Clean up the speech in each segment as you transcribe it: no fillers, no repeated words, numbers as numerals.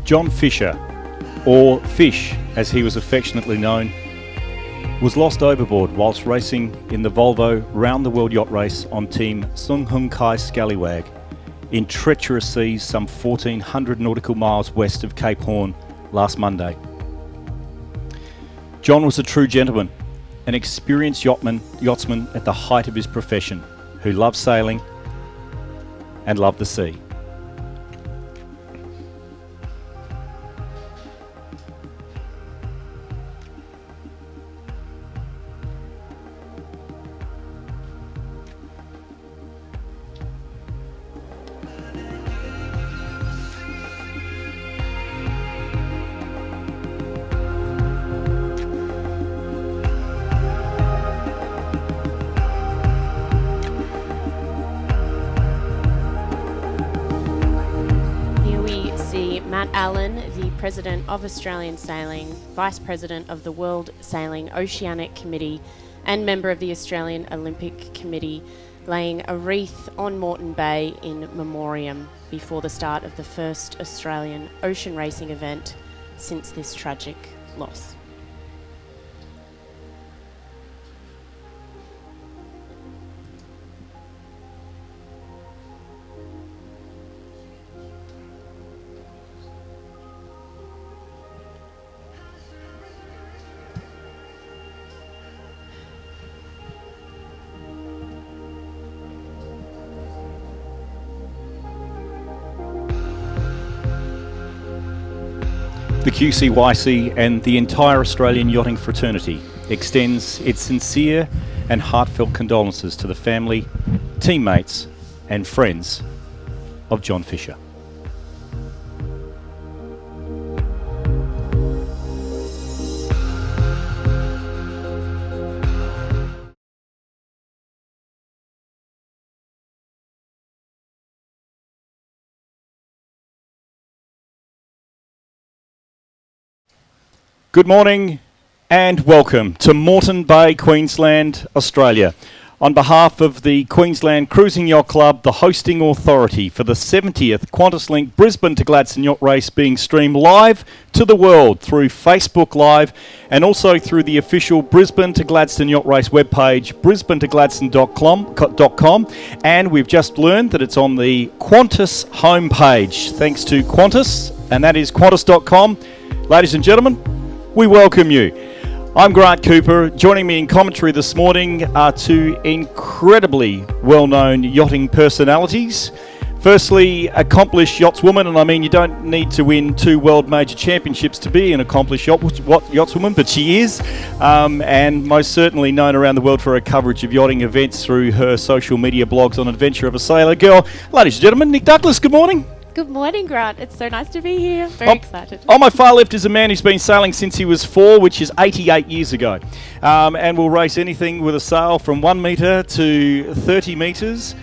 John Fisher, or Fish as he was affectionately known, was lost overboard whilst racing in the Volvo Round the World Yacht Race on Team Sung Hung Kai Scallywag in treacherous seas some 1,400 nautical miles west of Cape Horn last Monday. John was a true gentleman, an experienced yachtsman at the height of his profession, who loved sailing and loved the sea. President of Australian Sailing, Vice President of the World Sailing Oceanic Committee, and member of the Australian Olympic Committee, laying a wreath on Moreton Bay in memoriam before the start of the first Australian ocean racing event since this tragic loss. The QCYC and the entire Australian yachting fraternity extends its sincere and heartfelt condolences to the family, teammates and friends of John Fisher. Good morning and welcome to Moreton Bay, Queensland, Australia. On behalf of the Queensland Cruising Yacht Club, the hosting authority for the 70th QantasLink Brisbane to Gladstone Yacht Race being streamed live to the world through Facebook Live and also through the official Brisbane to Gladstone Yacht Race webpage, brisbanetogladstone.com, and we've just learned that it's on the Qantas homepage. Thanks to Qantas, and that is qantas.com. Ladies and gentlemen, we welcome you. I'm Grant Cooper. Joining me in commentary this morning are two incredibly well-known yachting personalities. Firstly, accomplished yachtswoman, and I mean you don't need to win 2 world major championships to be an accomplished yachtswoman, but she is, and most certainly known around the world for her coverage of yachting events through her social media blogs on Adventure of a Sailor Girl. Ladies and gentlemen, Nic Douglass, good morning. Good morning, Grant. It's so nice to be here. Very excited. On my far left is a man who's been sailing since he was 4, which is 88 years ago, and will race anything with a sail from 1 metre to 30 metres.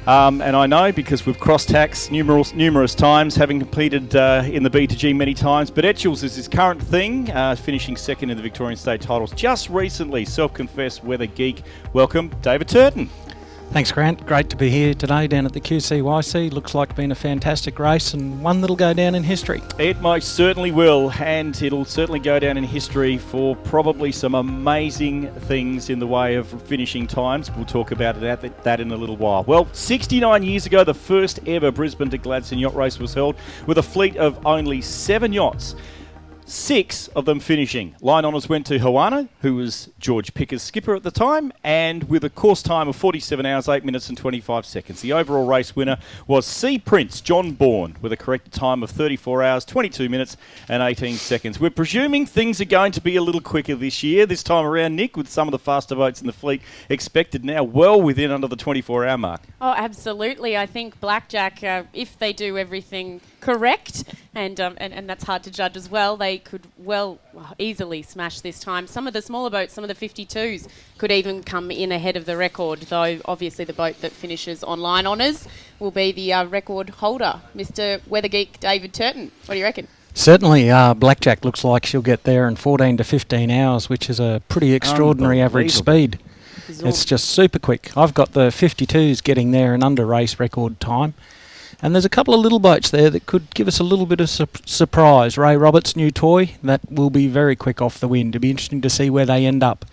And I know because we've crossed tacks numerous times, having competed in the B2G many times. But Etchells is his current thing, finishing second in the Victorian State titles just recently. Self-confessed weather geek. Welcome, David Turton. Thanks, Grant. Great to be here today down at the QCYC. Looks like been a fantastic race and one that'll go down in history. It most certainly will, and it'll certainly go down in history for probably some amazing things in the way of finishing times. We'll talk about that in a little while. Well, 69 years ago, the first ever Brisbane to Gladstone Yacht Race was held with a fleet of only 7 yachts. 6 of them finishing. Line honours went to Hoana, who was George Picker's skipper at the time, and with a course time of 47 hours, 8 minutes and 25 seconds. The overall race winner was Sea Prince John Bourne, with a correct time of 34 hours, 22 minutes and 18 seconds. We're presuming things are going to be a little quicker this year, this time around, Nick, with some of the faster boats in the fleet expected now well within under the 24-hour mark. Oh, absolutely. I think BlackJack, if they do everything correct, and that's hard to judge as well, they could easily smash this time. Some of the smaller boats, some of the 52s, could even come in ahead of the record, though obviously the boat that finishes on line honours will be the record holder, Mr. Weather Geek David Turton. What do you reckon? Certainly, BlackJack looks like she'll get there in 14 to 15 hours, which is a pretty extraordinary average speed. It's just super quick. I've got the 52s getting there in under race record time. And there's a couple of little boats there that could give us a little bit of surprise. Ray Roberts' new toy, that will be very quick off the wind. It'll be interesting to see where they end up.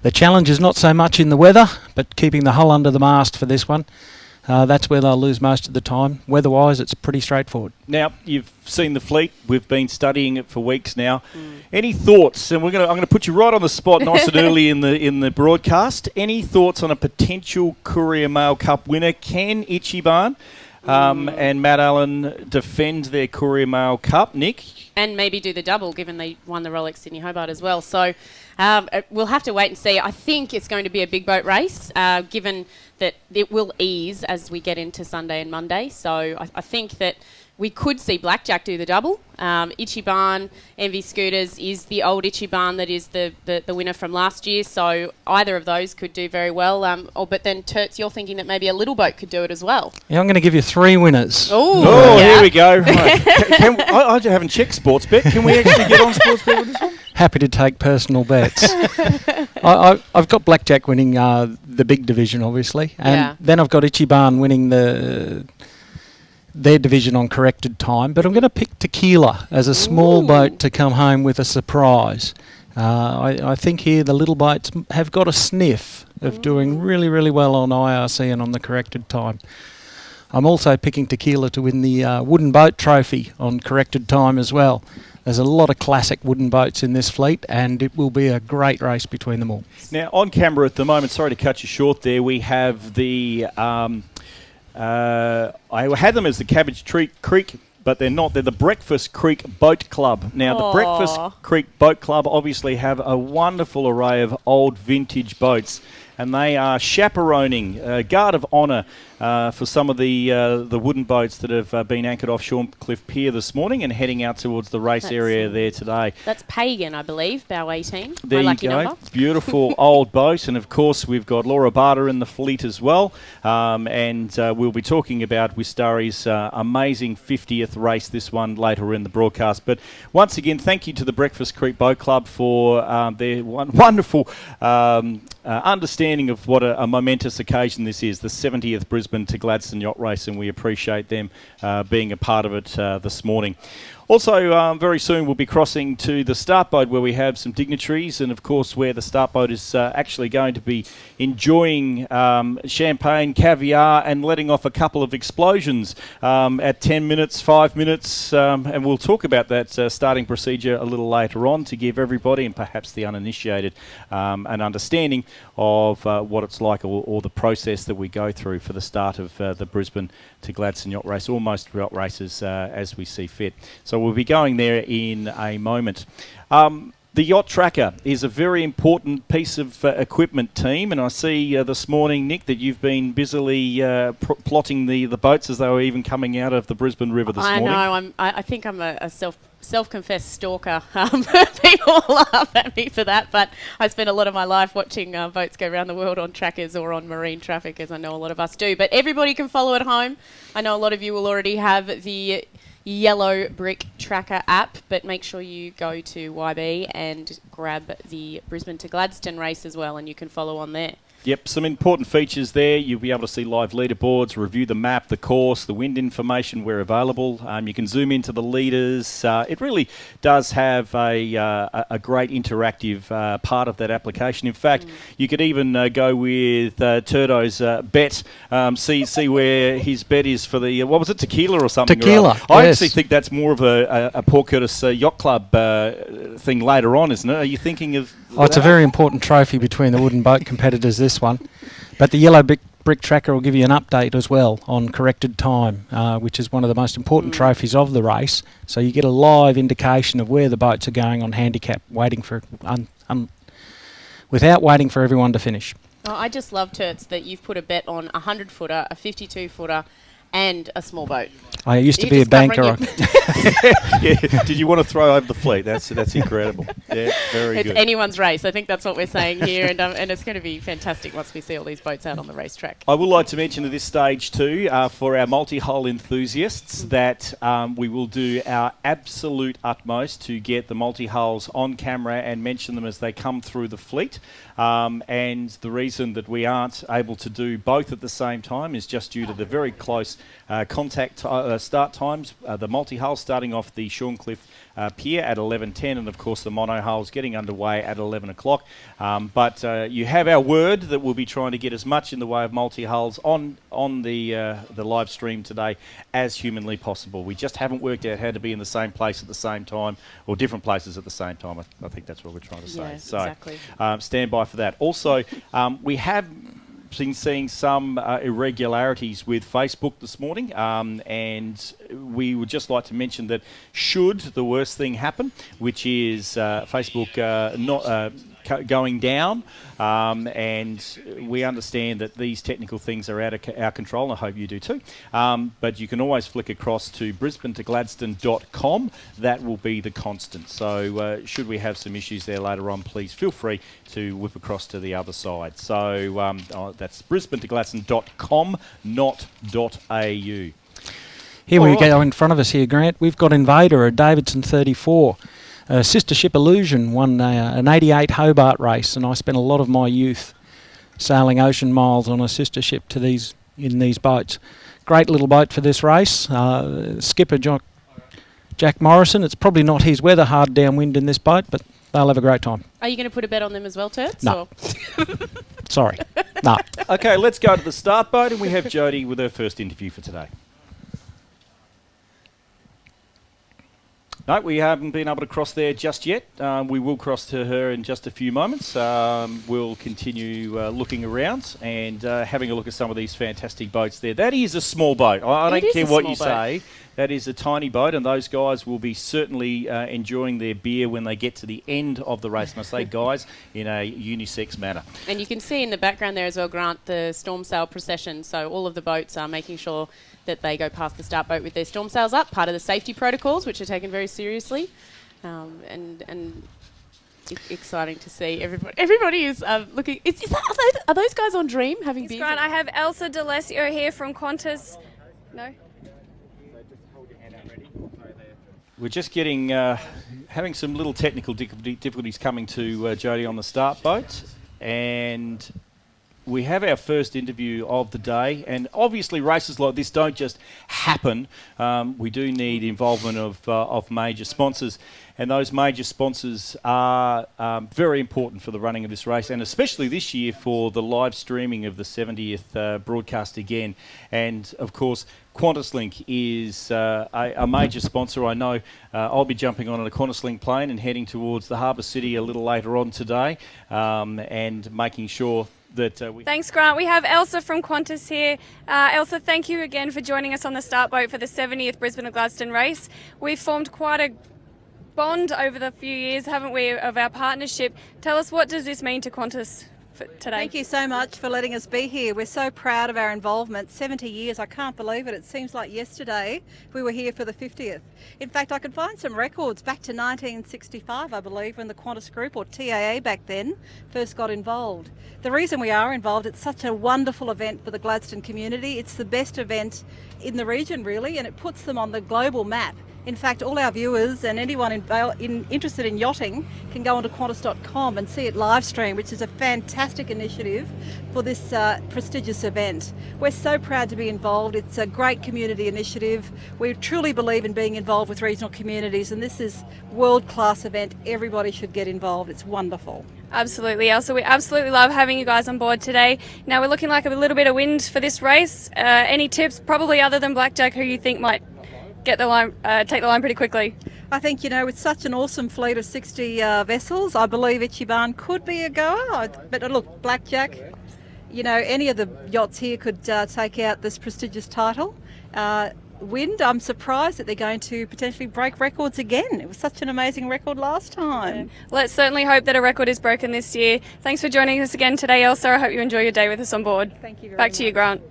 The challenge is not so much in the weather, but keeping the hull under the mast for this one. That's where they'll lose most of the time. Weather-wise, it's pretty straightforward. Now, you've seen the fleet. We've been studying it for weeks now. Any thoughts? And I'm going to put you right on the spot nice and early in the broadcast. Any thoughts on a potential Courier Mail Cup winner? Can Ichi Ban and Matt Allen defend their Courier Mail Cup? Nic? And maybe do the double, given they won the Rolex Sydney Hobart as well. So we'll have to wait and see. I think it's going to be a big boat race, given that it will ease as we get into Sunday and Monday. So I think that we could see BlackJack do the double. Ichi Ban, MV Scooters is the old Ichi Ban that is the winner from last year. So either of those could do very well. But then, Turts, you're thinking that maybe a little boat could do it as well. Yeah, I'm going to give you 3 winners. Oh, here we go. Right. I haven't checked Sportsbet. Can we actually get on Sportsbet with this one? Happy to take personal bets. I've got BlackJack winning the big division, obviously. And then I've got Ichi Ban winning their division on corrected time, but I'm going to pick Tequila as a small boat to come home with a surprise. I think here the little boats have got a sniff of doing really, really well on IRC and on the corrected time. I'm also picking Tequila to win the wooden boat trophy on corrected time as well. There's a lot of classic wooden boats in this fleet, and it will be a great race between them all. Now, on camera at the moment, sorry to cut you short there, we have the... I had them as the Cabbage Creek, but they're not. They're the Breakfast Creek Boat Club. Now, the Breakfast Creek Boat Club obviously have a wonderful array of old vintage boats, and they are chaperoning, guard of honour for some of the wooden boats that have been anchored off Shorncliffe Pier this morning and heading out towards the race area there today. That's Pagan, I believe, bow 18. There my you lucky go. number. Beautiful old boat. And, of course, we've got Laura Barter in the fleet as well. And we'll be talking about Wistari's amazing 50th race, this one later in the broadcast. But once again, thank you to the Breakfast Creek Boat Club for their wonderful understanding of what a momentous occasion this is, the 70th Brisbane to Gladstone Yacht Race, and we appreciate them being a part of it this morning. Also, very soon we'll be crossing to the start boat where we have some dignitaries, and of course where the start boat is actually going to be enjoying champagne, caviar, and letting off a couple of explosions at 10 minutes, 5 minutes, and we'll talk about that starting procedure a little later on to give everybody, and perhaps the uninitiated, an understanding of what it's like or the process that we go through for the start of the Brisbane to Gladstone Yacht Race, or most yacht races as we see fit. So we'll be going there in a moment. The Yacht Tracker is a very important piece of equipment, team, and I see this morning, Nic, that you've been busily plotting the boats as they were even coming out of the Brisbane River this morning. I know. I think I'm a self-confessed stalker. People laugh at me for that, but I spend a lot of my life watching boats go around the world on trackers or on marine traffic, as I know a lot of us do. But everybody can follow at home. I know a lot of you will already have the Yellow Brick Tracker app, but make sure you go to YB and grab the Brisbane to Gladstone race as well, and you can follow on there. Yep, some important features there. You'll be able to see live leaderboards, review the map, the course, the wind information where available. You can zoom into the leaders. It really does have a great interactive part of that application. In fact, you could even go with Turdo's bet, see where his bet is for the, what was it, tequila or something? Tequila, I yes. actually think that's more of a Port Curtis Yacht Club thing later on, isn't it? Are you thinking of... Oh, it's a very important trophy between the wooden boat competitors, this one. But the Yellow Brick Tracker will give you an update as well on corrected time, which is one of the most important trophies of the race. So you get a live indication of where the boats are going on handicap, waiting for without waiting for everyone to finish. Oh, I just love, Turts, that you've put a bet on a 100-footer, a 52-footer, and a small boat. I used to be a banker. Yeah. Did you want to throw over the fleet? That's incredible. Yeah, very good. It's anyone's race. I think that's what we're saying here, and it's going to be fantastic once we see all these boats out on the racetrack. I would like to mention at this stage too, for our multi-hull enthusiasts, that we will do our absolute utmost to get the multi-hulls on camera and mention them as they come through the fleet. And the reason that we aren't able to do both at the same time is just due to the very close Contact start times, the multi-hull starting off the Shorncliffe pier at 11:10, and of course the mono-hulls getting underway at 11 o'clock. But you have our word that we'll be trying to get as much in the way of multi-hulls on the live stream today as humanly possible. We just haven't worked out how to be in the same place at the same time, or different places at the same time. I think that's what we're trying to say. Yes, so exactly. Stand by for that. Also, we have been seeing some irregularities with Facebook this morning, and we would just like to mention that should the worst thing happen, which is Facebook not going down, and we understand that these technical things are out of our control, and I hope you do too, but you can always flick across to Brisbane to Gladstone.com. That will be the constant. So should we have some issues there later on, please feel free to whip across to the other side. So that's Brisbane to Gladstone.com, not .au. Here we go in front of us here, Grant. We've got Invader, a Davidson 34. Sister ship Illusion won an 88 Hobart race, and I spent a lot of my youth sailing ocean miles on a sister ship to these boats. Great little boat for this race. Skipper Jack Morrison. It's probably not his weather, hard downwind in this boat, but they'll have a great time. Are you going to put a bet on them as well, Turts? No. Sorry. No. Okay, let's go to the start boat, and we have Jodie with her first interview for today. No, we haven't been able to cross there just yet. We will cross to her in just a few moments. We'll continue looking around and having a look at some of these fantastic boats there. That is a small boat. I don't care what you say. That is a tiny boat, and those guys will be certainly enjoying their beer when they get to the end of the race. And I say guys in a unisex manner. And you can see in the background there as well, Grant, the storm sail procession. So all of the boats are making sure that they go past the start boat with their storm sails up, part of the safety protocols, which are taken very seriously. And exciting to see. Everybody is looking. Are those guys on Dream having beers? Grant, I have Elsa D'Alessio here from Qantas. No? We're just getting having some little technical difficulties coming to Jodie on the start boat, and we have our first interview of the day. And obviously races like this don't just happen. We do need involvement of major sponsors, and those major sponsors are very important for the running of this race, and especially this year for the live streaming of the 70th broadcast again. And of course, QantasLink is a major sponsor. I know I'll be jumping on a QantasLink plane and heading towards the Harbour City a little later on today, and making sure that Thanks, Grant. We have Elsa from Qantas here. Elsa, thank you again for joining us on the start boat for the 70th Brisbane and Gladstone race. We've formed quite a bond over the few years, haven't we, of our partnership. Tell us, what does this mean to Qantas for today? Thank you so much for letting us be here. We're so proud of our involvement. 70 years, I can't believe it. It seems like yesterday we were here for the 50th. In fact, I could find some records back to 1965, I believe, when the Qantas Group, or TAA back then, first got involved. The reason we are involved, it's such a wonderful event for the Gladstone community. It's the best event in the region, really, and it puts them on the global map. In fact, all our viewers and anyone interested in yachting can go onto Qantas.com and see it live stream, which is a fantastic initiative for this prestigious event. We're so proud to be involved. It's a great community initiative. We truly believe in being involved with regional communities, and this is a world-class event. Everybody should get involved. It's wonderful. Absolutely, Elsa. We absolutely love having you guys on board today. Now, we're looking like a little bit of wind for this race. Any tips, probably other than BlackJack, who you think might get the line, take the line pretty quickly? I think, with such an awesome fleet of 60 vessels, I believe Ichi Ban could be a goer. But look, BlackJack, any of the yachts here could take out this prestigious title. Wind, I'm surprised that they're going to potentially break records again. It was such an amazing record last time. Yeah. Let's certainly hope that a record is broken this year. Thanks for joining us again today, Elsa. I hope you enjoy your day with us on board. Thank you very much. Back to you, Grant.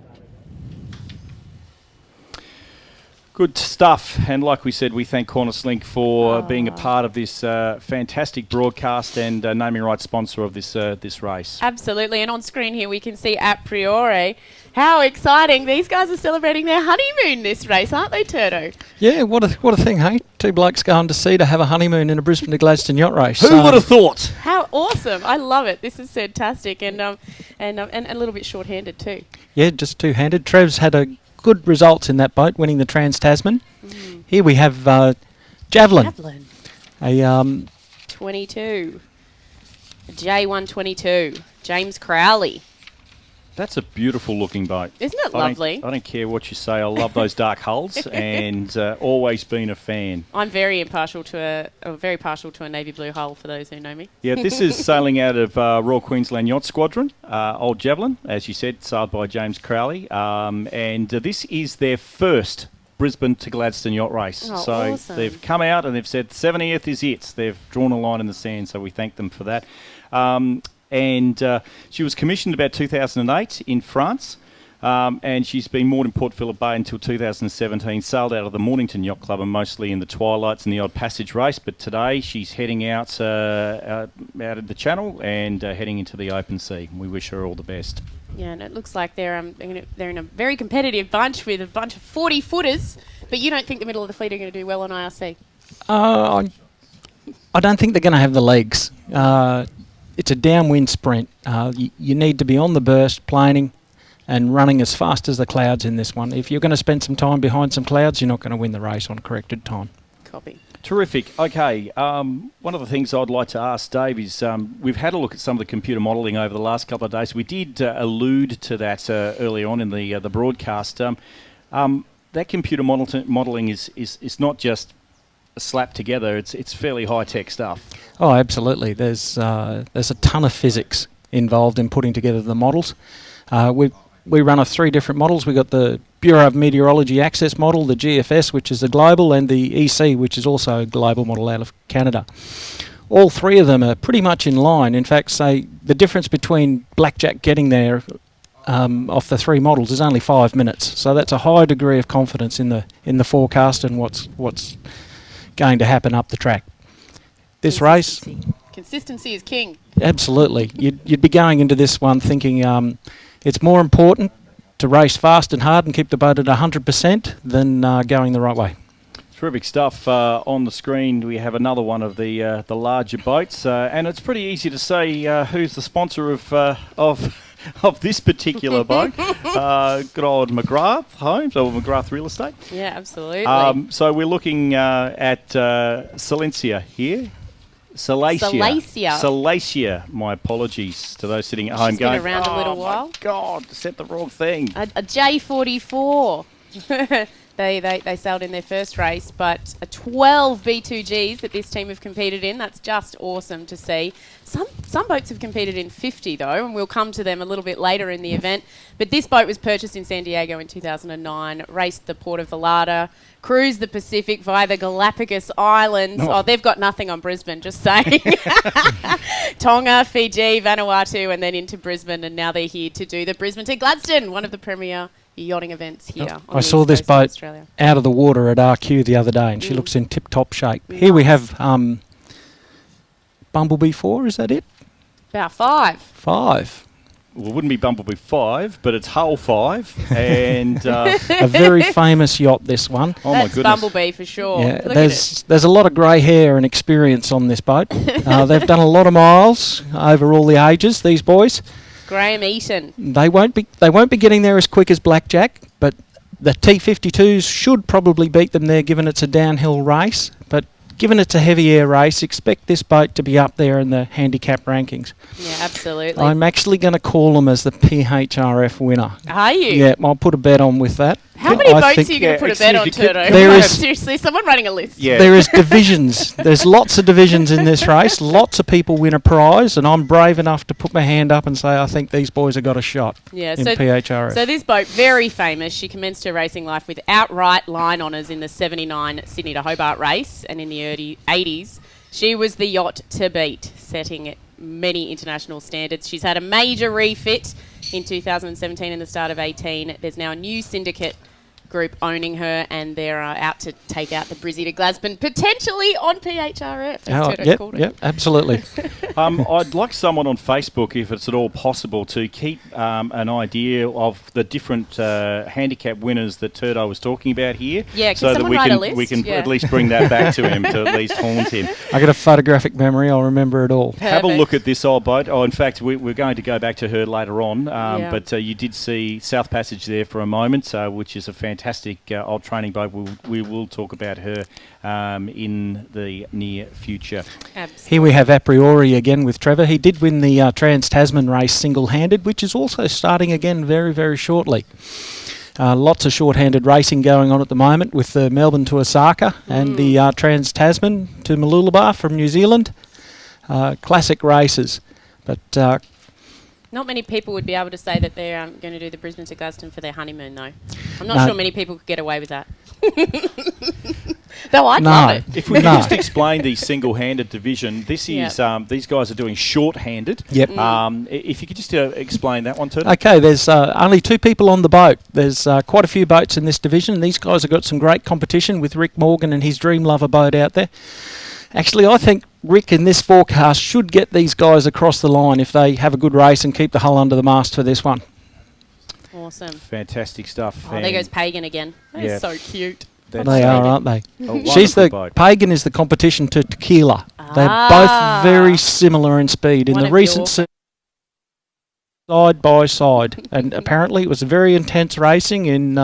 Good stuff, and like we said, we thank QantasLink for being a part of this fantastic broadcast and naming rights sponsor of this race. Absolutely, and on screen here we can see a priori how exciting. These guys are celebrating their honeymoon this race, aren't they, Turto? Yeah, what a thing, hey? Two blokes going to sea to have a honeymoon in a Brisbane to Gladstone yacht race. Who would have thought? How awesome. I love it. This is fantastic, and a little bit short-handed too. Yeah, just two-handed. Trev's had a good results in that boat, winning the Trans-Tasman. Here we have Javelin. Javelin. A 22. J122. James Crowley. That's a beautiful looking boat. Isn't it lovely? I don't care what you say. I love those dark hulls, and always been a fan. I'm very partial to a navy blue hull, for those who know me. Yeah, this is sailing out of Royal Queensland Yacht Squadron, Old Javelin, as you said, sailed by James Crowley, and this is their first Brisbane to Gladstone Yacht Race. Oh, so awesome. They've come out and they've said 70th is it. They've drawn a line in the sand, so we thank them for that. And she was commissioned about 2008 in France, and she's been moored in Port Phillip Bay until 2017, sailed out of the Mornington Yacht Club and mostly in the twilights and the odd passage race, but today she's heading out of the Channel and heading into the open sea. We wish her all the best. Yeah, and it looks like they're in a very competitive bunch with a bunch of 40-footers, but you don't think the middle of the fleet are going to do well on IRC? I don't think they're going to have the legs. It's a downwind sprint. You need to be on the burst, planing, and running as fast as the clouds in this one. If you're going to spend some time behind some clouds, you're not going to win the race on corrected time. Copy. Terrific. Okay, one of the things I'd like to ask Dave is we've had a look at some of the computer modelling over the last couple of days. We did allude to that early on in the broadcast. That computer modelling is not just slapped together. It's fairly high-tech stuff. Oh, absolutely. There's a ton of physics involved in putting together the models. We run 3 different models. We've got the Bureau of Meteorology Access model, the GFS, which is the global, and the EC, which is also a global model out of Canada. All 3 of them are pretty much in line. In fact, say the difference between BlackJack getting there off the 3 models is only 5 minutes. So that's a high degree of confidence in the forecast and what's going to happen up the track. This race, consistency is king. Absolutely. You'd be going into this one thinking it's more important to race fast and hard and keep the boat at 100% than going the right way. Terrific stuff. On the screen we have another one of the larger boats, and it's pretty easy to say who's the sponsor of this particular boat. Good old McGrath Homes or McGrath Real Estate. Yeah, absolutely. So we're looking at Silencia here. Silencia. My apologies to those sitting at home She's been going, around a little while. My God, said the wrong thing. A J44. They sailed in their first race, but 12 B2Gs that this team have competed in. That's just awesome to see. Some boats have competed in 50 though, and we'll come to them a little bit later in the event. But this boat was purchased in San Diego in 2009, raced the Port of Vallarta, cruised the Pacific via the Galapagos Islands. Oh, they've got nothing on Brisbane, just saying. Tonga, Fiji, Vanuatu, and then into Brisbane, and now they're here to do the Brisbane to Gladstone, one of the premier yachting events here. I saw this boat out of the water at RQ the other day, and she looks in tip-top shape. Nice. Here we have Bumblebee 4, is that it? About 5. 5. Well, it wouldn't be Bumblebee 5, but it's Hull 5, and a very famous yacht, this one. Oh, that's my goodness. Bumblebee for sure. Yeah, there's a lot of grey hair and experience on this boat. They've done a lot of miles over all the ages, these boys. Graham Eaton. They won't be getting there as quick as BlackJack, but the T52s should probably beat them there, given it's a downhill race. But given it's a heavy air race, expect this boat to be up there in the handicap rankings. Yeah, absolutely. I'm actually going to call them as the PHRF winner. Are you? Yeah, I'll put a bet on with that. How many boats are you going to put a bet on, Turto? Seriously, someone running a list. Yeah. There is divisions. There's lots of divisions in this race. Lots of people win a prize, and I'm brave enough to put my hand up and say I think these boys have got a shot in PHRF. So this boat, very famous. She commenced her racing life with outright line honours in the 79 Sydney to Hobart race, and in the early 80s, she was the yacht to beat, setting many international standards. She's had a major refit in 2017 and the start of 18. There's now a new syndicate group owning her, and they're out to take out the Brizzy to Gladstone, potentially on PHRF, as Turto called it. Yep, absolutely. I'd like someone on Facebook, if it's at all possible, to keep an idea of the different handicap winners that Turto was talking about here. Yeah, can so that someone we write can a list? we can Yeah. at least bring that back to him, to at least haunt him. I got a photographic memory. I'll remember it all. Have a Perfect. look at this old boat. Oh, in fact, we're going to go back to her later on. Yeah. But you did see South Passage there for a moment, which is a fantastic old training boat. We will talk about her in the near future. Absolutely. Here we have a priori again with Trevor. He did win the Trans-Tasman race single-handed, which is also starting again very, very shortly. Lots of short-handed racing going on at the moment with the Melbourne to Osaka and the Trans-Tasman to Mooloolaba from New Zealand. Classic races. But Not many people would be able to say that they're going to do the Brisbane to Gladstone for their honeymoon, though. I'm not sure many people could get away with that. Though I'd love it. If we could just explain the single-handed division, this is these guys are doing short-handed. Yep. If you could just explain that one, Turton. okay, there's only 2 people on the boat. There's quite a few boats in this division. These guys have got some great competition with Rick Morgan and his Dream Lover boat out there. Actually, I think Rick in this forecast should get these guys across the line if they have a good race and keep the hull under the mast for this one. Awesome. Fantastic stuff. Oh, there goes Pagan again. That Yeah. is so cute. That's They are, aren't they? a She's wonderful the boat. Pagan is the competition to Tequila. They're both very similar in speed. In One the of recent your- side by side, and apparently it was a very intense racing in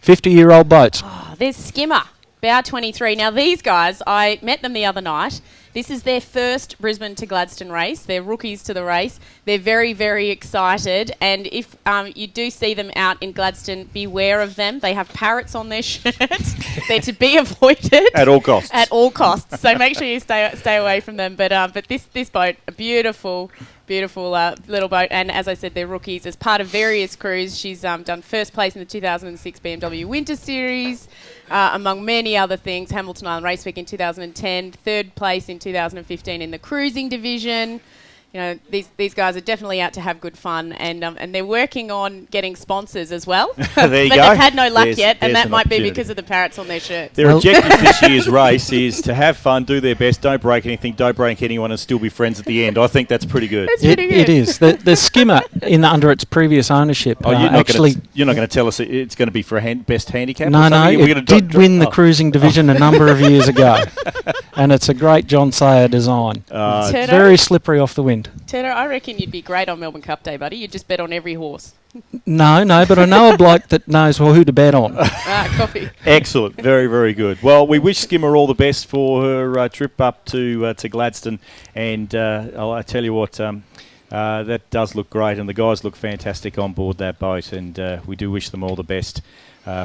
50-year-old boats. Oh, there's Skimmer, Bow 23. Now, these guys, I met them the other night. This is their first Brisbane to Gladstone race. They're rookies to the race. They're very, very excited. And if you do see them out in Gladstone, beware of them. They have parrots on their shirts. They're to be avoided. At all costs. At all costs. So make sure you stay away from them. But this boat, a beautiful little boat. And as I said, they're rookies. As part of various crews, she's done first place in the 2006 BMW Winter Series, among many other things. Hamilton Island Race Week in 2010, third place in 2015 in the cruising division. You know, these guys are definitely out to have good fun, and they're working on getting sponsors as well. There you but go. they've had no luck There's- yet, and there's that an might be opportunity. because of the parrots on their shirts. Their objective this year's race is to have fun, do their best, don't break anything, don't break anyone, and still be friends at the end. I think that's pretty good. That's pretty good. It is. The Skimmer, under its previous ownership, Oh, you're actually... not going to tell us it's going to be for best handicap? No, or something? We're gonna it did win the cruising division a number of years ago. And it's a great John Sayer design. Turto, It's very slippery off the wind. Turto, I reckon you'd be great on Melbourne Cup Day, buddy. You'd just bet on every horse. No, but I know a bloke that knows who to bet on. Coffee. Excellent. Very, very good. Well, we wish Skimmer all the best for her trip up to Gladstone. And I tell you what, that does look great. And the guys look fantastic on board that boat. And we do wish them all the best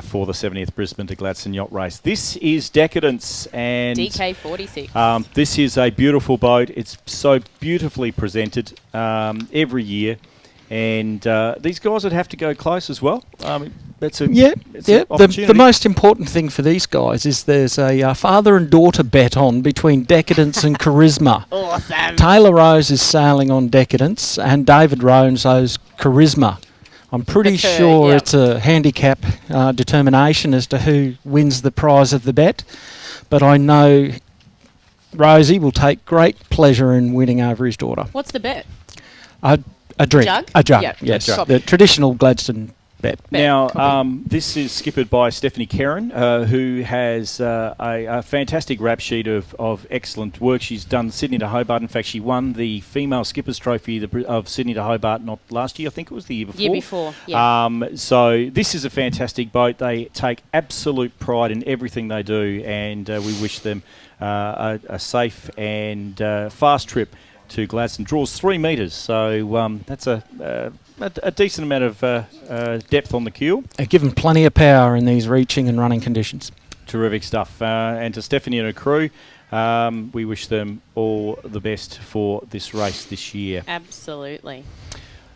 for the 70th Brisbane to Gladstone Yacht Race. This is Decadence. And DK46. this is a beautiful boat. It's so beautifully presented every year. And these guys would have to go close as well. That's a Yeah. an The opportunity. most important thing for these guys is there's a father and daughter bet on between Decadence and Charisma. Awesome. Taylor Rose is sailing on Decadence and David Rose owes Charisma. I'm pretty Concur, sure yep. it's a handicap determination as to who wins the prize of the bet. But I know Rosie will take great pleasure in winning over his daughter. What's the bet? A drink. Jug? A jug, Yep. yes. Jug. The traditional Gladstone bet. Now, this is skippered by Stephanie Kerrin, who has a fantastic rap sheet of excellent work. She's done Sydney to Hobart. In fact, she won the Female Skippers Trophy of Sydney to Hobart, not last year, I think it was the year before. Year before, yeah. So this is a fantastic boat. They take absolute pride in everything they do, and we wish them a safe and fast trip to Gladstone. Draws 3 metres, so that's a decent amount of depth on the keel. Given plenty of power in these reaching and running conditions. Terrific stuff. And to Stephanie and her crew, we wish them all the best for this race this year. Absolutely.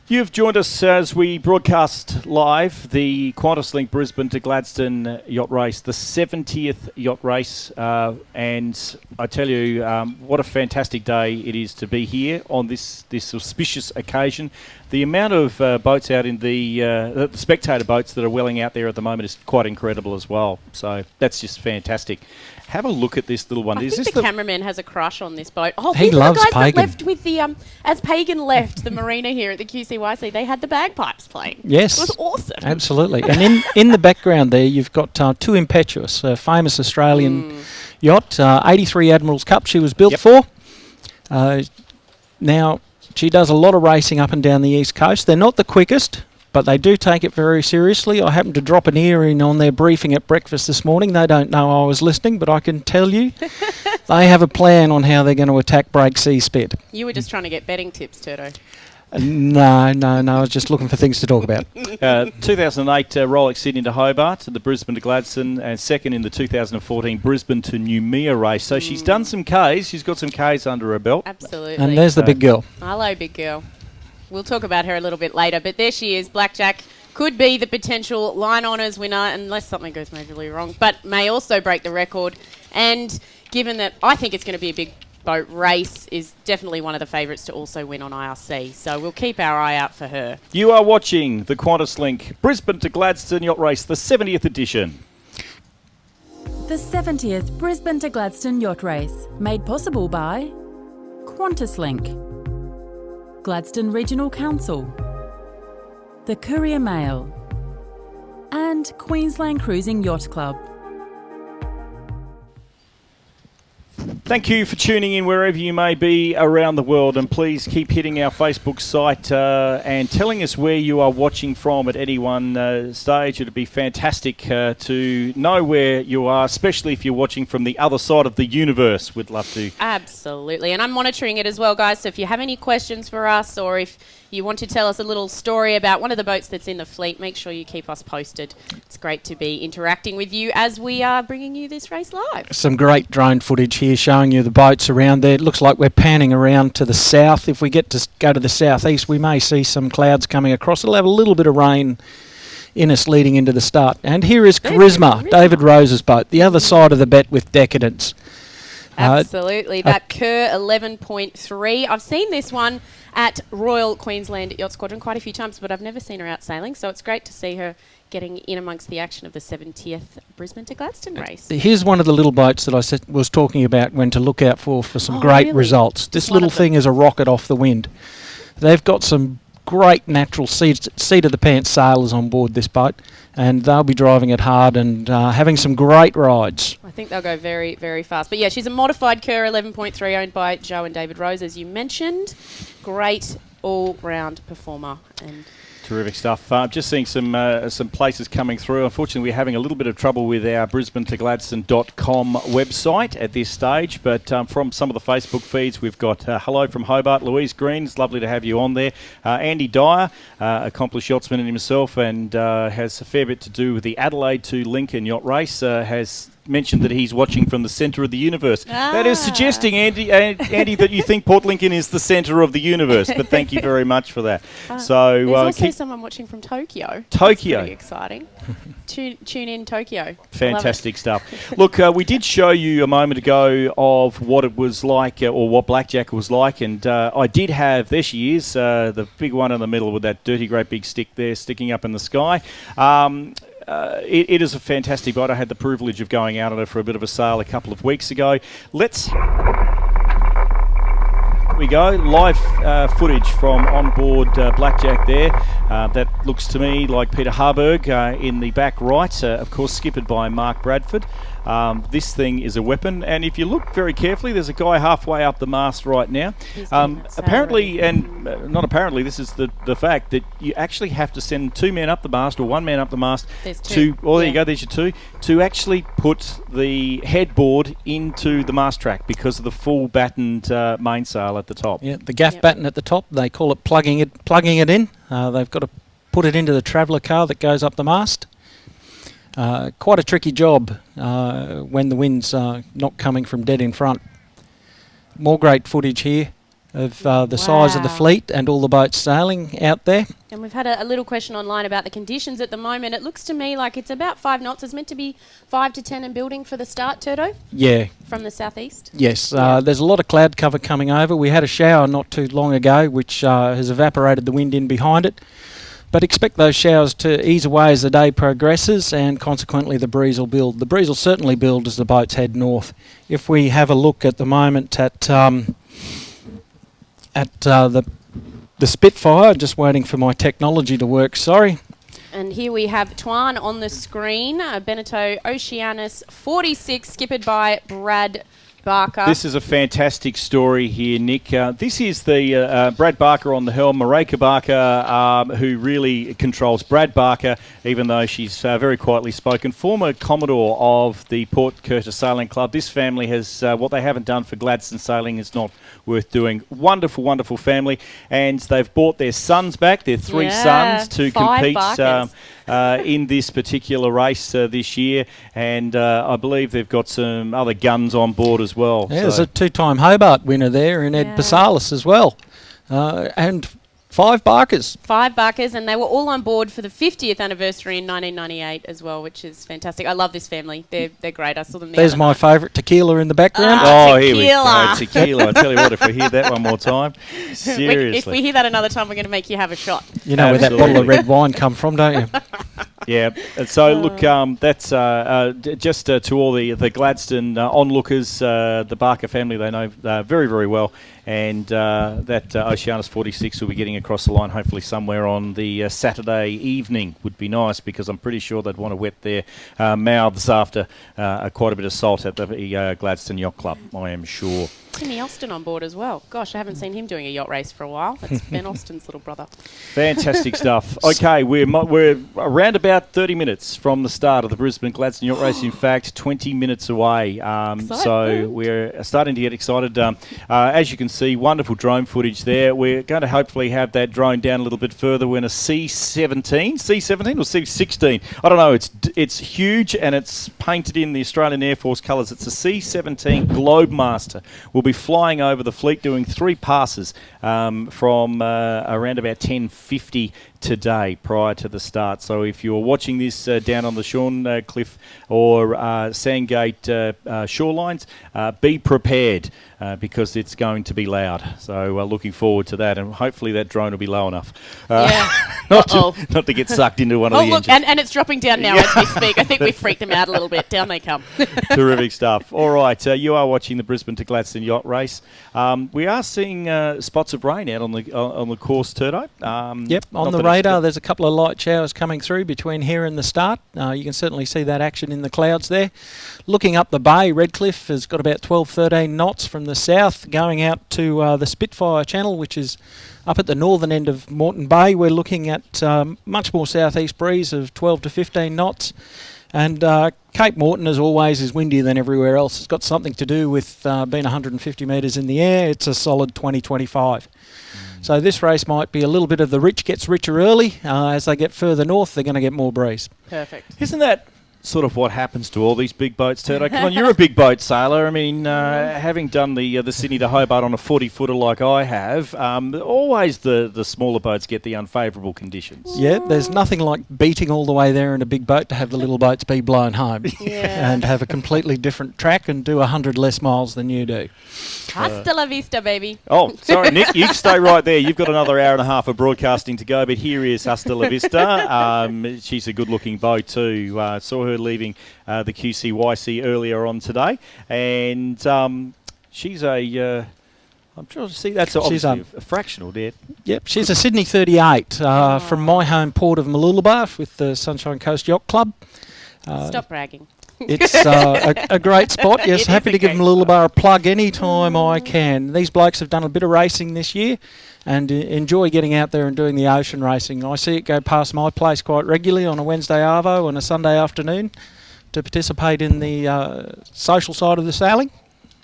You've joined us as we broadcast live the QantasLink Brisbane to Gladstone Yacht Race, the 70th yacht race. And I tell you, what a fantastic day it is to be here on this auspicious occasion. The amount of boats out in the spectator boats that are welling out there at the moment is quite incredible as well. So that's just fantastic. Have a look at this little one. I think the cameraman has a crush on this boat. Oh, he these loves are the guys Pagan. that left with the as Pagan left the marina here at the QCYC. They had the bagpipes playing. Yes. It was awesome. Absolutely. And in the background there, you've got Two Impetuous, a famous Australian yacht, 83 Admiral's Cup she was built for. Now, she does a lot of racing up and down the East Coast. They're not the quickest, but they do take it very seriously. I happened to drop an ear in on their briefing at breakfast this morning. They don't know I was listening, but I can tell you they have a plan on how they're going to attack Break Sea Spit. You were just trying to get betting tips, Turto. No, I was just looking for things to talk about. 2008 Rolex Sydney to Hobart, the Brisbane to Gladstone, and second in the 2014 Brisbane to Noumea race. So she's done some Ks. She's got some Ks under her belt. Absolutely. And there's the big girl. Hello, big girl. We'll talk about her a little bit later, but there she is. BlackJack could be the potential line honours winner unless something goes majorly wrong, but may also break the record. And given that I think it's going to be a big boat race, is definitely one of the favourites to also win on IRC. So we'll keep our eye out for her. You are watching the QantasLink Brisbane to Gladstone Yacht Race, the 70th edition. The 70th Brisbane to Gladstone Yacht Race, made possible by QantasLink, Gladstone Regional Council, the Courier Mail, and Queensland Cruising Yacht Club. Thank you for tuning in wherever you may be around the world, and please keep hitting our Facebook site and telling us where you are watching from at any one stage. It would be fantastic to know where you are, especially if you're watching from the other side of the universe. We'd love to. Absolutely, and I'm monitoring it as well, guys, so if you have any questions for us, or if you want to tell us a little story about one of the boats that's in the fleet, make sure you keep us posted. It's great to be interacting with you as we are bringing you this race live. Some great drone footage here showing you the boats around there. It looks like we're panning around to the south. If we get to go to the southeast, we may see some clouds coming across. It'll have a little bit of rain in us leading into the start. And here is Charisma, David Rose's boat, the other side of the bet with Decadence. Absolutely. That Kerr 11.3. I've seen this one at Royal Queensland Yacht Squadron quite a few times, but I've never seen her out sailing, so it's great to see her getting in amongst the action of the 70th Brisbane to Gladstone race. Here's one of the little boats that I was talking about when to look out for some great results. This little thing is a rocket off the wind. They've got some great natural seat-of-the-pants sailors on board this boat, and they'll be driving it hard and having some great rides. I think they'll go very, very fast. But yeah, she's a modified Kerr 11.3 owned by Joe and David Rose, as you mentioned. Great all-round performer. And Terrific stuff. Just seeing some places coming through. Unfortunately, we're having a little bit of trouble with our brisbanetogladstone.com website at this stage, but from some of the Facebook feeds, we've got hello from Hobart, Louise Green. It's lovely to have you on there. Andy Dyer, accomplished yachtsman in himself, and has a fair bit to do with the Adelaide to Lincoln Yacht Race, has mentioned that he's watching from the centre of the universe. That is suggesting, Andy, that you think Port Lincoln is the centre of the universe, but thank you very much for that. There's also someone watching from Tokyo. Tokyo. That's pretty exciting. Tune in, Tokyo. Fantastic stuff. Look, we did show you a moment ago of what it was like, or what BlackJack was like, and I did have, there she is, the big one in the middle with that dirty great big stick there sticking up in the sky. It is a fantastic boat. I had the privilege of going out on it for a bit of a sail a couple of weeks ago. We go, live footage from on board BlackJack there. That looks to me like Peter Harburg in the back right, of course skippered by Mark Bradford. This thing is a weapon, and if you look very carefully, there's a guy halfway up the mast right now. Apparently, and not apparently, this is the fact that you actually have to send two men up the mast, or one man up the mast. There's two. There you go, there's your two, to actually put the headboard into the mast track because of the full battened mainsail at the top. Yeah, the gaff batten at the top, they call it plugging it in. They've got to put it into the traveller car that goes up the mast. Quite a tricky job when the wind's not coming from dead in front. More great footage here. of the size of the Wow. fleet and all the boats sailing out there. And we've had a little question online about the conditions at the moment. It looks to me like it's about 5 knots. It's meant to be 5 to 10 and building for the start, Turdo, Yeah, from the southeast. yes. Yeah. There's a lot of cloud cover coming over. We had a shower not too long ago, which has evaporated the wind in behind it. But expect those showers to ease away as the day progresses, and consequently the breeze will build. The breeze will certainly build as the boats head north. If we have a look at the moment at the Spitfire, just waiting for my technology to work, sorry. And here we have Tuan on the screen, Beneteau Oceanus 46, skippered by Brad Barker. This is a fantastic story here, Nick. This is the Brad Barker on the helm, Marika Barker, who really controls Brad Barker, even though she's very quietly spoken. Former Commodore of the Port Curtis Sailing Club. This family has, what they haven't done for Gladstone Sailing is not worth doing. Wonderful, wonderful family. And they've brought their sons back, their 3 sons, to 5 compete Barkers. in this particular race this year. And I believe they've got some other guns on board as well. Yeah, there's a 2-time Hobart winner there in Ed Yeah. Pasalis as well. And 5 Barkers. 5 Barkers, and they were all on board for the 50th anniversary in 1998 as well, which is fantastic. I love this family. They're great. I saw them the There's other my night. favourite tequila in the background. Oh, here we Tequila. go. Tequila. I tell you what, if we hear that one more time, seriously. If we hear that another time, we're going to make you have a shot. You know where that Absolutely. bottle of red wine come from, don't you? Yeah, and so look, that's just to all the Gladstone onlookers, the Barker family, they know very, very well. And that Oceanus 46 will be getting across the line hopefully somewhere on the Saturday evening. Would be nice, because I'm pretty sure they'd want to wet their mouths after quite a bit of salt at the Gladstone Yacht Club, I am sure. Timmy Austin on board as well. Gosh, I haven't seen him doing a yacht race for a while. That's Ben Austin's little brother. Fantastic stuff. Okay, we're around about 30 minutes from the start of the Brisbane Gladstone Yacht Race. In fact, 20 minutes away. So we're starting to get excited. As you can see, wonderful drone footage there. We're going to hopefully have that drone down a little bit further. We're in a C17 or C16. I don't know. It's huge, and it's painted in the Australian Air Force colours. It's a C17 Globemaster. We'll be flying over the fleet, doing 3 passes from around about 10:50 today prior to the start. So if you're watching this down on the Shorncliffe or Sandgate shorelines, be prepared because it's going to be loud. So looking forward to that, and hopefully that drone will be low enough. Yeah. not to get sucked into one of the Look, engines. and it's dropping down now as we speak. I think we freaked them out a little bit. Down they come. Terrific stuff. All right, you are watching the Brisbane to Gladstone Yacht Race. We are seeing spots of rain out on the course, Turdo. Yep, on the radar there's a couple of light showers coming through between here and the start. You can certainly see that action in the clouds there. Looking up the bay, Redcliffe has got about 12-13 knots from the south going out to the Spitfire Channel, which is up at the northern end of Moreton Bay. We're looking at much more southeast breeze of 12 to 15 knots. And Cape Moreton, as always, is windier than everywhere else. It's got something to do with being 150 metres in the air. It's a solid 20-25. So this race might be a little bit of the rich gets richer early. As they get further north, they're going to get more breeze. Perfect. Isn't that sort of what happens to all these big boats, Turdo? Come on, you're a big boat sailor. I mean, having done the Sydney to Hobart on a 40-footer like I have, always the smaller boats get the unfavourable conditions. Yeah, there's nothing like beating all the way there in a big boat to have the little boats be blown home and have a completely different track and do 100 less miles than you do. Hasta la vista, baby. Oh, sorry, Nick, you stay right there. You've got another hour and a half of broadcasting to go, but here is Hasta la Vista. She's a good-looking boat too. Saw her leaving the QCYC earlier on today, and she's a I'm trying to see, that's obviously a fractional, Dad. Yep, she's a Sydney 38 from my home port of Mooloolaba with the Sunshine Coast Yacht Club. Stop bragging. It's a great spot. Yes, It happy is to a give great Mooloolaba a plug anytime I can. These blokes have done a bit of racing this year and enjoy getting out there and doing the ocean racing. I see it go past my place quite regularly on a Wednesday arvo and a Sunday afternoon to participate in the social side of the sailing.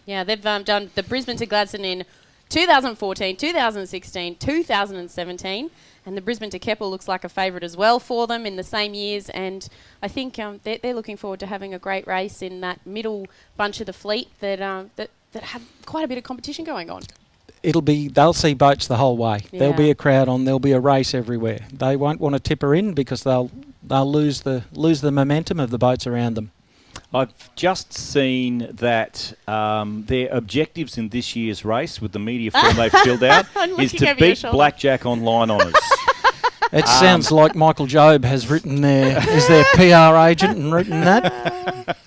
Yeah, they've done the Brisbane to Gladstone in 2014, 2016, 2017, and the Brisbane to Keppel looks like a favourite as well for them in the same years, and I think they're looking forward to having a great race in that middle bunch of the fleet that have quite a bit of competition going on. they'll see boats the whole way. Yeah. There'll be a crowd on. There'll be a race everywhere. They won't want to tip her in because they'll lose the momentum of the boats around them. I've just seen that their objectives in this year's race with the media form they've filled out is to beat BlackJack on line honours. It sounds like Michael Jobe has written is their PR agent and written that.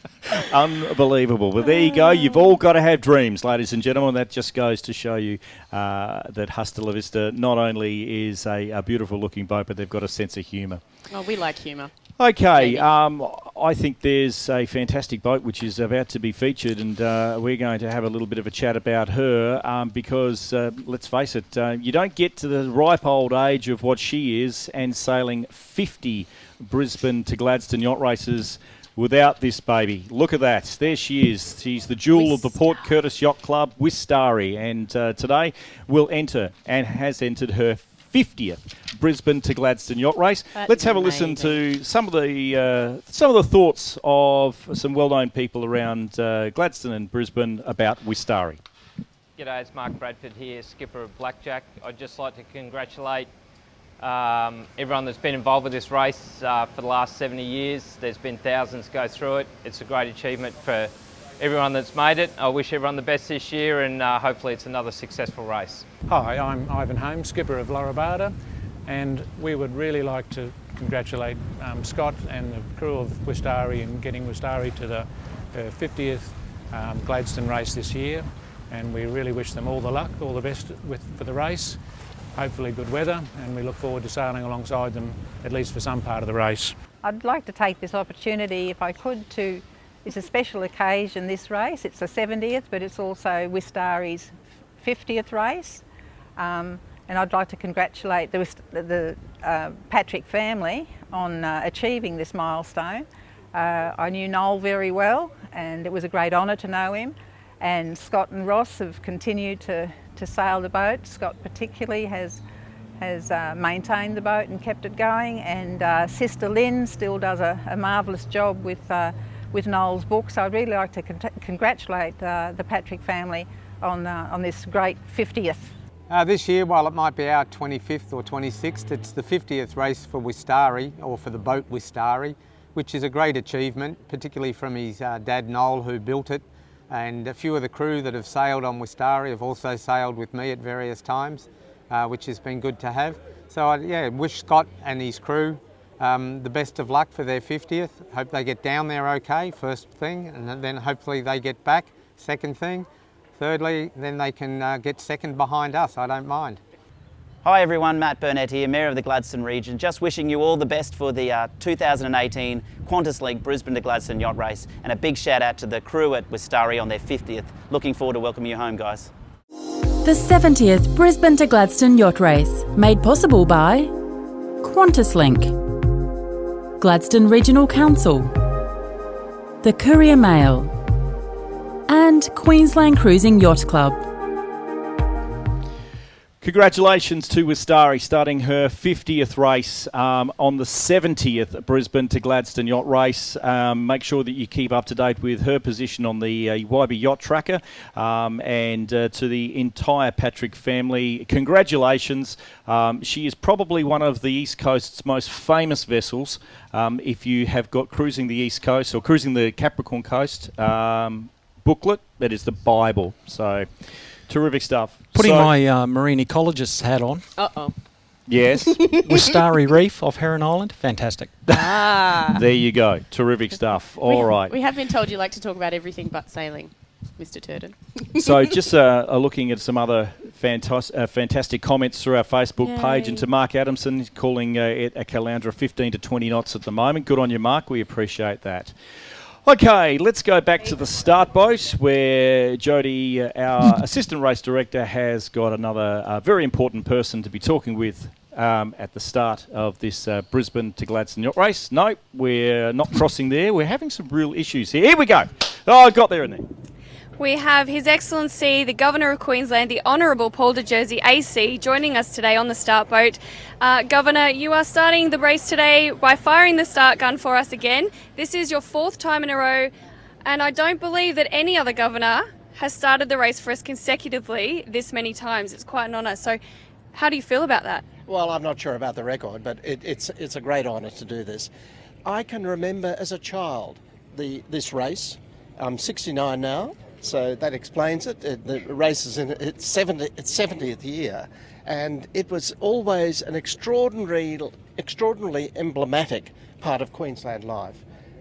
Unbelievable. But there you go. You've all got to have dreams, ladies and gentlemen. That just goes to show you that Hasta La Vista not only is a beautiful looking boat, but they've got a sense of humour. Oh, we like humour. Okay, I think there's a fantastic boat which is about to be featured, and we're going to have a little bit of a chat about her because, let's face it, you don't get to the ripe old age of what she is and sailing 50 Brisbane to Gladstone yacht races without this baby. Look at that. There she is. She's the jewel of the Port Curtis Yacht Club, Wistari, and today will enter and has entered her 50th Brisbane to Gladstone yacht race. Let's have a listen to some of the thoughts of some well-known people around Gladstone and Brisbane about Wistari. G'day, it's Mark Bradford here, skipper of BlackJack. I'd just like to congratulate everyone that's been involved with this race for the last 70 years. There's been thousands go through it. It's a great achievement for everyone that's made it. I wish everyone the best this year, and hopefully it's another successful race. Hi, I'm Ivan Holmes, skipper of Larabada, and we would really like to congratulate Scott and the crew of Wistari in getting Wistari to the 50th Gladstone race this year, and we really wish them all the luck, all the best for the race. Hopefully good weather, and we look forward to sailing alongside them at least for some part of the race. I'd like to take this opportunity, if I could, it's a special occasion, this race. It's the 70th, but it's also Wistari's 50th race. And I'd like to congratulate the Patrick family on achieving this milestone. I knew Noel very well, and it was a great honour to know him. And Scott and Ross have continued to sail the boat. Scott particularly has maintained the boat and kept it going, and Sister Lynn still does a marvellous job with Noel's book. So I'd really like to congratulate the Patrick family on this great 50th. This year, while it might be our 25th or 26th, it's the 50th race for Wistari, or for the boat Wistari, which is a great achievement, particularly from his dad Noel, who built it. And a few of the crew that have sailed on Wistari have also sailed with me at various times, which has been good to have. So I wish Scott and his crew the best of luck for their 50th. Hope they get down there okay, first thing, and then hopefully they get back, second thing. Thirdly, then they can get second behind us, I don't mind. Hi everyone, Matt Burnett here, Mayor of the Gladstone region. Just wishing you all the best for the 2018 QantasLink Brisbane to Gladstone Yacht Race, and a big shout out to the crew at Wistari on their 50th. Looking forward to welcoming you home, guys. The 70th Brisbane to Gladstone Yacht Race, made possible by QantasLink, Gladstone Regional Council, the Courier Mail, and Queensland Cruising Yacht Club. Congratulations to Wistari starting her 50th race on the 70th Brisbane to Gladstone Yacht Race. Make sure that you keep up to date with her position on the YB Yacht Tracker, and to the entire Patrick family, congratulations. She is probably one of the East Coast's most famous vessels. If you have got Cruising the East Coast or Cruising the Capricorn Coast booklet, that is the Bible. So terrific stuff. Putting my marine ecologist's hat on. Uh-oh. Yes. Wistari Reef off Heron Island. Fantastic. There you go. Terrific stuff. All right. We have been told you like to talk about everything but sailing, Mr. Turton. So just looking at some other fantastic comments through our Facebook page, and to Mark Adamson, calling it a Caloundra 15 to 20 knots at the moment. Good on you, Mark. We appreciate that. Okay, let's go back to the start boat where Jody, our assistant race director, has got another very important person to be talking with at the start of this Brisbane to Gladstone Yacht Race. No, we're not crossing there. We're having some real issues here. Here we go. Oh, I got there in there. We have His Excellency, the Governor of Queensland, the Honourable Paul de Jersey AC, joining us today on the start boat. Governor, you are starting the race today by firing the start gun for us again. This is your fourth time in a row, and I don't believe that any other governor has started the race for us consecutively this many times. It's quite an honour. So how do you feel about that? Well, I'm not sure about the record, but it's a great honour to do this. I can remember as a child this race. I'm 69 now, so that explains it. The race is in its 70th year, and it was always an extraordinarily emblematic part of Queensland life,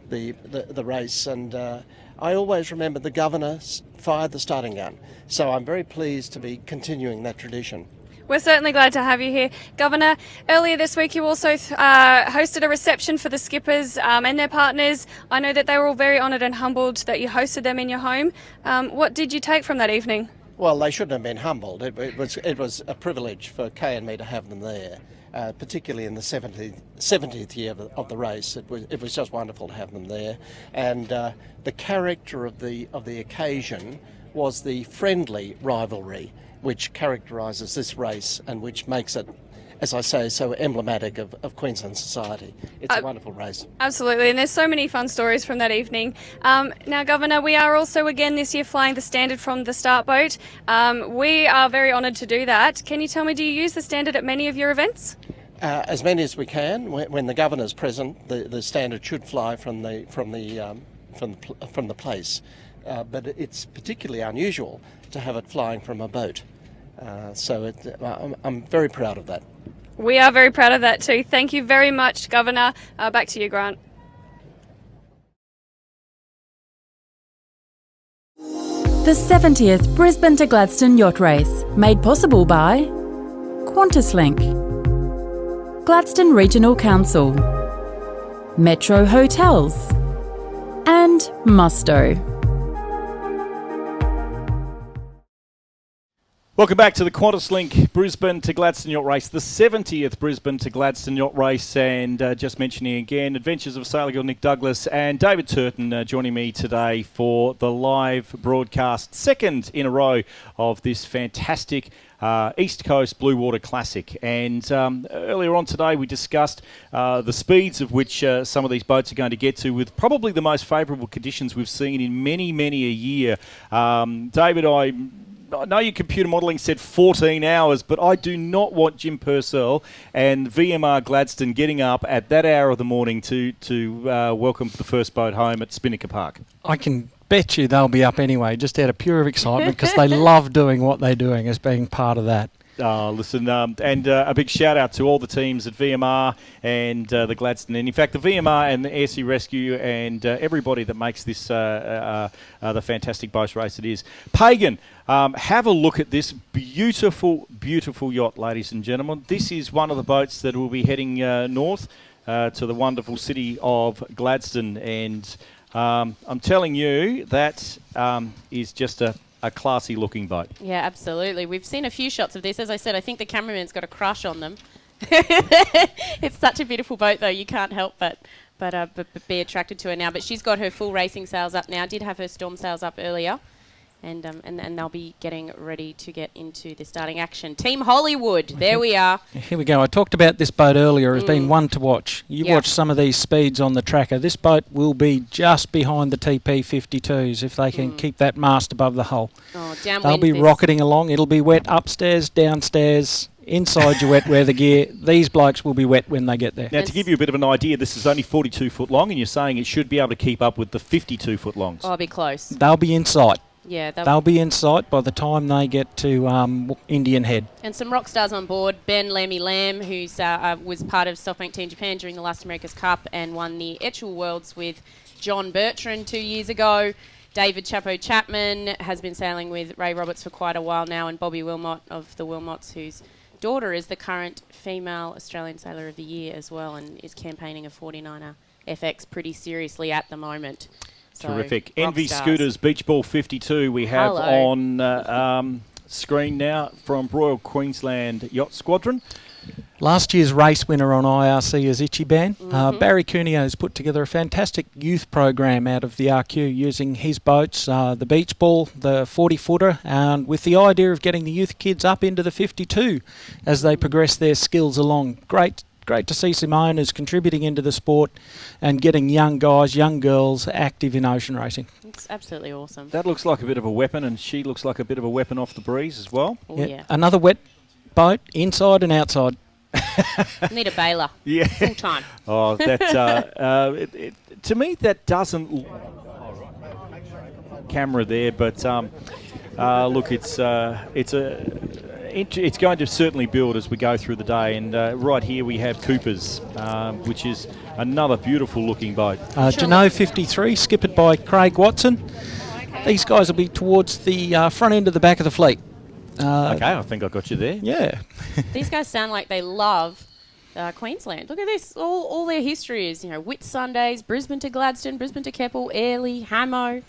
the race. And I always remember the governor fired the starting gun, so I'm very pleased to be continuing that tradition. We're certainly glad to have you here. Governor, earlier this week you also hosted a reception for the skippers and their partners. I know that they were all very honoured and humbled that you hosted them in your home. What did you take from that evening? Well, they shouldn't have been humbled. It was a privilege for Kay and me to have them there, particularly in the 70th year of the race. It was just wonderful to have them there. And the character of the occasion was the friendly rivalry which characterises this race and which makes it, as I say, so emblematic of Queensland society. It's a wonderful race. Absolutely, and there's so many fun stories from that evening. Now, Governor, we are also again this year flying the Standard from the start boat. We are very honoured to do that. Can you tell me, do you use the Standard at many of your events? As many as we can. When the governor's present, the Standard should fly from the place. But it's particularly unusual to have it flying from a boat. So I'm very proud of that. We are very proud of that too. Thank you very much, Governor. Back to you, Grant. The 70th Brisbane to Gladstone Yacht Race, made possible by QantasLink, Gladstone Regional Council, Metro Hotels, and Musto. Welcome back to the QantasLink Brisbane to Gladstone Yacht Race, the 70th Brisbane to Gladstone Yacht Race, and just mentioning again, Adventures of SailorGirl Nic Douglass and David Turton joining me today for the live broadcast, second in a row of this fantastic East Coast Blue Water Classic. And earlier on today we discussed the speeds of which some of these boats are going to get to, with probably the most favourable conditions we've seen in many, many a year. David, I know your computer modelling said 14 hours, but I do not want Jim Purcell and VMR Gladstone getting up at that hour of the morning to welcome the first boat home at Spinnaker Park. I can bet you they'll be up anyway, just out of pure excitement, because they love doing what they're doing as being part of that. Listen, and a big shout out to all the teams at VMR and the Gladstone, and in fact the VMR and the Air Sea Rescue and everybody that makes this the fantastic boat race it is. Pagan, have a look at this beautiful, beautiful yacht, ladies and gentlemen. This is one of the boats that will be heading north to the wonderful city of Gladstone, and I'm telling you that is just a classy looking boat. Yeah, absolutely. We've seen a few shots of this. As I said, I think the cameraman's got a crush on them. It's such a beautiful boat, though. You can't help but be attracted to her now. But she's got her full racing sails up now. Did have her storm sails up earlier. And they'll be getting ready to get into the starting action. Team Hollywood, there we are. Here we go. I talked about this boat earlier as being one to watch. You watch some of these speeds on the tracker. This boat will be just behind the TP52s if they can keep that mast above the hull. Oh, they'll be rocketing along. It'll be wet upstairs, downstairs, inside your wet weather gear. These blokes will be wet when they get there. Now, to give you a bit of an idea, this is only 42 foot long, and you're saying it should be able to keep up with the 52 foot longs. Oh, I'll be close. They'll be in sight. Yeah, they'll be in sight by the time they get to Indian Head. And some rock stars on board. Ben Lammy Lamb, who was part of SoftBank Team Japan during the last America's Cup and won the Etchell Worlds with John Bertrand 2 years ago. David Chapo Chapman has been sailing with Ray Roberts for quite a while now, and Bobby Wilmot of the Wilmots, whose daughter is the current female Australian Sailor of the Year as well, and is campaigning a 49er FX pretty seriously at the moment. Terrific. Envy Scooters Beach Ball 52 we have on screen now from Royal Queensland Yacht Squadron. Last year's race winner on IRC is Ichi Ban. Barry Cuneo has put together a fantastic youth program out of the RQ using his boats, the Beach Ball, the 40-footer, and with the idea of getting the youth kids up into the 52 as they progress their skills along. Great great to see some owners contributing into the sport and getting young guys, young girls active in ocean racing. It's absolutely awesome. That looks like a bit of a weapon, and she looks like a bit of a weapon off the breeze as well. Oh, yeah. Another wet boat, inside and outside. Need a bailer. Yeah. Full time. Oh, that to me that doesn't camera there, but look, it's going to certainly build as we go through the day. And right here we have Cooper's, which is another beautiful looking boat. Genoa 53, skippered by Craig Watson. These guys will be towards the front end of the back of the fleet. Okay, I think I got you there. Yeah. These guys sound like they love Queensland. Look at this. All their history is, Whit Sundays, Brisbane to Gladstone, Brisbane to Keppel, Airlie, Hamo.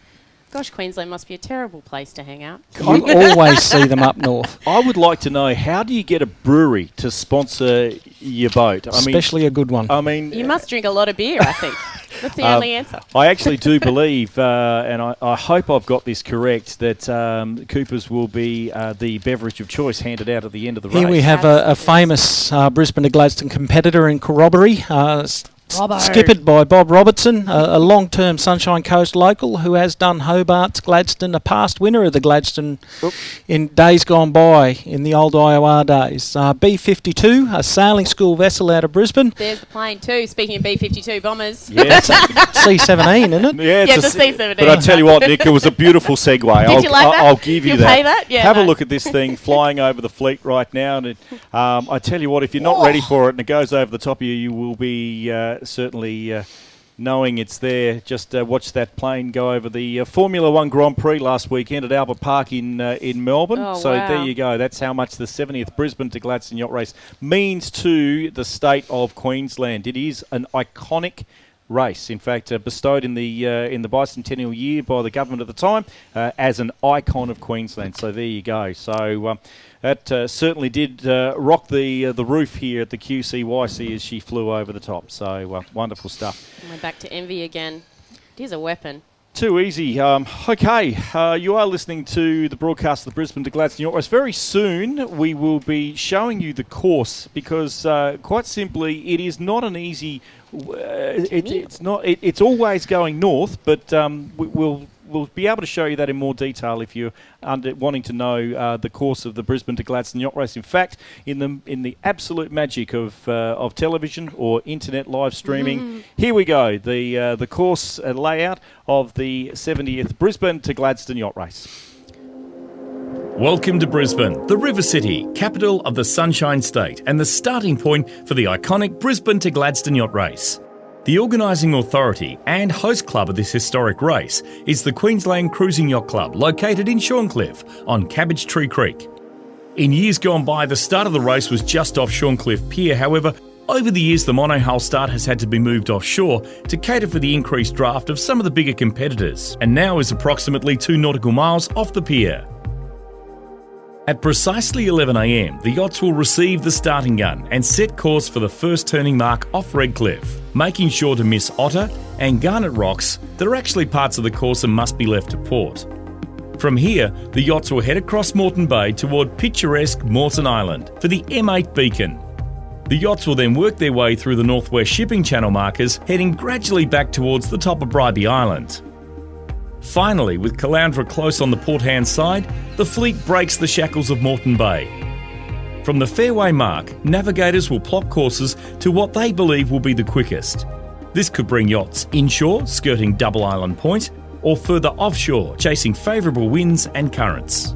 Gosh, Queensland must be a terrible place to hang out. I always see them up north. I would like to know, how do you get a brewery to sponsor your boat? Especially a good one. I mean, you must drink a lot of beer, I think. That's the only answer. I actually do believe, and I hope I've got this correct, that Coopers will be the beverage of choice handed out at the end of the race. Here we have a famous Brisbane to Gladstone competitor in Corroboree, skippered by Bob Robertson, a long-term Sunshine Coast local who has done Hobart's Gladstone, a past winner of the Gladstone in days gone by, in the old IOR days. B52, a sailing school vessel out of Brisbane. There's the plane too, speaking of B52 bombers. Yeah, C-17, isn't it? Yeah, it's a C-17. But I tell you what, Nick, it was a beautiful segue. Did you like that? I'll give you You'll that. pay that? Yeah, Have nice. a look at this thing flying over the fleet right now. And I tell you what, if you're not ready for it and it goes over the top of you, you will be certainly knowing it's there. Just watch that plane go over the Formula One Grand Prix last weekend at Albert Park in Melbourne. Oh, so wow. there you go. That's how much the 70th Brisbane to Gladstone Yacht Race means to the state of Queensland. It is an iconic race. In fact, bestowed in the bicentennial year by the government at the time as an icon of Queensland. So there you go. So that certainly did rock the roof here at the QCYC as she flew over the top. So wonderful stuff. And we're back to envy again. It is a weapon. Too easy. Okay, you are listening to the broadcast of the Brisbane to Gladstone Yacht Race. Very soon we will be showing you the course because, quite simply, it is not an easy. It's not. It's always going north, but we'll be able to show you that in more detail if you're wanting to know the course of the Brisbane to Gladstone Yacht Race. In fact, in the absolute magic of television or internet live streaming, here we go. The course layout of the 70th Brisbane to Gladstone Yacht Race. Welcome to Brisbane, the River City, capital of the Sunshine State and the starting point for the iconic Brisbane to Gladstone Yacht Race. The organising authority and host club of this historic race is the Queensland Cruising Yacht Club, located in Shorncliffe on Cabbage Tree Creek. In years gone by, the start of the race was just off Shorncliffe Pier. However, over the years, the monohull start has had to be moved offshore to cater for the increased draft of some of the bigger competitors, and now is approximately 2 nautical miles off the pier. At precisely 11 a.m, the yachts will receive the starting gun and set course for the first turning mark off Redcliffe, making sure to miss Otter and Garnet Rocks that are actually parts of the course and must be left to port. From here, the yachts will head across Moreton Bay toward picturesque Moreton Island for the M8 beacon. The yachts will then work their way through the northwest shipping channel markers, heading gradually back towards the top of Bribie Island. Finally, with Caloundra close on the port-hand side, the fleet breaks the shackles of Moreton Bay. From the fairway mark, navigators will plot courses to what they believe will be the quickest. This could bring yachts inshore, skirting Double Island Point, or further offshore, chasing favourable winds and currents.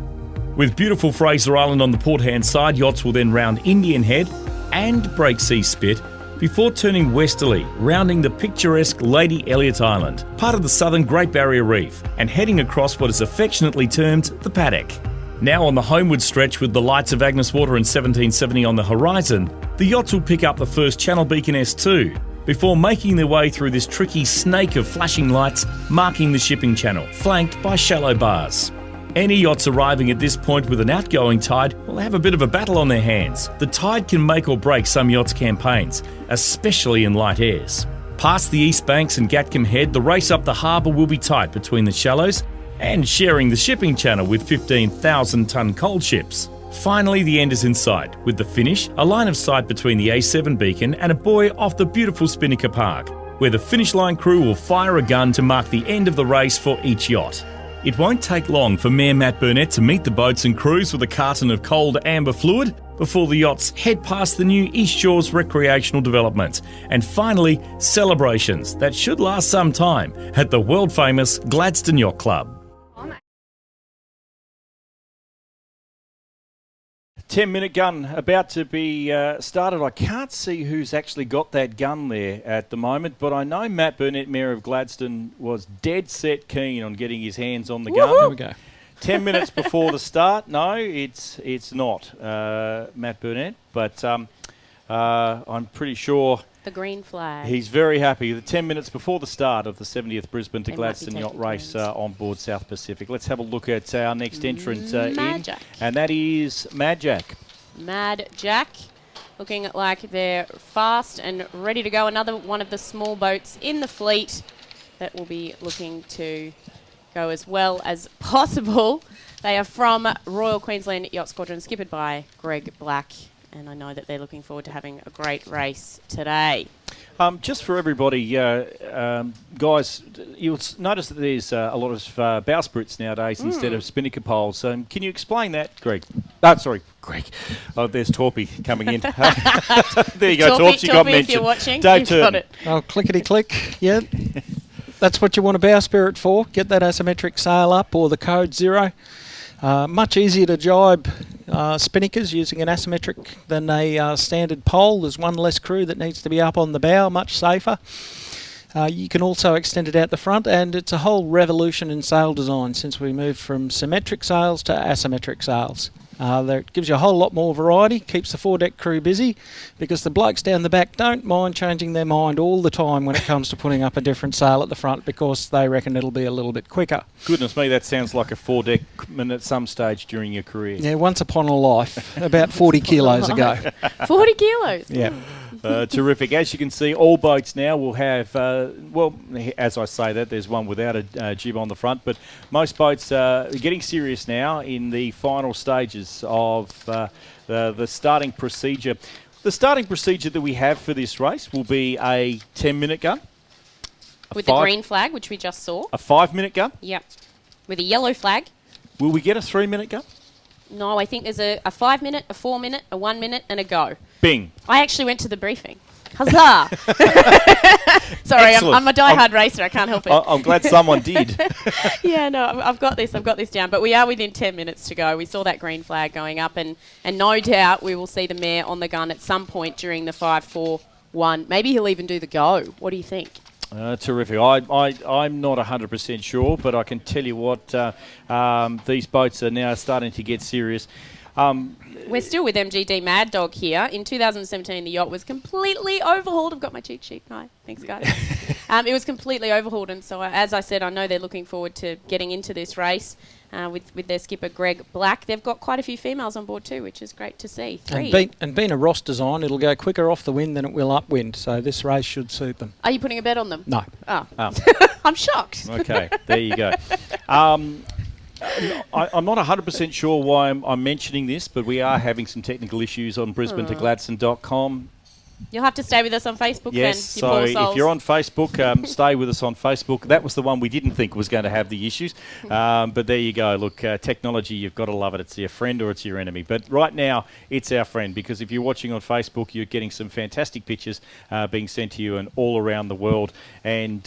With beautiful Fraser Island on the port-hand side, yachts will then round Indian Head and break Sea Spit before turning westerly, rounding the picturesque Lady Elliot Island, part of the southern Great Barrier Reef, and heading across what is affectionately termed the Paddock. Now on the homeward stretch with the lights of Agnes Water and 1770 on the horizon, the yachts will pick up the first Channel Beacon S2, before making their way through this tricky snake of flashing lights marking the shipping channel, flanked by shallow bars. Any yachts arriving at this point with an outgoing tide will have a bit of a battle on their hands. The tide can make or break some yachts' campaigns, especially in light airs. Past the East Banks and Gatcombe Head, the race up the harbour will be tight between the shallows and sharing the shipping channel with 15,000-tonne coal ships. Finally, the end is in sight, with the finish a line of sight between the A7 beacon and a buoy off the beautiful Spinnaker Park, where the finish line crew will fire a gun to mark the end of the race for each yacht. It won't take long for Mayor Matt Burnett to meet the boats and crews with a carton of cold amber fluid before the yachts head past the new East Shores recreational development. And finally, celebrations that should last some time at the world-famous Gladstone Yacht Club. 10-minute gun about to be started. I can't see who's actually got that gun there at the moment, but I know Matt Burnett, Mayor of Gladstone, was dead set keen on getting his hands on the gun. There we go. 10 minutes before the start. No, it's not Matt Burnett, but I'm pretty sure The green flag. he's very happy. The 10 minutes before the start of the 70th Brisbane to They might be Gladstone taking Yacht Race turns. on board South Pacific. Let's have a look at our next entrant in, BlackJack. and that is BlackJack. Mad Jack, looking like they're fast and ready to go. Another one of the small boats in the fleet that will be looking to go as well as possible. They are from Royal Queensland Yacht Squadron, skippered by Greg Black, and I know that they're looking forward to having a great race today. Just for everybody, guys, you'll notice that there's a lot of bowsprits nowadays instead of spinnaker poles. Can you explain that, Greg? Sorry, Greg. Oh, there's Torpy coming in. There you go, Torps. You got Torpy, mentioned. if you're watching, Dave you've got Turton. it. Oh, clickety-click, yeah. That's what you want a bowsprit for. Get that asymmetric sail up or the code 0. Much easier to jibe spinnakers using an asymmetric than a standard pole. There's one less crew that needs to be up on the bow, much safer. You can also extend it out the front, and it's a whole revolution in sail design since we moved from symmetric sails to asymmetric sails. That gives you a whole lot more variety, keeps the foredeck crew busy, because the blokes down the back don't mind changing their mind all the time when it comes to putting up a different sail at the front, because they reckon it'll be a little bit quicker. Goodness me, that sounds like a 4-deckman at some stage during your career. Yeah, once upon a life, about 40 kilos ago. 40 kilos. Yeah. Terrific. As you can see, all boats now will have, well, as I say that, there's one without a jib on the front, but most boats are getting serious now in the final stages of the starting procedure. The starting procedure that we have for this race will be a 10-minute gun. With the green flag, which we just saw. A 5-minute gun. Yep. With a yellow flag. Will we get a 3-minute gun? No, I think there's a 5-minute, a 4-minute, a 1-minute, and a go. Bing. I actually went to the briefing. Huzzah! Sorry, I'm a die-hard racer. I can't help it. I'm glad someone did. Yeah, no, I've got this down. But we are within 10 minutes to go. We saw that green flag going up, and no doubt we will see the mayor on the gun at some point during the 5-4-1. Maybe he'll even do the go. What do you think? Terrific. I'm not 100% sure, but I can tell you what, these boats are now starting to get serious. We're still with MGD Mad Dog here. In 2017, the yacht was completely overhauled. I've got my cheat sheet. Hi. Thanks, guys. It was completely overhauled, and so, as I said, I know they're looking forward to getting into this race with their skipper, Greg Black. They've got quite a few females on board too, which is great to see. 3. And being a Ross design, it'll go quicker off the wind than it will upwind, so this race should suit them. Are you putting a bet on them? No. Oh. I'm shocked. Okay, there you go. I'm not 100% sure why I'm mentioning this, but we are having some technical issues on brisbane-to-gladstone.com. You'll have to stay with us on Facebook yes, then. so if you're on Facebook, stay with us on Facebook. That was the one we didn't think was going to have the issues. But there you go. Look, technology, you've got to love it. It's your friend or it's your enemy. But right now, it's our friend, because if you're watching on Facebook, you're getting some fantastic pictures being sent to you and all around the world. And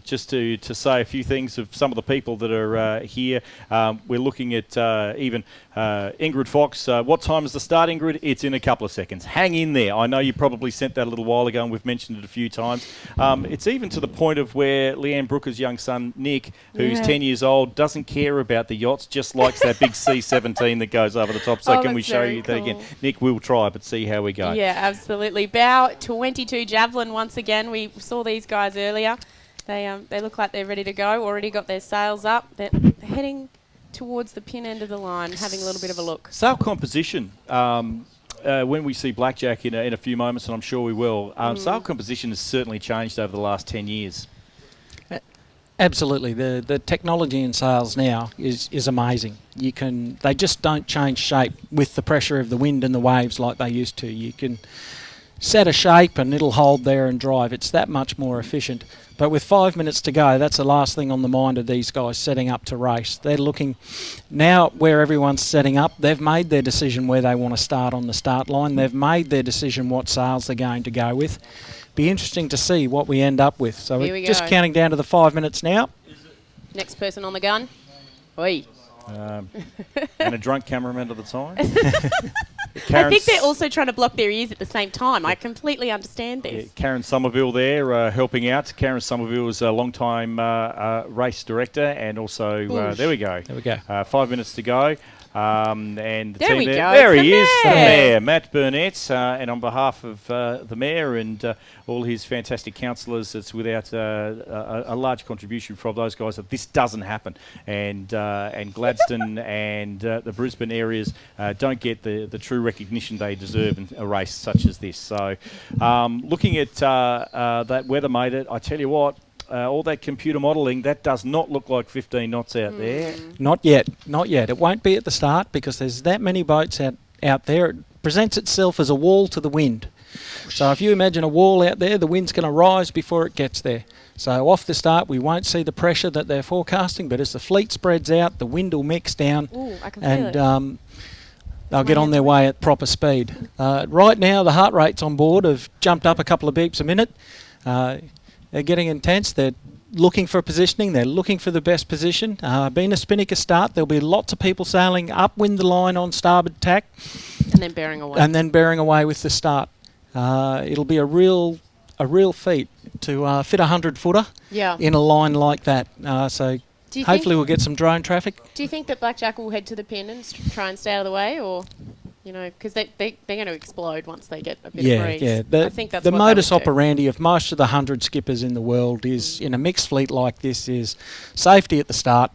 just to say a few things of some of the people that are here, we're looking at even Ingrid Fox. What time is the start, Ingrid? It's in a couple of seconds. Hang in there. I know you probably sent that a little while ago, and we've mentioned it a few times. It's even to the point of where Leanne Brooker's young son, Nick, who's 10 years old, doesn't care about the yachts, just likes that big C-17 that goes over the top. So can we show you that again? Nick, we'll try, but see how we go. Yeah, absolutely. Bow 22 Javelin once again. We saw these guys earlier. They look like they're ready to go, already got their sails up. They're heading towards the pin end of the line, having a little bit of a look. Sail composition. When we see BlackJack in a few moments, and I'm sure we will, sail composition has certainly changed over the last 10 years. Absolutely. The technology in sails now is amazing. They just don't change shape with the pressure of the wind and the waves like they used to. You can set a shape and it'll hold there and drive. It's that much more efficient. But with 5 minutes to go, that's the last thing on the mind of these guys setting up to race. They're looking now where everyone's setting up. They've made their decision where they want to start on the start line. They've made their decision what sails they're going to go with. Be interesting to see what we end up with. So we're just counting down to the 5 minutes now. Next person on the gun. Oi. And a drunk cameraman at the time. I think they're also trying to block their ears at the same time. I completely understand this. Yeah, Karen Somerville there helping out. Karen Somerville is a long-time race director, and also there we go. 5 minutes to go. And the there team we there. go. There he is, the Mayor, Matt Burnett. And on behalf of the Mayor and all his fantastic councillors, it's without a large contribution from those guys that this doesn't happen. And Gladstone and the Brisbane areas don't get the true recognition they deserve in a race such as this. So looking at that weather, mate, I tell you what, all that computer modelling, that does not look like 15 knots out there. Not yet. It won't be at the start because there's that many boats out there. It presents itself as a wall to the wind. So if you imagine a wall out there, the wind's going to rise before it gets there. So off the start, we won't see the pressure that they're forecasting, but as the fleet spreads out, the wind will mix down. Ooh, I can feel and they'll get on their way at proper speed. Right now, the heart rates on board have jumped up a couple of beeps a minute. They're getting intense. They're looking for positioning. They're looking for the best position. Being a spinnaker start, there'll be lots of people sailing upwind the line on starboard tack. And then bearing away. With the start. It'll be a real feat to fit a 100-footer in a line like that. So hopefully we'll get some drone traffic. Do you think that BlackJack will head to the pin and try and stay out of the way, or... You know, because they're going to explode once they get a bit of breeze. I think that's the what modus operandi of most of the 100 skippers in the world is, in a mixed fleet like this, is safety at the start.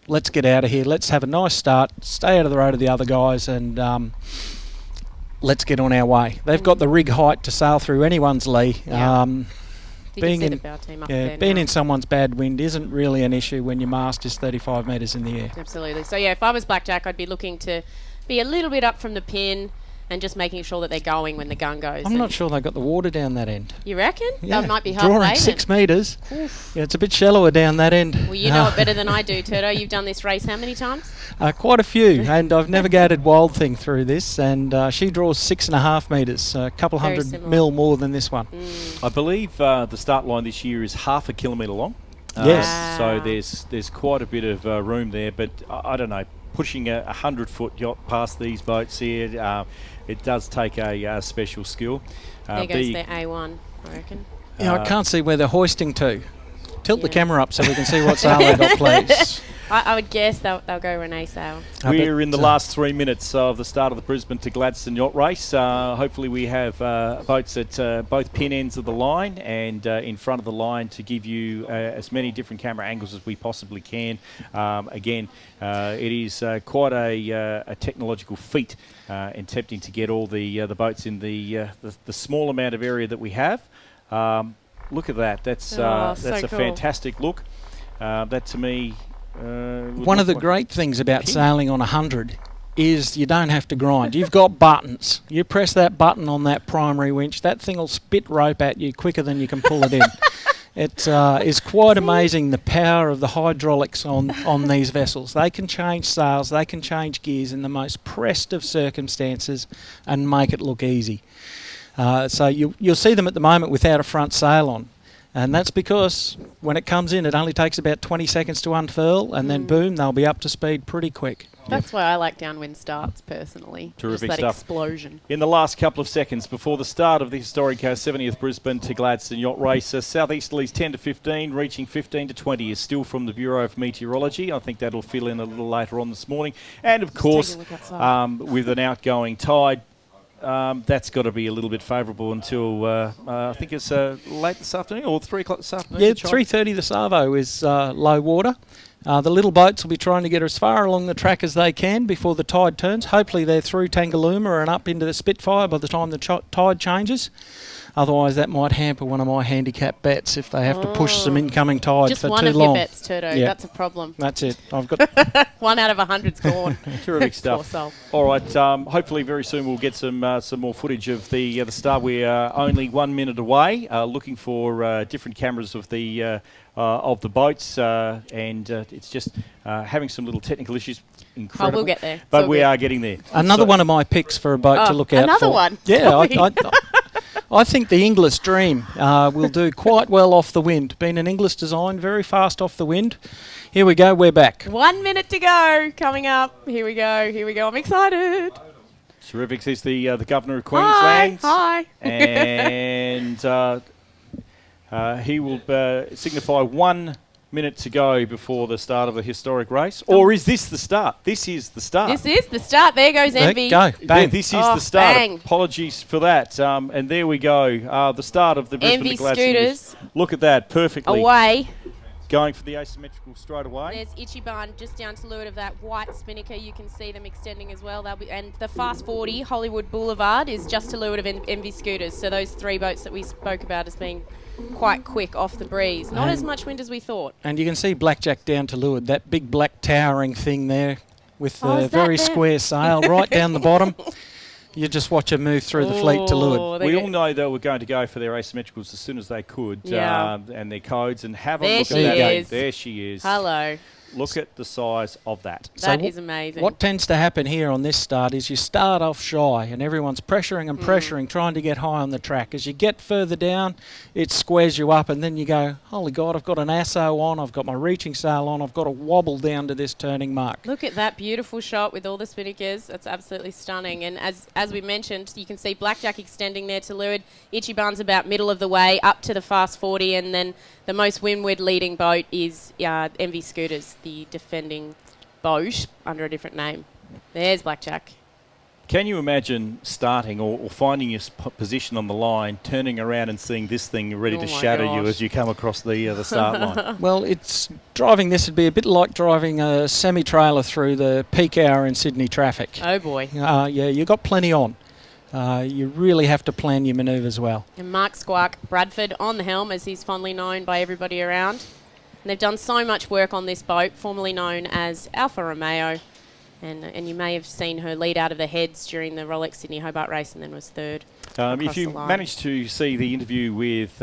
Let's get out of here. Let's have a nice start. Stay out of the road of the other guys, and let's get on our way. They've got the rig height to sail through anyone's lee. Being in someone's bad wind isn't really an issue when your mast is 35 metres in the air. Absolutely. So yeah, if I was BlackJack, I'd be looking to be a little bit up from the pin and just making sure that they're going when the gun goes. I'm not sure they got the water down that end. You reckon? Yeah. That might be halfway. Drawing 6 metres. Yeah, it's a bit shallower down that end. Well, you know it better than I do, Turto. You've done this race how many times? Quite a few, and I've navigated Wild Thing through this, and she draws 6.5 metres, a couple hundred mil more than this one. I believe the start line this year is half a kilometre long. Yes. So there's quite a bit of room there, but I don't know. Pushing a 100-foot yacht past these boats here, it does take a special skill. There goes their A1, I reckon. Yeah, I can't see where they're hoisting to. Tilt the camera up so we can see what sail they got, please. I would guess they'll go Renee sail. We're in the last 3 minutes of the start of the Brisbane to Gladstone Yacht Race. Hopefully we have boats at both pin ends of the line and in front of the line to give you as many different camera angles as we possibly can. Again, it is quite a technological feat in attempting to get all the boats in the small amount of area that we have. Look at that. That's a cool. Fantastic look. That to me... one of the great things about sailing on 100 is you don't have to grind. You've got buttons. You press that button on that primary winch, that thing will spit rope at you quicker than you can pull it in. It is quite amazing the power of the hydraulics on these vessels. They can change sails, they can change gears in the most pressed of circumstances and make it look easy. So you'll see them at the moment without a front sail on. And that's because when it comes in, it only takes about 20 seconds to unfurl, and then boom, they'll be up to speed pretty quick. That's why I like downwind starts personally. Terrific just that stuff. Explosion. In the last couple of seconds before the start of the historic 70th Brisbane to Gladstone Yacht Race, southeasterlies 10 to 15, reaching 15 to 20 is still from the Bureau of Meteorology. I think that'll fill in a little later on this morning. And of course, with an outgoing tide, that's got to be a little bit favourable until I think it's late this afternoon or 3 o'clock this afternoon. Yeah, 3:30 the Savo is low water. The little boats will be trying to get as far along the track as they can before the tide turns. Hopefully they're through Tangalooma and up into the Spitfire by the time the tide changes. Otherwise, that might hamper one of my handicap bets if they have to push some incoming tide Just for one too of long. your bets, Turto. Yeah. That's a problem. That's it. I've got 1 out of 100's gone. Terrific Poor stuff. soul. All right. Hopefully, very soon we'll get some more footage of the start. We are only 1 minute away. Looking for different cameras of the boats, and it's just having some little technical issues. Incredible. Oh, we'll get there. But we are getting there. another one of my picks for a boat to look out for. Another one? Yeah, I think the English Dream will do quite well off the wind. Being an English design, very fast off the wind. Here we go, we're back. 1 minute to go. Coming up. Here we go. I'm excited. Terrific. This is the Governor of Queensland. Hi. And he will signify 1 minute to go before the start of the historic race. Or is this the start? This is the start. This is the start. There goes Envy. Go, bang. Yeah, this is the start. Bang. Apologies for that. And there we go. The start of the Brisbane Envy to Gladstone. scooters. Look at that. Perfectly. Away. Going for the asymmetrical straight away. There's Ichi Ban just down to leeward of that white spinnaker. You can see them extending as well. And the Fast 40 Hollywood Boulevard is just to leeward of Envy scooters. So those 3 boats that we spoke about as being quite quick off the breeze. Not as much wind as we thought. And you can see BlackJack down to leeward, that big black towering thing there with the is that very there? square sail right down the bottom. You just watch it move through the fleet to leeward. We all know they were going to go for their asymmetricals as soon as they could, and their codes, and have a There look at she that. is. There she is. Hello. Look at the size of that. That is amazing. What tends to happen here on this start is you start off shy and everyone's pressuring and pressuring, trying to get high on the track. As you get further down, it squares you up, and then you go, holy God, I've got an ASO on, I've got my reaching sail on, I've got to wobble down to this turning mark. Look at that beautiful shot with all the spinnakers. That's absolutely stunning. And as we mentioned, you can see BlackJack extending there to leeward. Ichi Ban's about middle of the way up to the Fast 40, and then the most windward leading boat is Envy Scooters, the defending boat under a different name. There's BlackJack. Can you imagine starting or finding your position on the line, turning around and seeing this thing ready to shatter you as you come across the start line? Well, driving this would be a bit like driving a semi-trailer through the peak hour in Sydney traffic. Oh boy. Yeah, you've got plenty on. You really have to plan your manoeuvres well. And Mark Squark Bradford on the helm, as he's fondly known by everybody around. And they've done so much work on this boat, formerly known as Alfa Romeo. And you may have seen her lead out of the heads during the Rolex Sydney Hobart race, and then was third. If you managed to see the interview with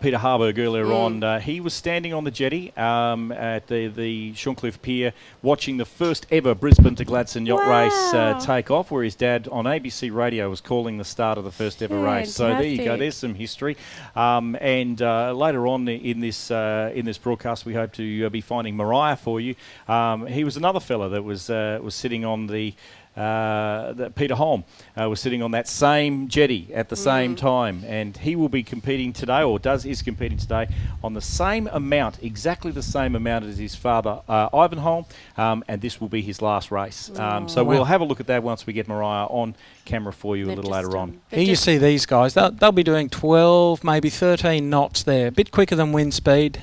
Peter Harburg earlier on, he was standing on the jetty at the Shorncliffe Pier watching the first ever Brisbane to Gladstone Yacht Race take off, where his dad on ABC radio was calling the start of the first ever race. So there you go, there's some history. And later on in this broadcast, we hope to be finding Mariah for you. He was another fella that was sitting on that Peter Holm was sitting on that same jetty at the same time, and he will be competing today, or is competing today, on the same amount, exactly the same amount as his father Ivan Holm, and this will be his last race. So we'll have a look at that once we get Mariah on camera for you a little later on. Here you see these guys. They'll be doing 12, maybe 13 knots there, a bit quicker than wind speed.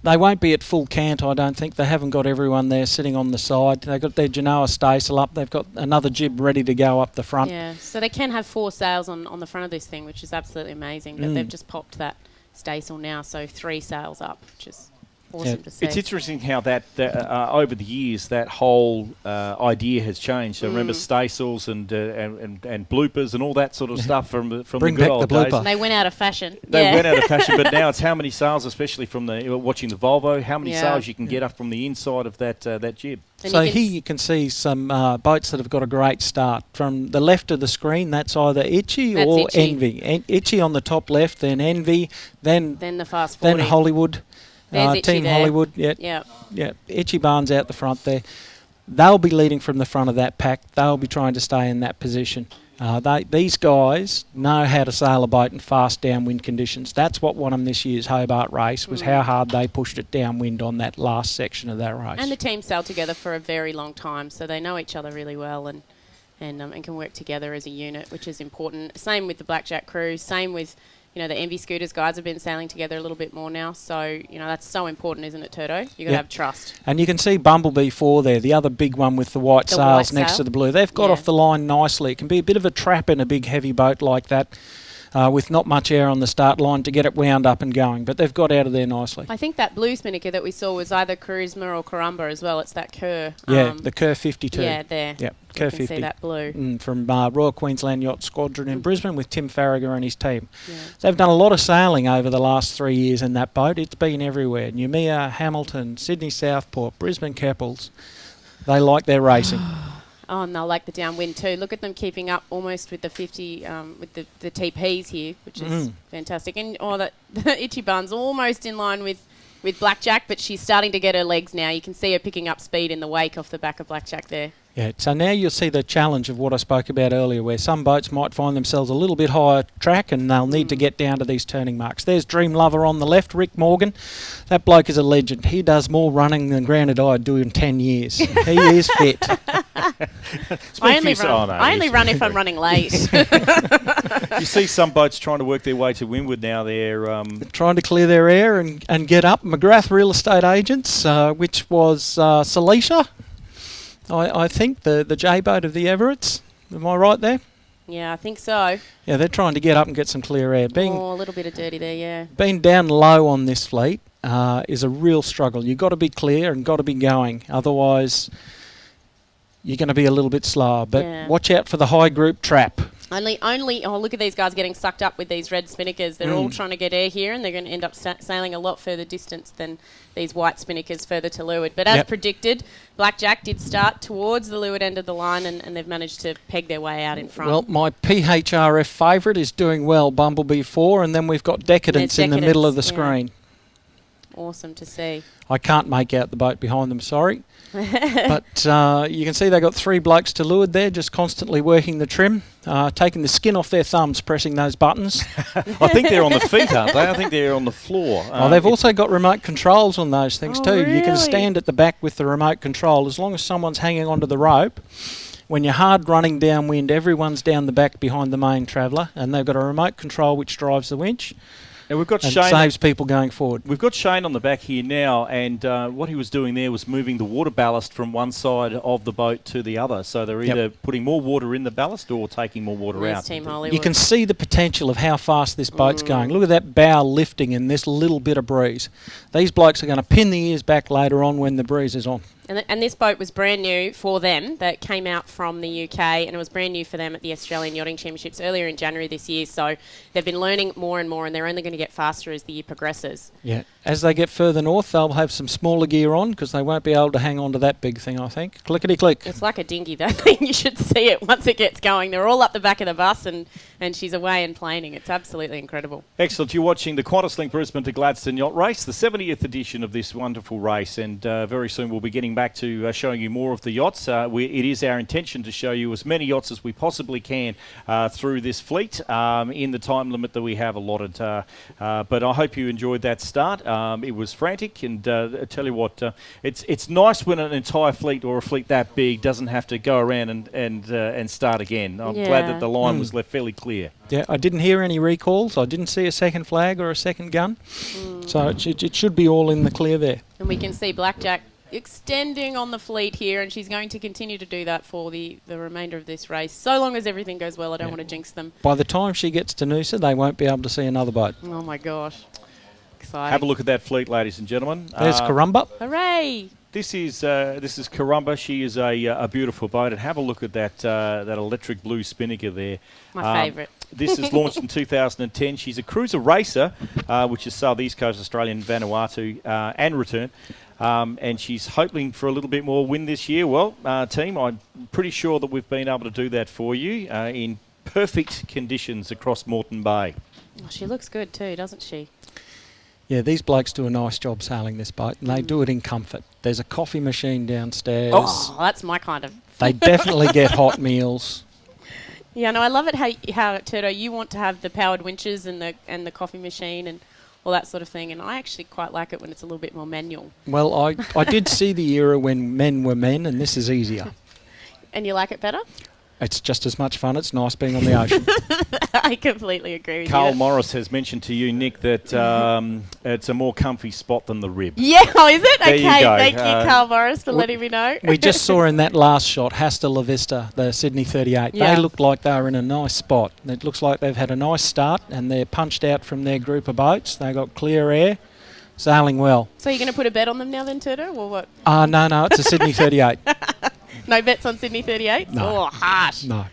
They won't be at full cant, I don't think. They haven't got everyone there sitting on the side. They've got their Genoa staysail up. They've got another jib ready to go up the front. Yeah, so they can have 4 sails on the front of this thing, which is absolutely amazing. But they've just popped that staysail now, so 3 sails up, which is awesome to see. It's interesting how that over the years that whole idea has changed. So remember staysails and bloopers and all that sort of stuff from the good old days. They went out of fashion. They went out of fashion, but now it's how many sails, especially from watching the Volvo, how many sails you can get up from the inside of that jib. And so here you can see some boats that have got a great start. From the left of the screen, that's either Ichi or Envy. Ichi on the top left, then Envy, then the Fast 40. Then Hollywood. Team there. Hollywood, yeah. Ichi Ban's out the front there. They'll be leading from the front of that pack. They'll be trying to stay in that position. These guys know how to sail a boat in fast downwind conditions. That's what won them this year's Hobart race, was how hard they pushed it downwind on that last section of that race. And the team sailed together for a very long time, so they know each other really well and can work together as a unit, which is important. Same with the BlackJack crew, same with You know, the Envy Scooters guys have been sailing together a little bit more now. So, you know, that's so important, isn't it, Turto? You've got to have trust. And you can see Bumblebee 4 there, the other big one with the white sails next to the blue. They've got off the line nicely. It can be a bit of a trap in a big heavy boat like that. With not much air on the start line to get it wound up and going, but they've got out of there nicely. I think that blue spinnaker that we saw was either Charisma or Corumba as well. It's that Kerr. The Kerr 52. Yeah, there. Yep, Kerr 50. See that blue. From Royal Queensland Yacht Squadron in Brisbane with Tim Farragher and his team. Yeah. They've done a lot of sailing over the last 3 years in that boat. It's been everywhere. Noumea, Hamilton, Sydney Southport, Brisbane Keppels. They like their racing. Oh, and they'll like the downwind too. Look at them keeping up almost with the 50, with the TPs here, which is fantastic. And the Ichi Ban's almost in line with BlackJack, but she's starting to get her legs now. You can see her picking up speed in the wake off the back of BlackJack there. Yeah, so now you'll see the challenge of what I spoke about earlier, where some boats might find themselves a little bit higher track and they'll need to get down to these turning marks. There's Dream Lover on the left, Rick Morgan. That bloke is a legend. He does more running than Granted I'd do in 10 years. He is fit. I only run if I'm running late. You see some boats trying to work their way to windward now. They're trying to clear their air and get up. McGrath Real Estate Agents, which was Celicia. I think the J-boat of the Everetts. Am I right there? Yeah, I think so. Yeah, they're trying to get up and get some clear air. A little bit of dirty there, yeah. Being down low on this fleet is a real struggle. You've got to be clear and got to be going. Otherwise, you're going to be a little bit slower. But watch out for the high group trap. Look at these guys getting sucked up with these red spinnakers. They're all trying to get air here, and they're going to end up sailing a lot further distance than these white spinnakers further to leeward. But as predicted, BlackJack did start towards the leeward end of the line, and they've managed to peg their way out in front. Well, my PHRF favourite is doing well, Bumblebee 4, and then we've got Decadence in the middle of the screen. Awesome to see. I can't make out the boat behind them, sorry. But you can see they've got 3 blokes to leeward there, just constantly working the trim, taking the skin off their thumbs, pressing those buttons. I think they're on the feet, aren't they? I think they're on the floor. They've also got remote controls on those things too. Really? You can stand at the back with the remote control. As long as someone's hanging onto the rope, when you're hard running downwind, everyone's down the back behind the main traveller, and they've got a remote control which drives the winch. And we've got and Shane saves people going forward. We've got Shane on the back here now, and what he was doing there was moving the water ballast from one side of the boat to the other. So they're either putting more water in the ballast or taking more water out. Team Hollywood. You can see the potential of how fast this boat's going. Look at that bow lifting in this little bit of breeze. These blokes are going to pin the ears back later on when the breeze is on. And this boat was brand new for them. That came out from the UK, and it was brand new for them at the Australian Yachting Championships earlier in January this year. So they've been learning more and more, and they're only going to get faster as the year progresses. Yeah. As they get further north, they'll have some smaller gear on because they won't be able to hang on to that big thing, I think. Clickety-click. It's like a dinghy, that thing. You should see it once it gets going. They're all up the back of the bus, and she's away and planing. It's absolutely incredible. Excellent. You're watching the QantasLink Brisbane to Gladstone Yacht Race, the 70th edition of this wonderful race, and very soon we'll be getting back to showing you more of the yachts. It is our intention to show you as many yachts as we possibly can through this fleet in the time limit that we have allotted. But I hope you enjoyed that start. It was frantic, and I tell you what, it's nice when an entire fleet or a fleet that big doesn't have to go around and start again. I'm glad that the line was left fairly clear. Yeah, I didn't hear any recalls. I didn't see a second flag or a second gun. So it should be all in the clear there. And we can see BlackJack extending on the fleet here, and she's going to continue to do that for the remainder of this race. So long as everything goes well, I don't want to jinx them. By the time she gets to Noosa, they won't be able to see another boat. Oh my gosh. Exciting. Have a look at that fleet, ladies and gentlemen. There's Corumba. Hooray! This is Corumba. She is a beautiful boat, and have a look at that electric blue spinnaker there. My favourite. This is launched in 2010. She's a cruiser racer, which is South East Coast Australian, Vanuatu, and return. And she's hoping for a little bit more wind this year. Well, team, I'm pretty sure that we've been able to do that for you in perfect conditions across Moreton Bay. Oh, she looks good too, doesn't she? Yeah, these blokes do a nice job sailing this boat, and they do it in comfort. There's a coffee machine downstairs. Oh, that's my kind of... They definitely get hot meals. Yeah, no, I love it how Turto, you want to have the powered winches and the coffee machine and all that sort of thing, and I actually quite like it when it's a little bit more manual. Well, I did see the era when men were men, and this is easier. And you like it better? It's just as much fun. It's nice being on the ocean. I completely agree with Carl you. Morris has mentioned to you, Nick, that it's a more comfy spot than the rib. Yeah, oh, is it? There Okay, you go. thank you, Carl Morris, for letting me know. We just saw in that last shot, Hasta La Vista, the Sydney 38. Yeah. They look like they're in a nice spot. It looks like they've had a nice start and they're punched out from their group of boats. They got clear air, sailing well. So you're going to put a bet on them now then, Turto, or what? No, it's a Sydney 38. No bets on Sydney 38? No. Oh, harsh. No.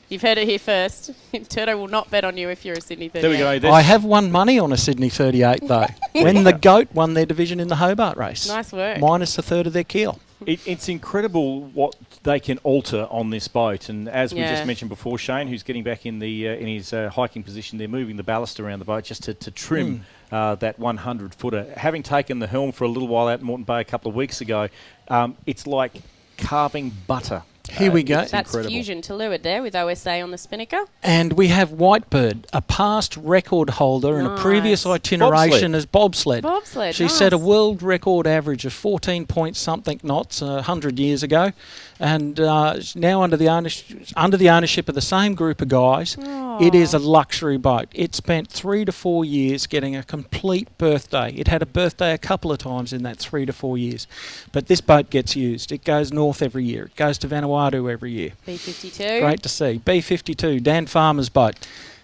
You've heard it here first. Turto will not bet on you if you're a Sydney 38. There we go. I have won money on a Sydney 38 though, when the GOAT won their division in the Hobart race. Nice work. Minus a third of their keel. It's incredible what they can alter on this boat, and as we just mentioned before, Shane, who's getting back in the in his hiking position, they're moving the ballast around the boat just to trim that 100-footer. Having taken the helm for a little while out in Moreton Bay a couple of weeks ago, it's like carving butter. Here we go. That's incredible. Fusion to leeward there with OSA on the spinnaker. And we have Whitebird, a past record holder in a previous itineration as bobsled. Bobsled, She nice. set a world record average of 14 point something knots 100 years ago, and now under the ownership of the same group of guys. It is a luxury boat. It spent 3 to 4 years getting a complete birthday. It had a birthday a couple of times in that 3 to 4 years, but this boat gets used. It goes north every year. It goes to Vanuatu every year. B52. Great to see. B52, Dan Farmer's boat.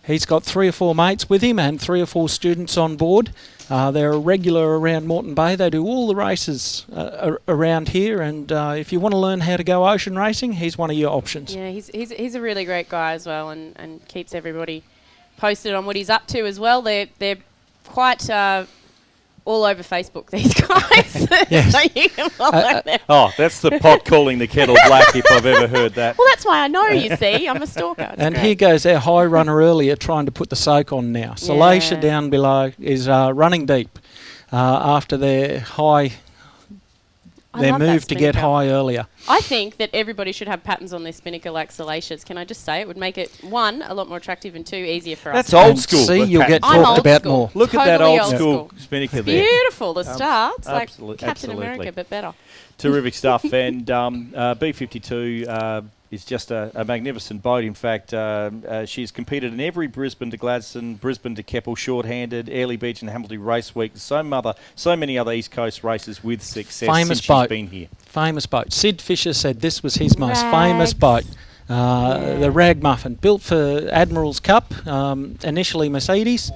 He's got 3 or 4 mates with him and 3 or 4 students on board. They're a regular around Moreton Bay. They do all the races around here, and if you want to learn how to go ocean racing, he's one of your options. Yeah, he's a really great guy as well, and keeps everybody posted on what he's up to as well. They're quite all over Facebook, these guys. Yes. So you can follow them. Oh, that's the pot calling the kettle black if I've ever heard that. Well, that's why I know, you see. I'm a stalker. It's And great. here goes our high runner earlier trying to put the soak on now. Salacia Yeah. down below is running deep after their high, I their love that move to get spinnaker. high earlier. I think that everybody should have patterns on their spinnaker like Salatia's. Can I just say it would make it, 1, a lot more attractive, and 2, easier for That's us. old And school. see, with you'll get patterns. I'm talked old about school. more. Look at that Totally old old school school. spinnaker there. Beautiful, the starts. Like absolutely, Captain absolutely. America, but better. Terrific stuff. And B52 is just a magnificent boat. In fact, she's competed in every Brisbane to Gladstone, Brisbane to Keppel, shorthanded, Airlie Beach and Hamilton Race Week. So many other East Coast races with success Famous since boat. she's been here. Famous boat. Sid Fisher said this was his most famous boat. The Ragamuffin, built for Admiral's Cup, initially Mercedes,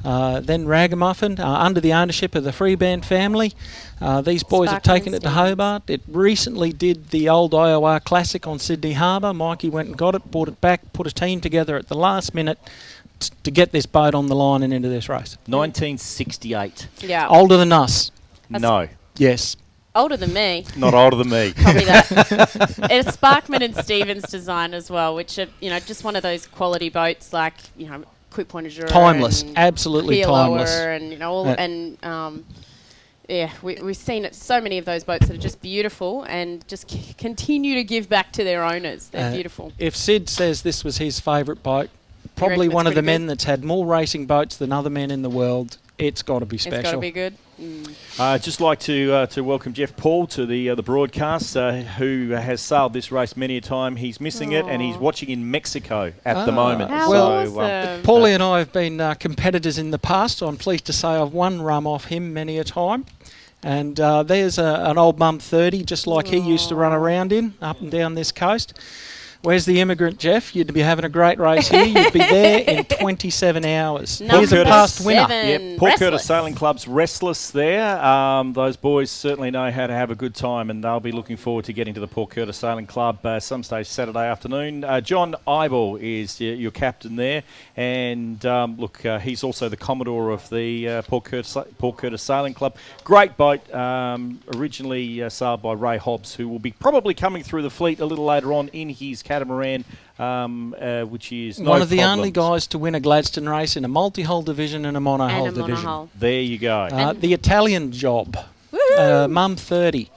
then Ragamuffin, under the ownership of the Freeband family. These boys have taken it to Hobart. It recently did the old IOR Classic on Sydney Harbour. Mikey went and got it, brought it back, put a team together at the last minute to get this boat on the line and into this race. 1968. Yeah. Older than us. No, Yes. Older than me. not older than me. Probably that. It's Sparkman and Stevens design as well, which are, just one of those quality boats, like, quick point of jour. Timeless. And Absolutely Clear timeless. Lower and, all, we've seen so many of those boats that are just beautiful and just continue to give back to their owners. They're beautiful. If Sid says this was his favourite boat, probably reckon one it's of the pretty men that's had more racing boats than other men in the world, it's got to be special. It's got to be good. I'd just like to welcome Jeff Paul to the broadcast, who has sailed this race many a time. He's missing it, and he's watching in Mexico at the moment. How Well, awesome. Paulie and I have been competitors in the past. I'm pleased to say I've won rum off him many a time. And there's an old mum 30, just like he used to run around in, up and down this coast. Where's the immigrant, Jeff? You'd be having a great race here. You'd be there in 27 hours. He's a past winner. Yeah, Port Curtis Sailing Club's Restless there. Those boys certainly know how to have a good time, and they'll be looking forward to getting to the Port Curtis Sailing Club some stage Saturday afternoon. John Ibel is your captain there, and he's also the Commodore of the Port Curtis Sailing Club. Great boat, originally sailed by Ray Hobbs, who will be probably coming through the fleet a little later on in his catamaran, which is one of the only guys to win a Gladstone race in a multi-hull division and a monohull division. There you go. The Italian job, Mum 30.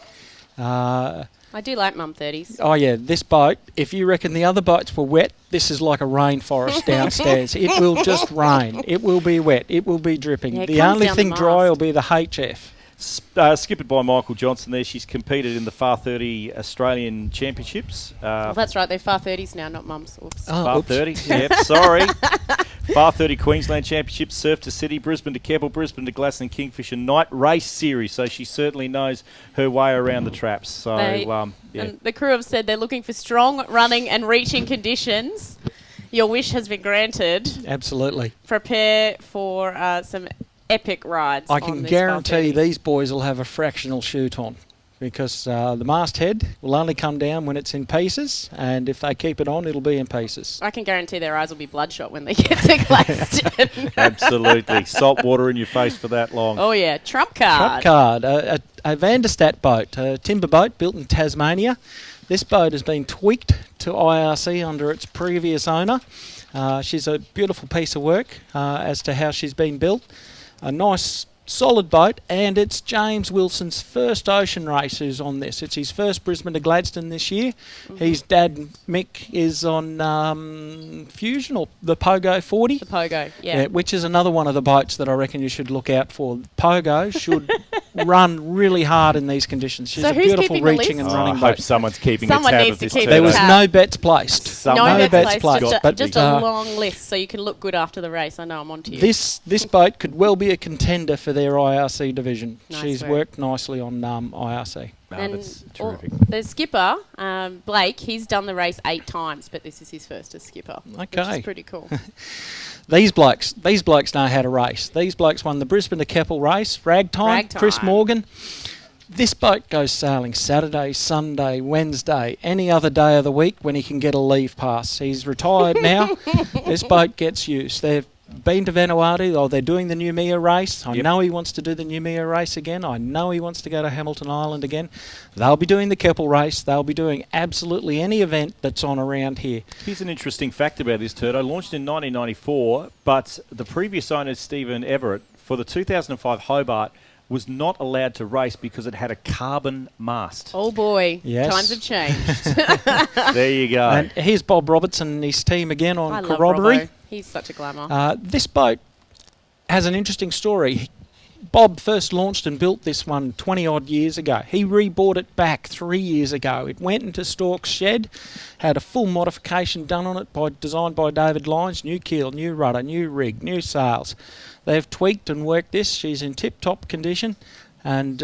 I do like Mum 30s. Oh yeah, this boat, if you reckon the other boats were wet, this is like a rainforest downstairs. It will just rain. It will be wet. It will be dripping. Yeah, it the comes only down thing the dry mast. will be the HF. skippered by Michael Johnson there. She's competed in the Far 30 Australian Championships. Well, that's right. They're Far 30s now, not mums. Oops. Far 30s, yep, sorry. Far 30 Queensland Championships, Surf to City, Brisbane to Keppel, Brisbane to Gladstone Kingfisher Night Race Series. So she certainly knows her way around the traps. So, yeah. And the crew have said they're looking for strong running and reaching conditions. Your wish has been granted. Absolutely. Prepare for some epic rides. I can guarantee these boys will have a fractional shoot on, because the masthead will only come down when it's in pieces, and if they keep it on, it'll be in pieces. I can guarantee their eyes will be bloodshot when they get to Gladstone. Absolutely. Salt water in your face for that long. Oh, yeah. Trump card. Trump card. A Van der Stat boat, a timber boat built in Tasmania. This boat has been tweaked to IRC under its previous owner. She's a beautiful piece of work as to how she's been built. A nice solid boat, and it's James Wilson's first ocean race who's on this. It's his first Brisbane to Gladstone this year. His dad, Mick, is on Fusion, or the Pogo 40. The Pogo, yeah. Which is another one of the boats that I reckon you should look out for. Pogo should run really hard in these conditions. She's a beautiful reaching and running boat. I hope someone's keeping a tab of this. There was no bets placed. No bets placed. Just a long list, so you can look good after the race. I know I'm on to you. This boat could well be a contender for their IRC division. Nice She's work. worked nicely on IRC. And that's terrific. The skipper, Blake, he's done the race 8 times, but this is his first as skipper. Okay. Which is pretty cool. These blokes know how to race. These blokes won the Brisbane to Keppel race, ragtime. Chris Morgan. This boat goes sailing Saturday, Sunday, Wednesday, any other day of the week when he can get a leave pass. He's retired now. This boat gets used. They've been to Vanuatu, or they're doing the Noumea race. I know he wants to do the Noumea race again. I know he wants to go to Hamilton Island again. They'll be doing the Keppel race. They'll be doing absolutely any event that's on around here. Here's an interesting fact about this Turdo. Launched in 1994, but the previous owner, Stephen Everett, for the 2005 Hobart, was not allowed to race because it had a carbon mast. Oh boy, yes. Times have changed. There you go. And here's Bob Robertson and his team again on I love corroboree. Robbo. He's such a glamour. This boat has an interesting story. Bob first launched and built this one 20 odd years ago. He rebought it back 3 years ago. It went into Stork's shed, had a full modification done on it designed by David Lyons, new keel, new rudder, new rig, new sails. They've tweaked and worked this. She's in tip-top condition, and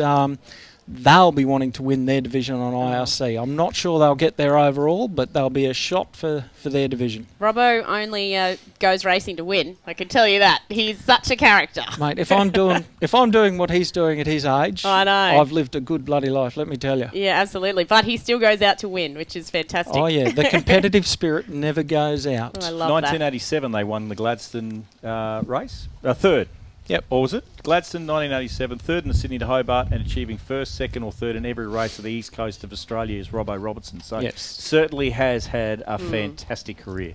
they'll be wanting to win their division on IRC. I'm not sure they'll get there overall, but they'll be a shot for their division. Robbo only goes racing to win. I can tell you that. He's such a character. Mate, if I'm doing what he's doing at his age, I know. I've lived a good bloody life, let me tell you. Yeah, absolutely. But he still goes out to win, which is fantastic. Oh, yeah. The competitive spirit never goes out. I love 1987, they won the Gladstone race. Third. Yep. Or was it? Gladstone, 1987, third in the Sydney to Hobart, and achieving first, second or third in every race of the east coast of Australia is Robbo Robertson. So certainly has had a fantastic career.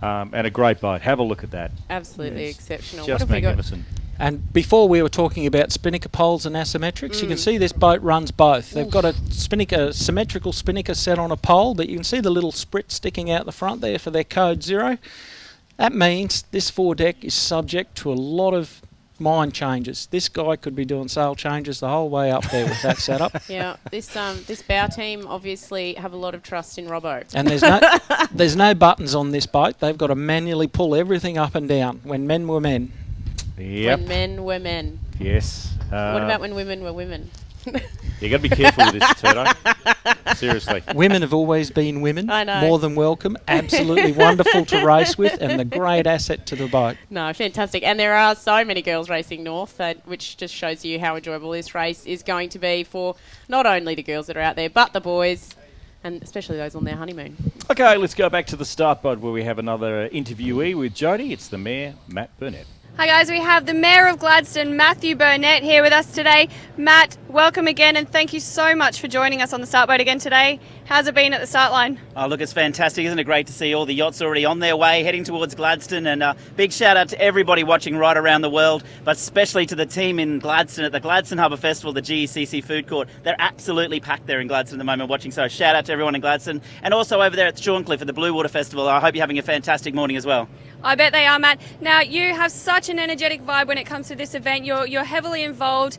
And a great boat. Have a look at that. Absolutely exceptional. Just magnificent. And before we were talking about spinnaker poles and asymmetrics, you can see this boat runs both. They've got a symmetrical spinnaker set on a pole, but you can see the little sprit sticking out the front there for their code 0. That means this foredeck is subject to a lot of mine changes. This guy could be doing sail changes the whole way up there with that setup. Yeah, this bow team obviously have a lot of trust in Robbo. And there's no buttons on this boat. They've got to manually pull everything up and down when men were men. Yep. When men were men. Yes. What about when women were women? You got to be careful with this, Turdo. Seriously. Women have always been women. I know. More than welcome. Absolutely wonderful to race with, and a great asset to the boat. No, fantastic. And there are so many girls racing north, which just shows you how enjoyable this race is going to be for not only the girls that are out there, but the boys, and especially those on their honeymoon. Okay, let's go back to the start boat where we have another interviewee with Jody. It's the Mayor, Matt Burnett. Hi guys, we have the Mayor of Gladstone, Matthew Burnett, here with us today. Matt, welcome again, and thank you so much for joining us on the start boat again today. How's it been at the start line? Oh, look, it's fantastic. Isn't it great to see all the yachts already on their way, heading towards Gladstone? And big shout out to everybody watching right around the world, but especially to the team in Gladstone at the Gladstone Harbour Festival, the GECC Food Court. They're absolutely packed there in Gladstone at the moment watching, so shout out to everyone in Gladstone. And also over there at Shorncliffe at the Blue Water Festival. I hope you're having a fantastic morning as well. I bet they are, Matt. Now, you have such an energetic vibe when it comes to this event. You're heavily involved.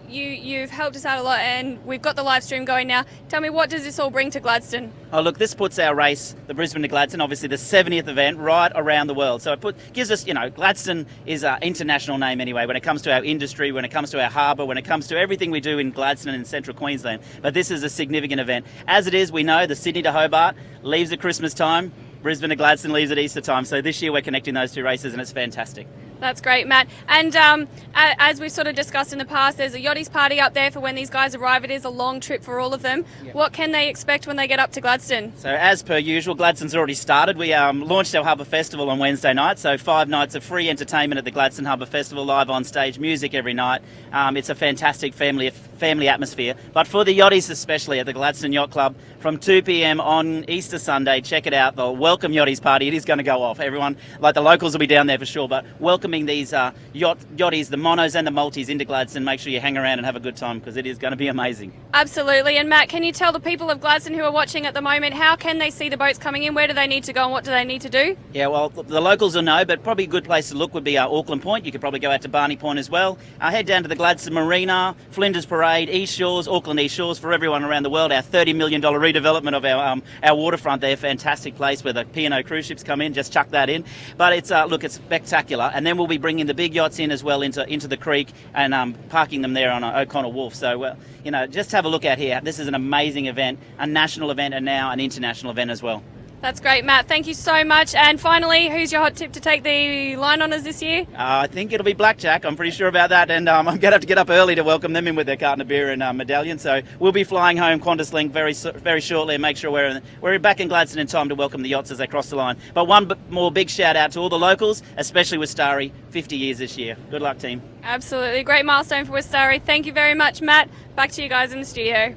You've helped us out a lot, and we've got the live stream going now. Tell me, what does this all bring to Gladstone? Oh, look, this puts our race, the Brisbane to Gladstone, obviously the 70th event, right around the world. So it gives us, Gladstone is an international name anyway when it comes to our industry, when it comes to our harbour, when it comes to everything we do in Gladstone and central Queensland. But this is a significant event. As it is, we know the Sydney to Hobart leaves at Christmas time, Brisbane to Gladstone leaves at Easter time. So this year we're connecting those two races, and it's fantastic. That's great, Matt. And as we've sort of discussed in the past, there's a yachties party up there for when these guys arrive. It is a long trip for all of them. Yeah. What can they expect when they get up to Gladstone? So as per usual, Gladstone's already started. We launched our Harbour Festival on Wednesday night, so 5 nights of free entertainment at the Gladstone Harbour Festival, live on stage, music every night. It's a fantastic family atmosphere. But for the yachties especially, at the Gladstone Yacht Club, from 2 p.m. on Easter Sunday, check it out, the Welcome Yachties Party. It is going to go off. Everyone, like the locals will be down there for sure, but welcoming these yachties, the monos and the multis into Gladstone. Make sure you hang around and have a good time, because it is going to be amazing. Absolutely. And Matt, can you tell the people of Gladstone who are watching at the moment, how can they see the boats coming in? Where do they need to go and what do they need to do? Yeah, well, the locals will know, but probably a good place to look would be Auckland Point. You could probably go out to Barney Point as well. Head down to the Gladstone Marina, Flinders Parade, East Shores, Auckland East Shores, for everyone around the world. Our $30 million redevelopment of our waterfront there, fantastic place where the P&O cruise ships come in. Just chuck that in. But it's it's spectacular. And then we'll be bringing the big yachts in as well into the creek and parking them there on O'Connell Wharf. So just have a look out here. This is an amazing event, a national event, and now an international event as well. That's great, Matt. Thank you so much. And finally, who's your hot tip to take the line honours this year? I think it'll be BlackJack. I'm pretty sure about that. And I'm going to have to get up early to welcome them in with their carton of beer and medallion. So we'll be flying home QantasLink very shortly and make sure we're back in Gladstone in time to welcome the yachts as they cross the line. But one more big shout out to all the locals, especially with Starry, 50 years this year. Good luck, team. Absolutely. Great milestone for Wistari. Thank you very much, Matt. Back to you guys in the studio.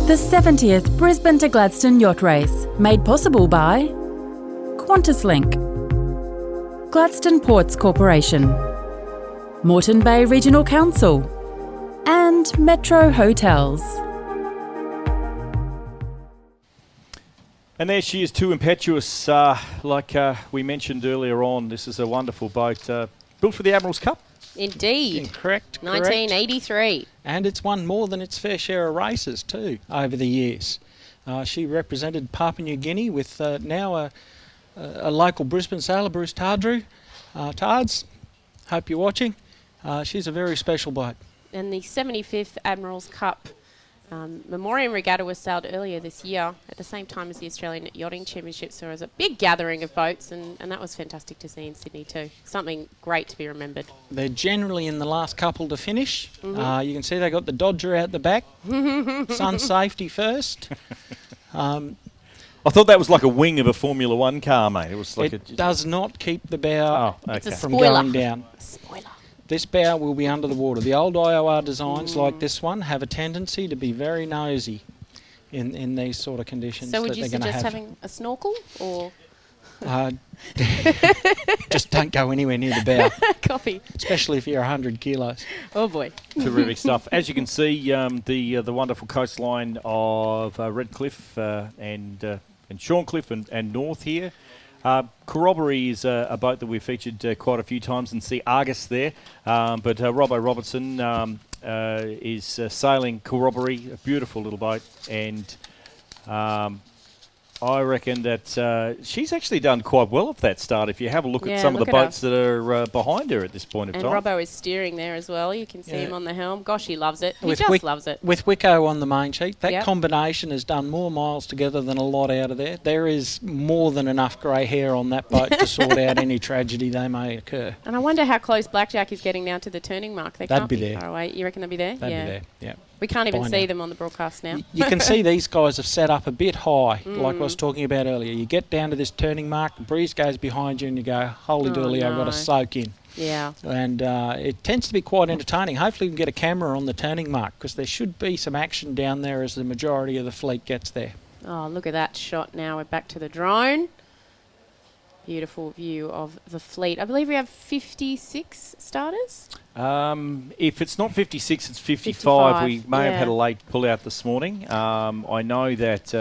The 70th Brisbane to Gladstone Yacht Race, made possible by QantasLink, Gladstone Ports Corporation, Moreton Bay Regional Council, and Metro Hotels. And there she is, too impetuous. Like we mentioned earlier on, this is a wonderful boat built for the Admiral's Cup. Indeed. Correct. 1983. And it's won more than its fair share of races too over the years. She represented Papua New Guinea with now a local Brisbane sailor, Bruce Tardrew. Tards, hope you're watching. She's a very special boat. And the 75th Admiral's Cup Memoriam Regatta was sailed earlier this year at the same time as the Australian Yachting Championships. So it was a big gathering of boats, and that was fantastic to see in Sydney too. Something great to be remembered. They're generally in the last couple to finish. Mm-hmm. You can see they got the Dodger out the back. Sun safety first. I thought that was like a wing of a Formula One car, mate. It was like it does not keep the bow from going down. Spoiler. This bow will be under the water. The old IOR designs like this one have a tendency to be very nosy in these sort of conditions. So would you suggest having a snorkel or? Just don't go anywhere near the bow. Copy. Especially if you're 100 kilos. Oh boy. Terrific stuff. As you can see, the wonderful coastline of Redcliffe and Shorncliffe and North here. Corroboree is a boat that we've featured quite a few times, and see Argus there. But Robbo Robertson is sailing Corroboree, a beautiful little boat, and I reckon that she's actually done quite well at that start. If you have a look at some of the look at boats that are behind her at this point of And time. Robbo is steering there as well. You can see him on the helm. Gosh, he loves it. He With just loves it. With Wicco on the main sheet, that Yep. combination has done more miles together than a lot out of there. There is more than enough grey hair on that boat to sort out any tragedy they may occur. And I wonder how close BlackJack is getting now to the turning mark. They They'd can't be be there. far away. You reckon they'll be there? They'd yeah. be there, yeah. We can't even By see now. them on the broadcast now. You can see these guys have set up a bit high, like I was talking about earlier. You get down to this turning mark, the breeze goes behind you and you go, holy dooly, I've got no. to soak in. Yeah. And it tends to be quite entertaining. Hopefully we can get a camera on the turning mark because there should be some action down there as the majority of the fleet gets there. Oh, look at that shot now. We're back to the drone. Beautiful view of the fleet. I believe we have 56 starters. If it's not 56, it's 55. 55, We may have had a yeah. late pull out this morning. I know that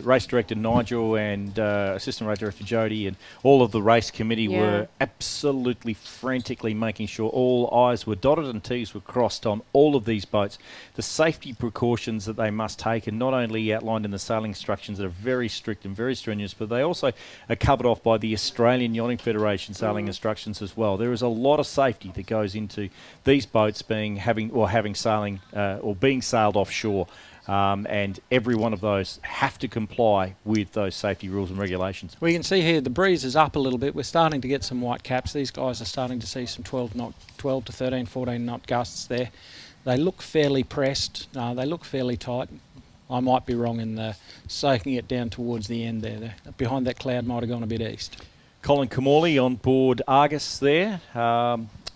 race director Nigel and assistant race director Jody and all of the race committee were absolutely frantically making sure all I's were dotted and T's were crossed on all of these boats. The safety precautions that they must take are not only outlined in the sailing instructions that are very strict and very strenuous, but they also are covered off by the Australian Yachting Federation sailing instructions as well. There is a lot of safety that goes into these boats having sailing or being sailed offshore, and every one of those have to comply with those safety rules and regulations. We can see here the breeze is up a little bit. We're starting to get some white caps. These guys are starting to see some 12 to 13, 14 knot gusts there. They look fairly pressed. They look fairly tight. I might be wrong in the soaking it down towards the end there. Behind that cloud might have gone a bit east. Colin Camorley on board Argus there.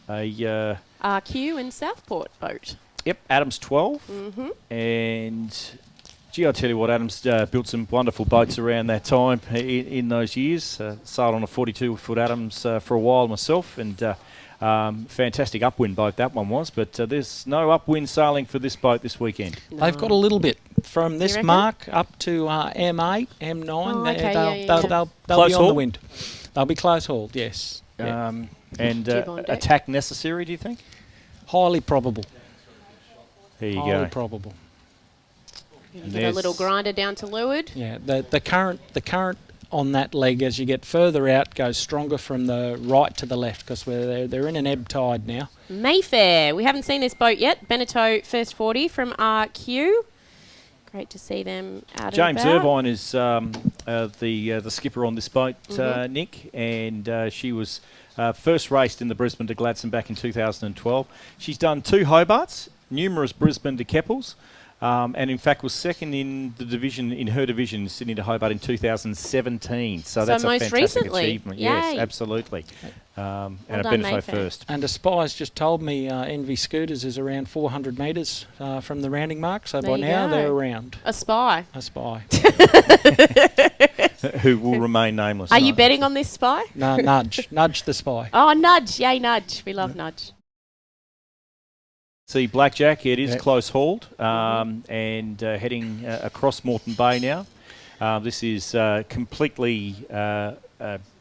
RQ and Southport boat. Yep, Adams 12. And gee, I tell you what, Adams built some wonderful boats around that time in those years. Sailed on a 42-foot Adams for a while myself, and fantastic upwind boat that one was. But there's no upwind sailing for this boat this weekend. No. They've got a little bit from this reckon? mark up to M8, M9. Oh, okay, They'll Close be on haul? the wind. They'll be close hauled, yes. Yeah. And Jib on deck. attack necessary, do you think? Highly probable. There you Highly go. probable. And Get a little grinder down to leeward. Yeah, the current on that leg as you get further out goes stronger from the right to the left because they're in an ebb tide now. Mayfair. We haven't seen this boat yet. Beneteau first 40 from RQ. Great to see them out James and about. Irvine is the skipper on this boat, Nick, and she was first raced in the Brisbane to Gladstone back in 2012. She's done 2 Hobarts, numerous Brisbane to Keppels, and in fact was second in her division, Sydney to Hobart in 2017. So that's a most fantastic recently. achievement. Yay. Yes, absolutely. And a done, Beneteau Mayfair. first. And a spy's just told me Envy Scooters is around 400 metres from the rounding mark, so There by you now go. they're around. A spy. A spy. Who will remain nameless. Are you betting on this spy? No, nudge the spy. Oh, nudge. Yay, nudge. We love nudge. See, BlackJack, it is Yep. close hauled and heading across Moreton Bay now. This is completely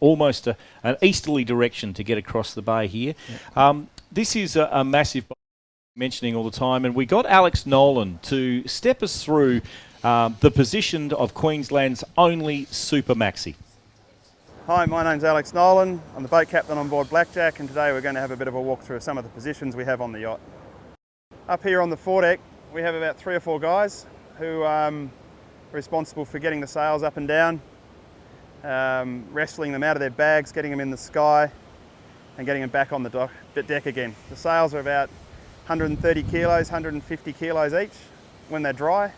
almost an easterly direction to get across the bay here. This is a massive boat mentioning all the time, and we got Alex Nolan to step us through the position of Queensland's only super maxi. Hi, my name's Alex Nolan. I'm the boat captain on board BlackJack, and today we're going to have a bit of a walk through of some of the positions we have on the yacht. Up here on the foredeck, we have about 3 or 4 guys who are responsible for getting the sails up and down, wrestling them out of their bags, getting them in the sky, and getting them back on the deck again. The sails are about 130 kilos, 150 kilos each when they're dry,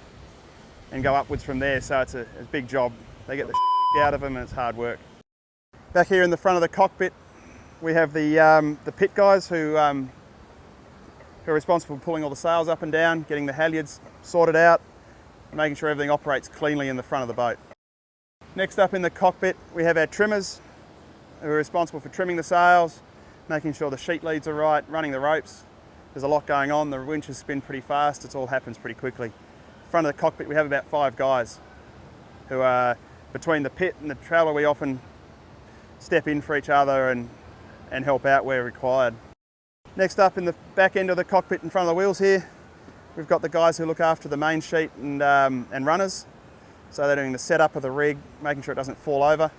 and go upwards from there, so it's a big job. They get the shit out of them and it's hard work. Back here in the front of the cockpit, we have the pit guys who are responsible for pulling all the sails up and down, getting the halyards sorted out, and making sure everything operates cleanly in the front of the boat. Next up in the cockpit, we have our trimmers who are responsible for trimming the sails, making sure the sheet leads are right, running the ropes. There's a lot going on, the winches spin pretty fast, it all happens pretty quickly. Front of the cockpit, we have about 5 guys who are between the pit and the trailer. We often step in for each other and help out where required. Next up in the back end of the cockpit in front of the wheels here, we've got the guys who look after the main sheet and runners. So they're doing the setup of the rig, making sure it doesn't fall over.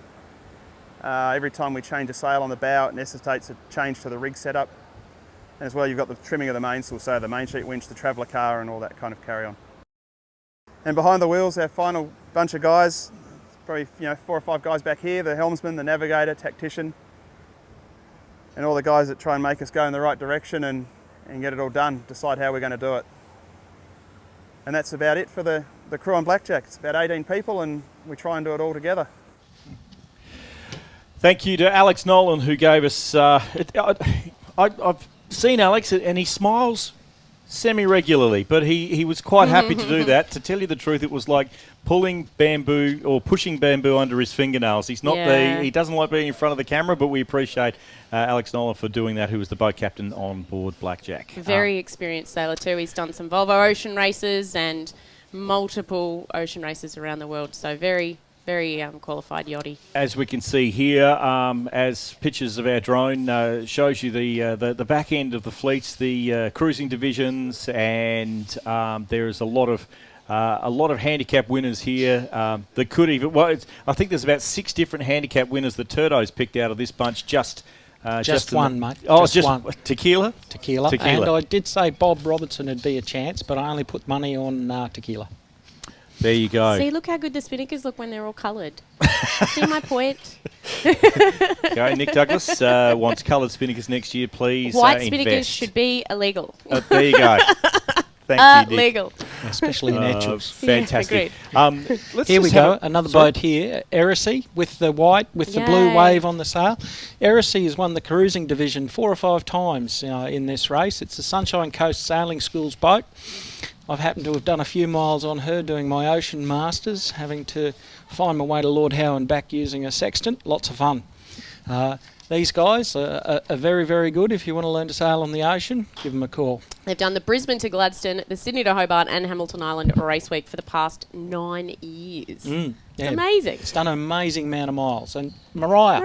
Every time we change a sail on the bow, it necessitates a change to the rig setup. And as well, you've got the trimming of the mainsail, so the main sheet winch, the traveller car, and all that kind of carry on. And behind the wheels, our final bunch of guys, probably 4 or 5 guys back here, the helmsman, the navigator, tactician, and all the guys that try and make us go in the right direction and get it all done, decide how we're going to do it. And that's about it for the crew on BlackJack. It's about 18 people and we try and do it all together. Thank you to Alex Nolan, who gave us... I've seen Alex and he smiles semi-regularly, but he was quite happy to do that. To tell you the truth, it was like pulling bamboo or pushing bamboo under his fingernails. He's not he doesn't like being in front of the camera, but we appreciate Alex Nolan for doing that, who was the boat captain on board BlackJack. Very experienced sailor too. He's done some Volvo ocean races and multiple ocean races around the world, so very qualified yachty. As we can see here, as pictures of our drone shows you the back end of the fleets, the cruising divisions, and there is a lot of handicap winners here. That could even I think there's about 6 different handicap winners that Turto's picked out of this bunch. Just one, mate. Oh, just one. Tequila. And I did say Bob Robertson would be a chance, but I only put money on tequila. There you go. See, look how good the spinnakers look when they're all coloured. See my point? Okay, Nic Douglass wants coloured spinnakers next year, please. White spinnakers should be illegal. There you go. Thank you, Nic. Legal. Especially in Edgeworth. Fantastic. Here we go. Another boat here. Erisea with the white, with the blue wave on the sail. Erisea has won the cruising division 4 or 5 times in this race. It's the Sunshine Coast Sailing School's boat. I've happened to have done a few miles on her doing my Ocean Masters, having to find my way to Lord Howe and back using a sextant. Lots of fun. These guys are very, very good. If you want to learn to sail on the ocean, give them a call. They've done the Brisbane to Gladstone, the Sydney to Hobart and Hamilton Island Race Week for the past 9 years. It's amazing. It's done an amazing amount of miles. And Mariah.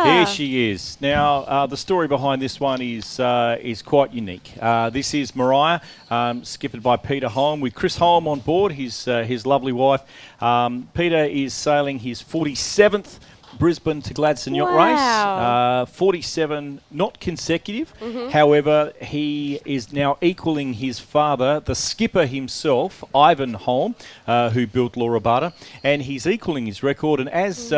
Here she is. Now, the story behind this one is quite unique. This is Mariah, skippered by Peter Holm, with Chris Holm on board, his lovely wife. Peter is sailing his 47th Brisbane to Gladstone Yacht Race. 47, not consecutive. However, he is now equaling his father, the skipper himself, Ivan Holm, who built Laura Butter, and he's equaling his record. And as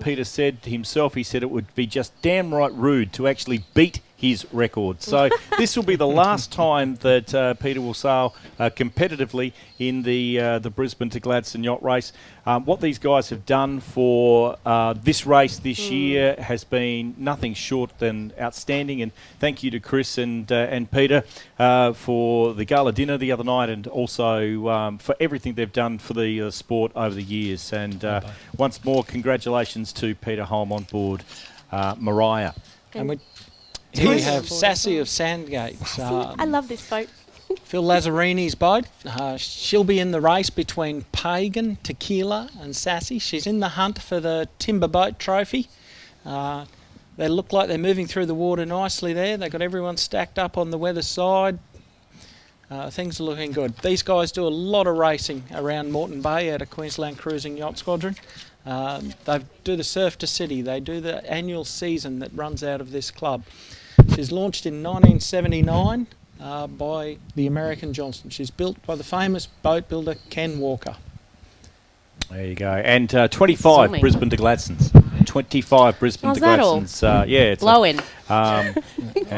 Peter said himself, he said it would be just damn right rude to actually beat his record. So this will be the last time that Peter will sail competitively in the Brisbane to Gladstone Yacht Race. What these guys have done for this race this year has been nothing short than outstanding. And thank you to Chris and Peter for the gala dinner the other night, and also for everything they've done for the sport over the years. And once more, congratulations to Peter Holm on board Mariah. And here we have Sassy of Sandgate. I love this boat. Phil Lazarini's boat. She'll be in the race between Pagan, Tequila and Sassy. She's in the hunt for the Timber Boat Trophy. They look like they're moving through the water nicely there. They've got everyone stacked up on the weather side. Things are looking good. These guys do a lot of racing around Moreton Bay out of Queensland Cruising Yacht Squadron. They do the Surf to City. They do the annual season that runs out of this club. She's launched in 1979 by the American Johnson. She's built by the famous boat builder Ken Walker. There you go. And 25 Brisbane to Gladstones. 25 Brisbane to Gladstones. It's blowing. I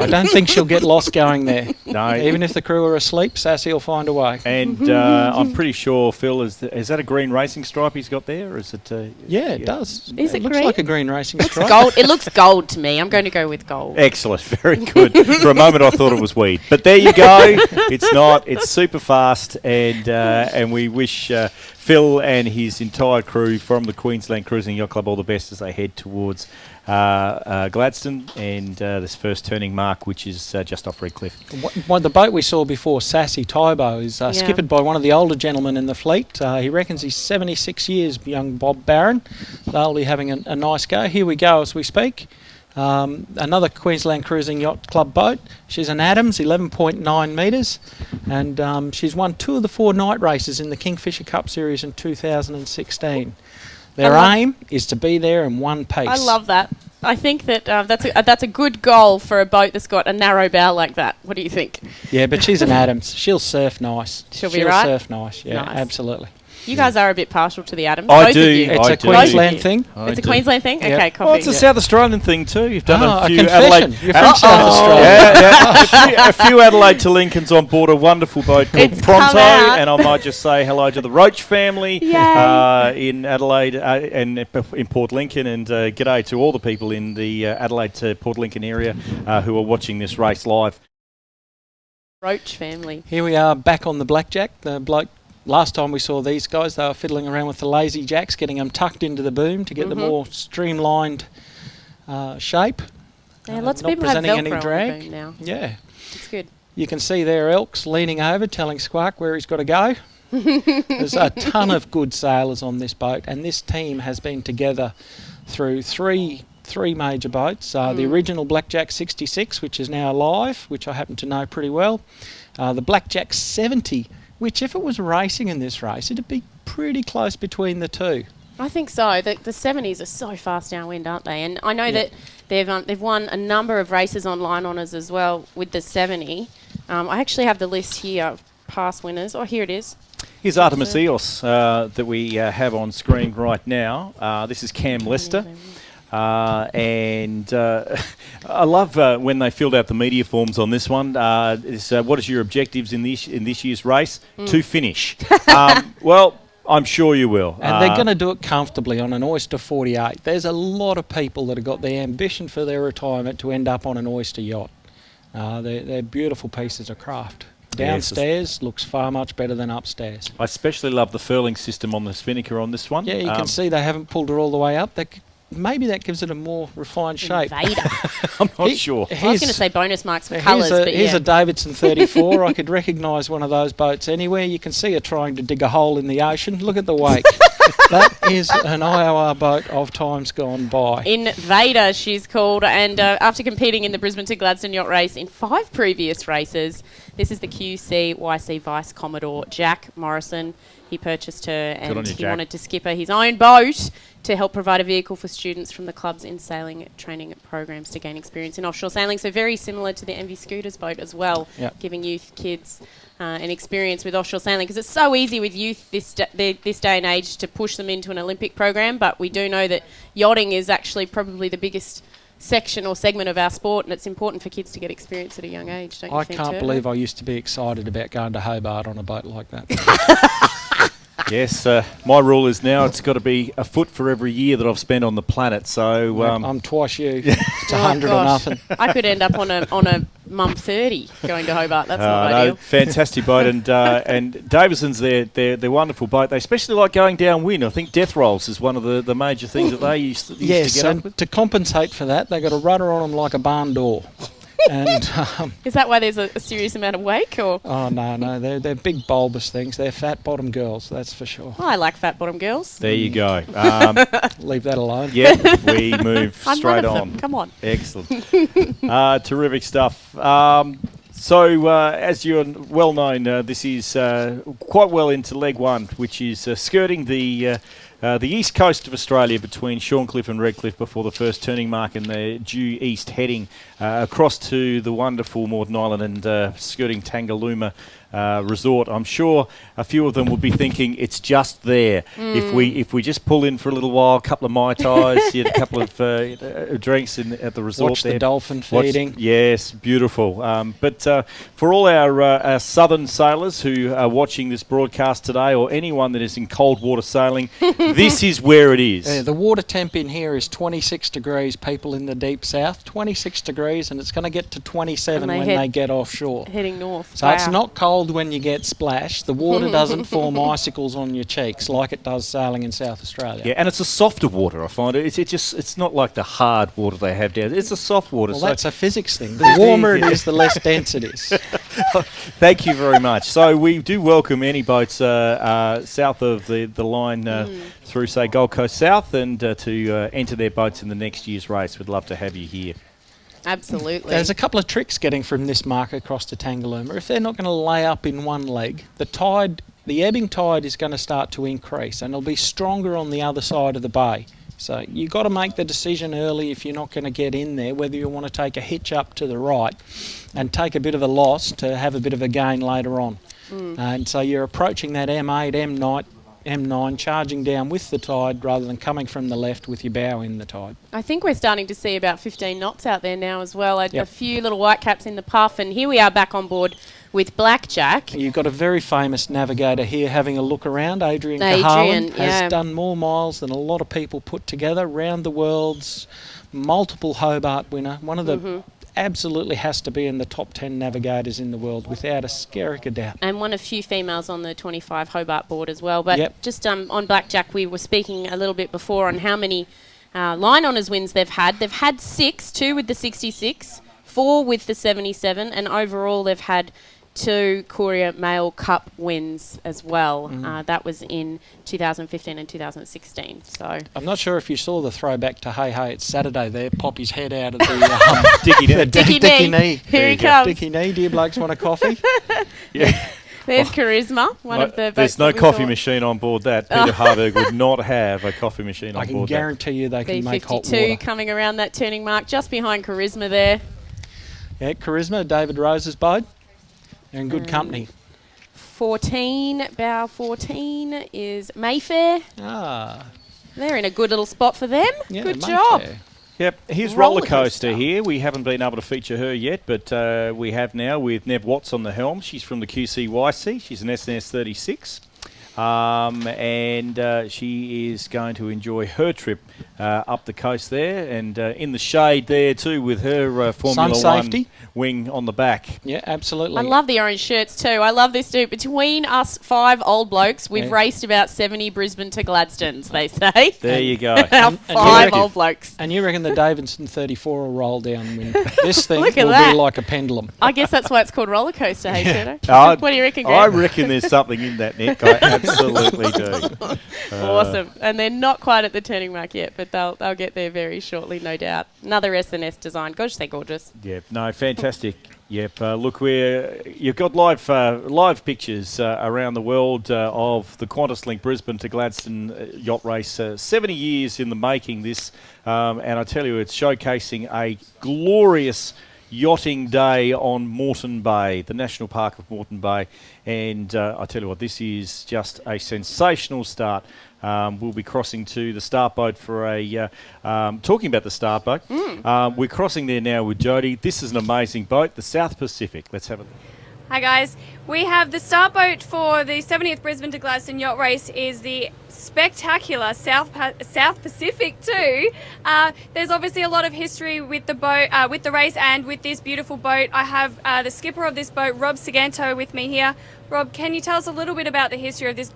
don't think she'll get lost going there. No. Even if the crew are asleep, Sassy will find a way. And I'm pretty sure, Phil, is that a green racing stripe he's got there? Or is it? It does. Is it looks green? like a green racing stripe. Gold. It looks gold to me. I'm going to go with gold. Excellent. Very good. For a moment, I thought it was weed. But there you go. It's not. It's super fast. And we wish Phil and his entire crew from the Queensland Cruising Yacht Club all the best as they head towards Gladstone and this first turning mark, which is just off Redcliffe. The boat we saw before, Sassy Tybo, is skippered by one of the older gentlemen in the fleet. He reckons he's 76 years, young Bob Barron. They'll be having a nice go. Here we go as we speak. Another Queensland Cruising Yacht Club boat. She's an Adams, 11.9 metres, and she's won 2 of the 4 night races in the Kingfisher Cup Series in 2016. Their aim is to be there in one piece. I love that. I think that that's a good goal for a boat that's got a narrow bow like that. What do you think? Yeah, but she's an Adams. She'll surf nice. She'll be right? Surf nice, yeah, Nice. absolutely. You guys are a bit partial to the Adams. I both do. Of you. It's I a do. Queensland thing. It's a Queensland thing? Yep. Okay, copy. Well, it's a South Australian thing too. You've done a few confession. Adelaide. You're from South Australia. Yeah. A few Adelaide to Lincolns on board a wonderful boat called It's Pronto, come out. and I might just say hello to the Roach family in Adelaide and in Port Lincoln, and g'day to all the people in the Adelaide to Port Lincoln area who are watching this race live. Roach family. Here we are back on the BlackJack. The bloke. Last time we saw these guys, they were fiddling around with the lazy jacks, getting them tucked into the boom to get the more streamlined shape. Yeah, lots of not people have presenting Velcro any drag. on the boom now. Yeah. It's good. You can see there Elks leaning over, telling Squark where he's got to go. There's a ton of good sailors on this boat, and this team has been together through three major boats. The original BlackJack 66, which is now live, which I happen to know pretty well. The BlackJack 70, which if it was racing in this race, it'd be pretty close between the two. I think so. The 70s are so fast downwind, aren't they? And I know that they've won a number of races on line honours as well with the 70. I actually have the list here of past winners. Oh, here it is. Here's Artemis Eos that we have on screen right now. This is Cam Lester. And I love when they filled out the media forms on this one. What is your objectives in this year's race? To finish. Well, I'm sure you will. And they're going to do it comfortably on an Oyster 48. There's a lot of people that have got the ambition for their retirement to end up on an Oyster yacht. They're beautiful pieces of craft. Downstairs looks far much better than upstairs. I especially love the furling system on the spinnaker on this one. Yeah, you can see they haven't pulled it all the way up. Maybe that gives it a more refined shape. I'm not sure. I was going to say bonus marks for colours, but here's a Davidson 34. I could recognise one of those boats anywhere. You can see her trying to dig a hole in the ocean. Look at the wake. That is an IOR boat of times gone by. Invader, she's called. And after competing in the Brisbane to Gladstone Yacht Race in 5 previous races, this is the QCYC Vice Commodore Jack Morrison. He purchased her and he wanted to skipper his own boat to help provide a vehicle for students from the club's in sailing training programs to gain experience in offshore sailing. So very similar to the Envy Scooters boat as well, giving youth kids an experience with offshore sailing, because it's so easy with youth this day and age to push them into an Olympic program, but we do know that yachting is actually probably the biggest section or segment of our sport, and it's important for kids to get experience at a young age, don't you think? I can't believe I used to be excited about going to Hobart on a boat like that. Yes, my rule is now it's got to be a foot for every year that I've spent on the planet. So I'm twice you. It's 100 or nothing. I could end up on a mum 30 going to Hobart. That's not ideal. Fantastic boat, and Davison's their wonderful boat. They especially like going downwind. I think death rolls is one of the major things that they used to get up with. To compensate for that, they got a rudder on them like a barn door. And is that why there's a serious amount of wake? Or oh no, they're big bulbous things. They're fat bottom girls, that's for sure. I like fat bottom girls. There you go. Leave that alone. Yeah, we move straight on. Them. Come on. Excellent. Terrific stuff. So, as you're well known, this is quite well into leg one, which is skirting the east coast of Australia between Shorncliffe and Redcliffe before the first turning mark and the due east heading across to the wonderful Moreton Island and skirting Tangalooma resort. I'm sure a few of them will be thinking it's just there. If we just pull in for a little while, a couple of Mai Tais, get a couple of drinks at the resort. Watch the dolphin feeding. Yes, beautiful. But for all our southern sailors who are watching this broadcast today, or anyone that is in cold water sailing, this is where it is. The water temp in here is 26 degrees, people in the deep south. 26 degrees, and it's going to get to 27 when they get offshore. Heading north. So it's not cold when you get splashed. The water doesn't form icicles on your cheeks like it does sailing in South Australia. Yeah, and it's a softer water, I find. It's not like the hard water they have down there. It's a soft water. Well, that's a physics thing. The warmer it is, the less dense it is. Thank you very much. So we do welcome any boats south of the line through, say, Gold Coast South, and to enter their boats in the next year's race. We'd love to have you here. Absolutely. There's a couple of tricks getting from this mark across to Tangalooma. If they're not going to lay up in one leg, the ebbing tide is going to start to increase, and it'll be stronger on the other side of the bay. So you've got to make the decision early if you're not going to get in there, whether you want to take a hitch up to the right and take a bit of a loss to have a bit of a gain later on. And so you're approaching that M8, M9, charging down with the tide rather than coming from the left with your bow in the tide. I think we're starting to see about 15 knots out there now as well. A few little whitecaps in the puff, and here we are back on board with BlackJack. You've got a very famous navigator here having a look around. Adrian Cahalan has done more miles than a lot of people put together, round the world's multiple Hobart winner, one of the absolutely has to be in the top 10 navigators in the world without a skerrick of doubt. And one of few females on the 25 Hobart board as well. But just on BlackJack, we were speaking a little bit before on how many line honours wins they've had. They've had 6, 2 with the 66, 4 with the 77, and overall they've had 2 Courier Mail Cup wins as well. That was in 2015 and 2016. So I'm not sure if you saw the throwback to Hey Hey It's Saturday there, pop his head out of the Dicky knee. Here he comes. Dicky knee. Do you blokes want a coffee? There's Charisma, one of the boats. There's no coffee machine on board that. Peter Harburg would not have a coffee machine on board that. I can guarantee you they can make hot water. B52 coming around that turning mark, just behind Charisma there. Yeah, Charisma, David Rose's boat. They're in good company. 14, bow 14 is Mayfair. They're in a good little spot for them. Yeah, good Mayfair. job. Yep, here's Roller Coaster here. We haven't been able to feature her yet, but we have now with Nev Watts on the helm. She's from the QCYC. She's an SNS 36. And she is going to enjoy her trip up the coast there, and in the shade there too with her Formula One wing on the back. Yeah, absolutely. I love the orange shirts too. I love this too. Between us 5 old blokes, we've raced about 70 Brisbane to Gladstones, they say. There you go. Our 5 old blokes. And you reckon the Davidson 34 will roll down when this thing will be like a pendulum. I guess that's why it's called roller coaster, hey, Turto? What do you reckon, Greg? I reckon there's something in that, Nick. I absolutely do. Awesome. And they're not quite at the turning mark yet, but they'll get there very shortly, no doubt. Another SNS design. Gosh, they're gorgeous. Yep, no, fantastic. Yep, look, you've got live pictures around the world of the QantasLink Brisbane to Gladstone Yacht Race. 70 years in the making, this, and I tell you, it's showcasing a glorious yachting day on Moreton Bay, the National Park of Moreton Bay. And I tell you what, this is just a sensational start. We'll be crossing to the start boat for talking about the start boat. We're crossing there now with Jody. This is an amazing boat, the South Pacific. Let's have a look. Hi guys, we have the start boat for the 70th Brisbane to Gladstone Yacht Race is the spectacular South Pacific too. There's obviously a lot of history with the boat, with the race, and with this beautiful boat. I have the skipper of this boat, Rob Siganto, with me here. Rob, can you tell us a little bit about the history of this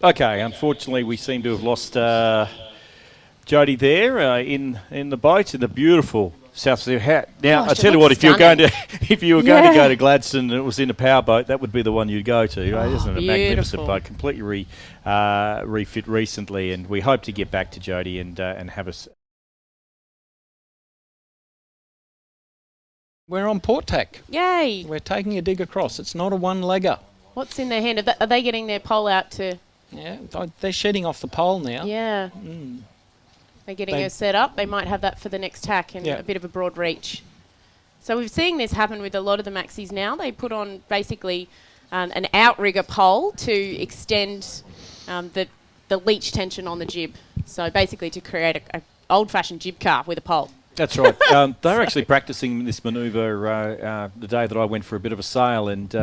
Okay, unfortunately we seem to have lost Jody there in the boat in the beautiful South Pacific. Now, I tell you what, if you were going to go to Gladstone and it was in a powerboat, that would be the one you'd go to. Isn't it a magnificent boat, completely refit recently, and we hope to get back to Jody and have us. We're on port tack. Yay! We're taking a dig across. It's not a one-legger. What's in their hand? Are they getting their pole out to? Yeah, they're shedding off the pole now. Yeah. They're getting her set up. They might have that for the next tack and a bit of a broad reach. So we've seen this happen with a lot of the maxis now. They put on basically an outrigger pole to extend the leech tension on the jib. So basically to create a old-fashioned jib car with a pole. That's right. They were actually practicing this manoeuvre the day that I went for a bit of a sail, and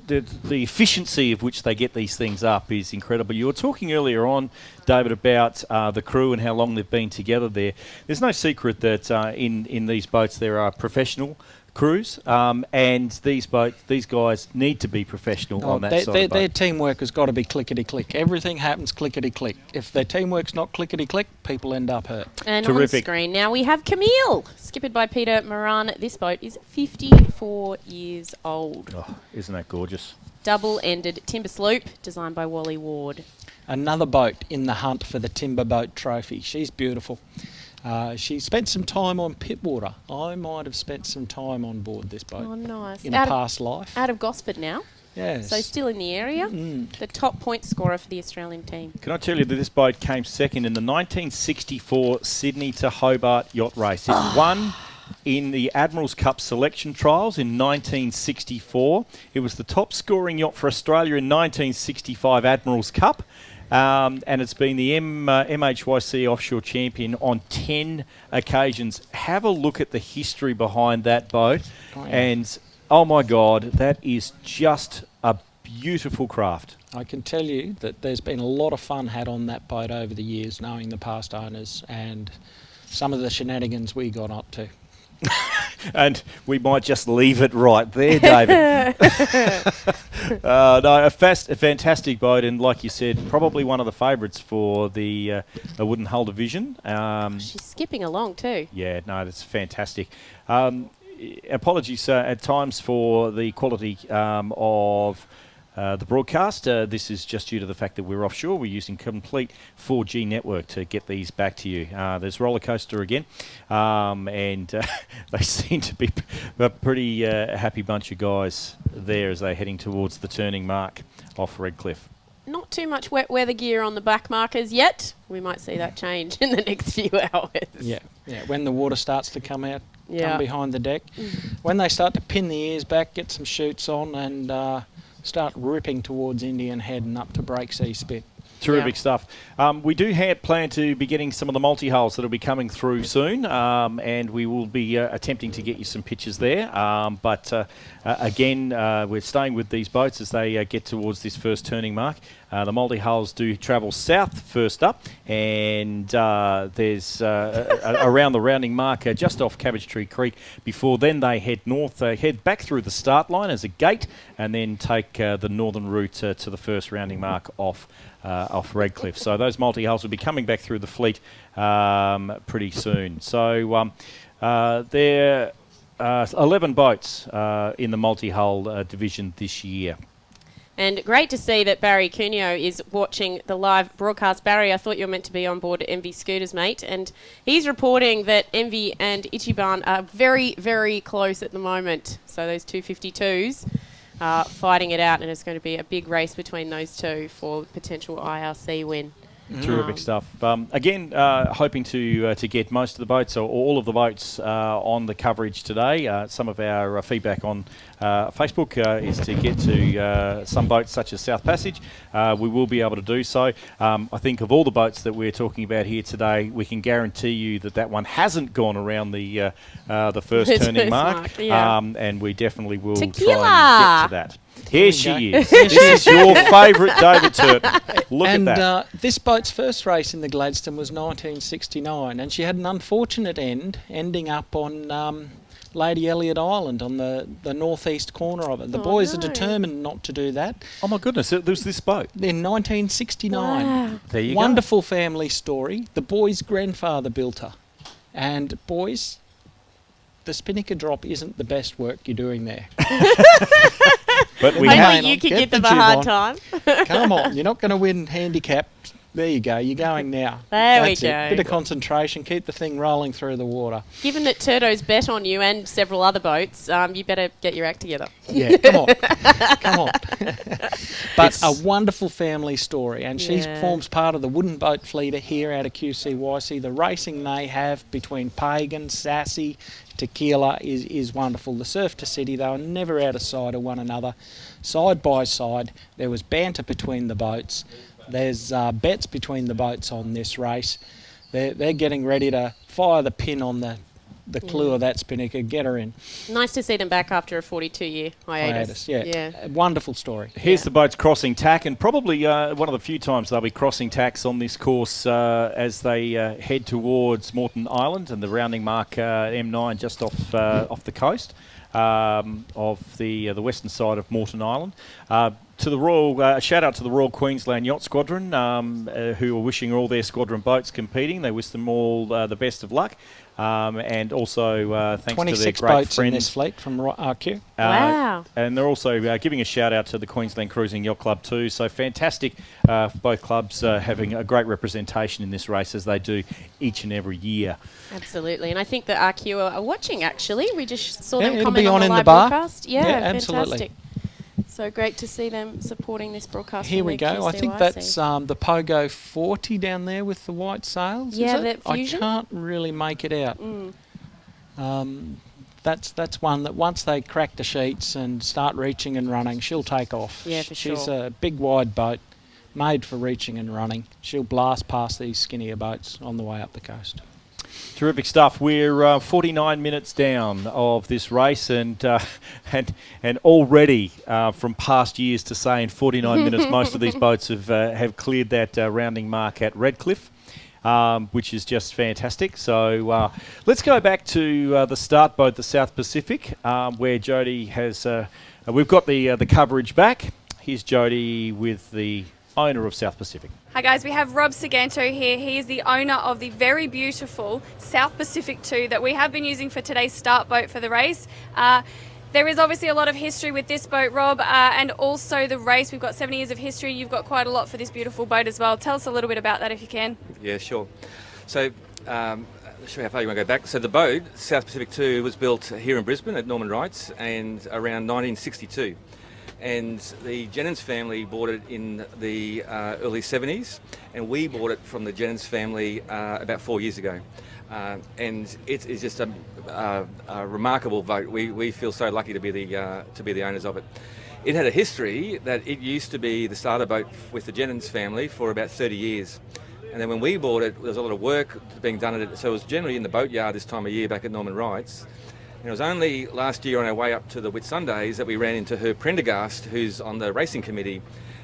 the efficiency of which they get these things up is incredible. You were talking earlier on, David, about the crew and how long they've been together there. There's no secret that in these boats there are professional crews, and these guys need to be professional on that side of the boat. Their teamwork has got to be clickety-click. Everything happens clickety-click. If their teamwork's not clickety-click, people end up hurt. And Terrific. on screen now we have Camille, skippered by Peter Moran. This boat is 54 years old. Oh, isn't that gorgeous? Double-ended timber sloop, designed by Wally Ward. Another boat in the hunt for the Timber Boat Trophy. She's beautiful. She spent some time on Pittwater. I might have spent some time on board this boat. Oh, nice. In a past life. Out of Gosford now. Yes. So still in the area. The top point scorer for the Australian team. Can I tell you that this boat came second in the 1964 Sydney to Hobart Yacht Race. It won in the Admiral's Cup selection trials in 1964. It was the top scoring yacht for Australia in 1965 Admiral's Cup. And it's been the MHYC offshore champion on 10 occasions. Have a look at the history behind that boat. Oh, yeah. And, oh my God, that is just a beautiful craft. I can tell you that there's been a lot of fun had on that boat over the years, knowing the past owners and some of the shenanigans we got up to. And we might just leave it right there, David. No, a fantastic boat, and like you said, probably one of the favourites for the wooden hull division. She's skipping along too. Yeah, no, that's fantastic. Apologies at times for the quality of the broadcast. This is just due to the fact that we're offshore. We're using complete 4G network to get these back to you. There's Roller Coaster again, and they seem to be a pretty happy bunch of guys there as they're heading towards the turning mark off Redcliffe. Not too much wet weather gear on the back markers yet. We might see that change in the next few hours. Yeah. When the water starts to come out, Yeah. come behind the deck. When they start to pin the ears back, get some chutes on, and start ripping towards Indian Head and up to Breaksea Spit. Terrific stuff. We do plan to be getting some of the multi-hulls that will be coming through soon, and we will be attempting to get you some pictures there. But again, we're staying with these boats as they get towards this first turning mark. The multi-hulls do travel south first up, and there's around the rounding mark just off Cabbage Tree Creek. Before then, they head north, head back through the start line as a gate, and then take the northern route to the first rounding mark off Redcliffe. So those multi-hulls will be coming back through the fleet pretty soon. So there are 11 boats in the multi-hull division this year. And great to see that Barry Cuneo is watching the live broadcast. Barry, I thought you were meant to be on board Envy Scooters, mate. And he's reporting that Envy and Ichi Ban are very, very close at the moment. So those 252s are fighting it out, and it's going to be a big race between those two for potential IRC win. Terrific stuff. Again, hoping to get most of the boats or all of the boats on the coverage today. Some of our feedback on Facebook is to get to some boats such as South Passage. We will be able to do so. I think of all the boats that we're talking about here today, we can guarantee you that one hasn't gone around the first turning mark. Yeah. And we definitely will Tequila. try and get to that. Here she is. This is your favourite David Turton. Look at that. This boat's first race in the Gladstone was 1969, and she had an unfortunate ending up on Lady Elliot Island on the northeast corner of it. The boys are determined not to do that. Oh my goodness, there was this boat. In 1969. Wow. There you Wonderful family story. The boys' grandfather built her. And boys, the spinnaker drop isn't the best work you're doing there. But we Maybe you could give them a hard time. Come on, you're not going to win handicap. There you go, you're going now. There That's we it. go. Bit of concentration, keep the thing rolling through the water. Given that Turto's bet on you and several other boats, you better get your act together. Yeah, come on. Come on. But a wonderful family story, and she forms part of the wooden boat fleet here out of QCYC. The racing they have between Pagan, Sassy, Tequila is wonderful. The Surf to City, they were never out of sight of one another. Side by side, there was banter between the boats. There's bets between the boats on this race. They're getting ready to fire the pin on the clue of that spinnaker, get her in. Nice to see them back after a 42-year hiatus. Yeah. A wonderful story. Here's the boats crossing tack, and probably one of the few times they'll be crossing tacks on this course as they head towards Moreton Island and the rounding mark M9 just off the coast. of the western side of Moreton Island. To the Royal, shout out to the Royal Queensland Yacht Squadron, who are wishing all their squadron boats competing. They wish them all the best of luck. And also thanks to their great boats friends in this fleet from RQ. Wow. And they're also giving a shout out to the Queensland Cruising Yacht Club too. So fantastic, both clubs having a great representation in this race as they do each and every year. Absolutely, and I think the RQ are watching actually. We just saw them it'll comment be on on the in the live bar. broadcast. Yeah, absolutely. fantastic. So great to see them supporting this broadcast. Here from we the go. I think QCYC. that's the Pogo 40 down there with the white sails. Yeah, is it? that Fusion. I can't really make it out. That's one that once they crack the sheets and start reaching and running, she'll take off. Yeah, for She's sure. a big wide boat made for reaching and running. She'll blast past these skinnier boats on the way up the coast. Terrific stuff. We're 49 minutes down of this race, and already from past years to say in 49 minutes, most of these boats have cleared that rounding mark at Redcliffe, which is just fantastic. So let's go back to the start boat, the South Pacific, where Jody has. We've got the coverage back. Here's Jody with the owner of South Pacific. Hi guys, we have Rob Saganto here. He is the owner of the very beautiful South Pacific 2 that we have been using for today's start boat for the race. There is obviously a lot of history with this boat, Rob, and also the race. We've got 7 years of history. You've got quite a lot for this beautiful boat as well. Tell us a little bit about that if you can. Yeah, sure. So, not sure how far you want to go back. So the boat, South Pacific 2, was built here in Brisbane at Norman Wright's and around 1962. And the Jennings family bought it in the early 70s, and we bought it from the Jennings family about 4 years ago. And it is just a remarkable boat. We feel so lucky to be the owners of it. It had a history that it used to be the starter boat with the Jennings family for about 30 years. And then when we bought it, there was a lot of work being done at it. So it was generally in the boatyard this time of year back at Norman Wright's. And it was only last year on our way up to the Whitsundays that we ran into Herb Prendergast, who's on the racing committee.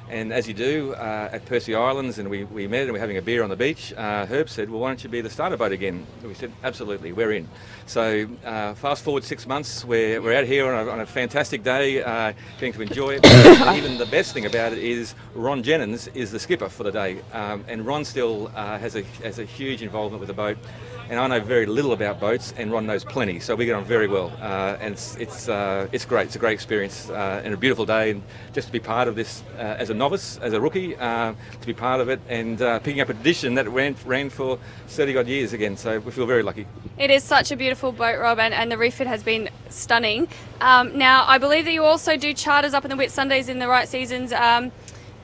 And as you do at Percy Islands, and we met and we're having a beer on the beach, Herb said, well, why don't you be the starter boat again? And we said, absolutely, we're in. So fast forward 6 months, we're out here on a fantastic day, getting to enjoy it. And even the best thing about it is Ron Jennings is the skipper for the day. And Ron still has a huge involvement with the boat. And I know very little about boats, and Ron knows plenty, so we get on very well. And it's great. It's a great experience and a beautiful day. And just to be part of this as a novice, as a rookie, to be part of it and picking up a tradition that ran for 30 odd years again. So we feel very lucky. It is such a beautiful boat, Rob, and the refit has been stunning. Now, I believe that you also do charters up in the Whitsundays in the right seasons.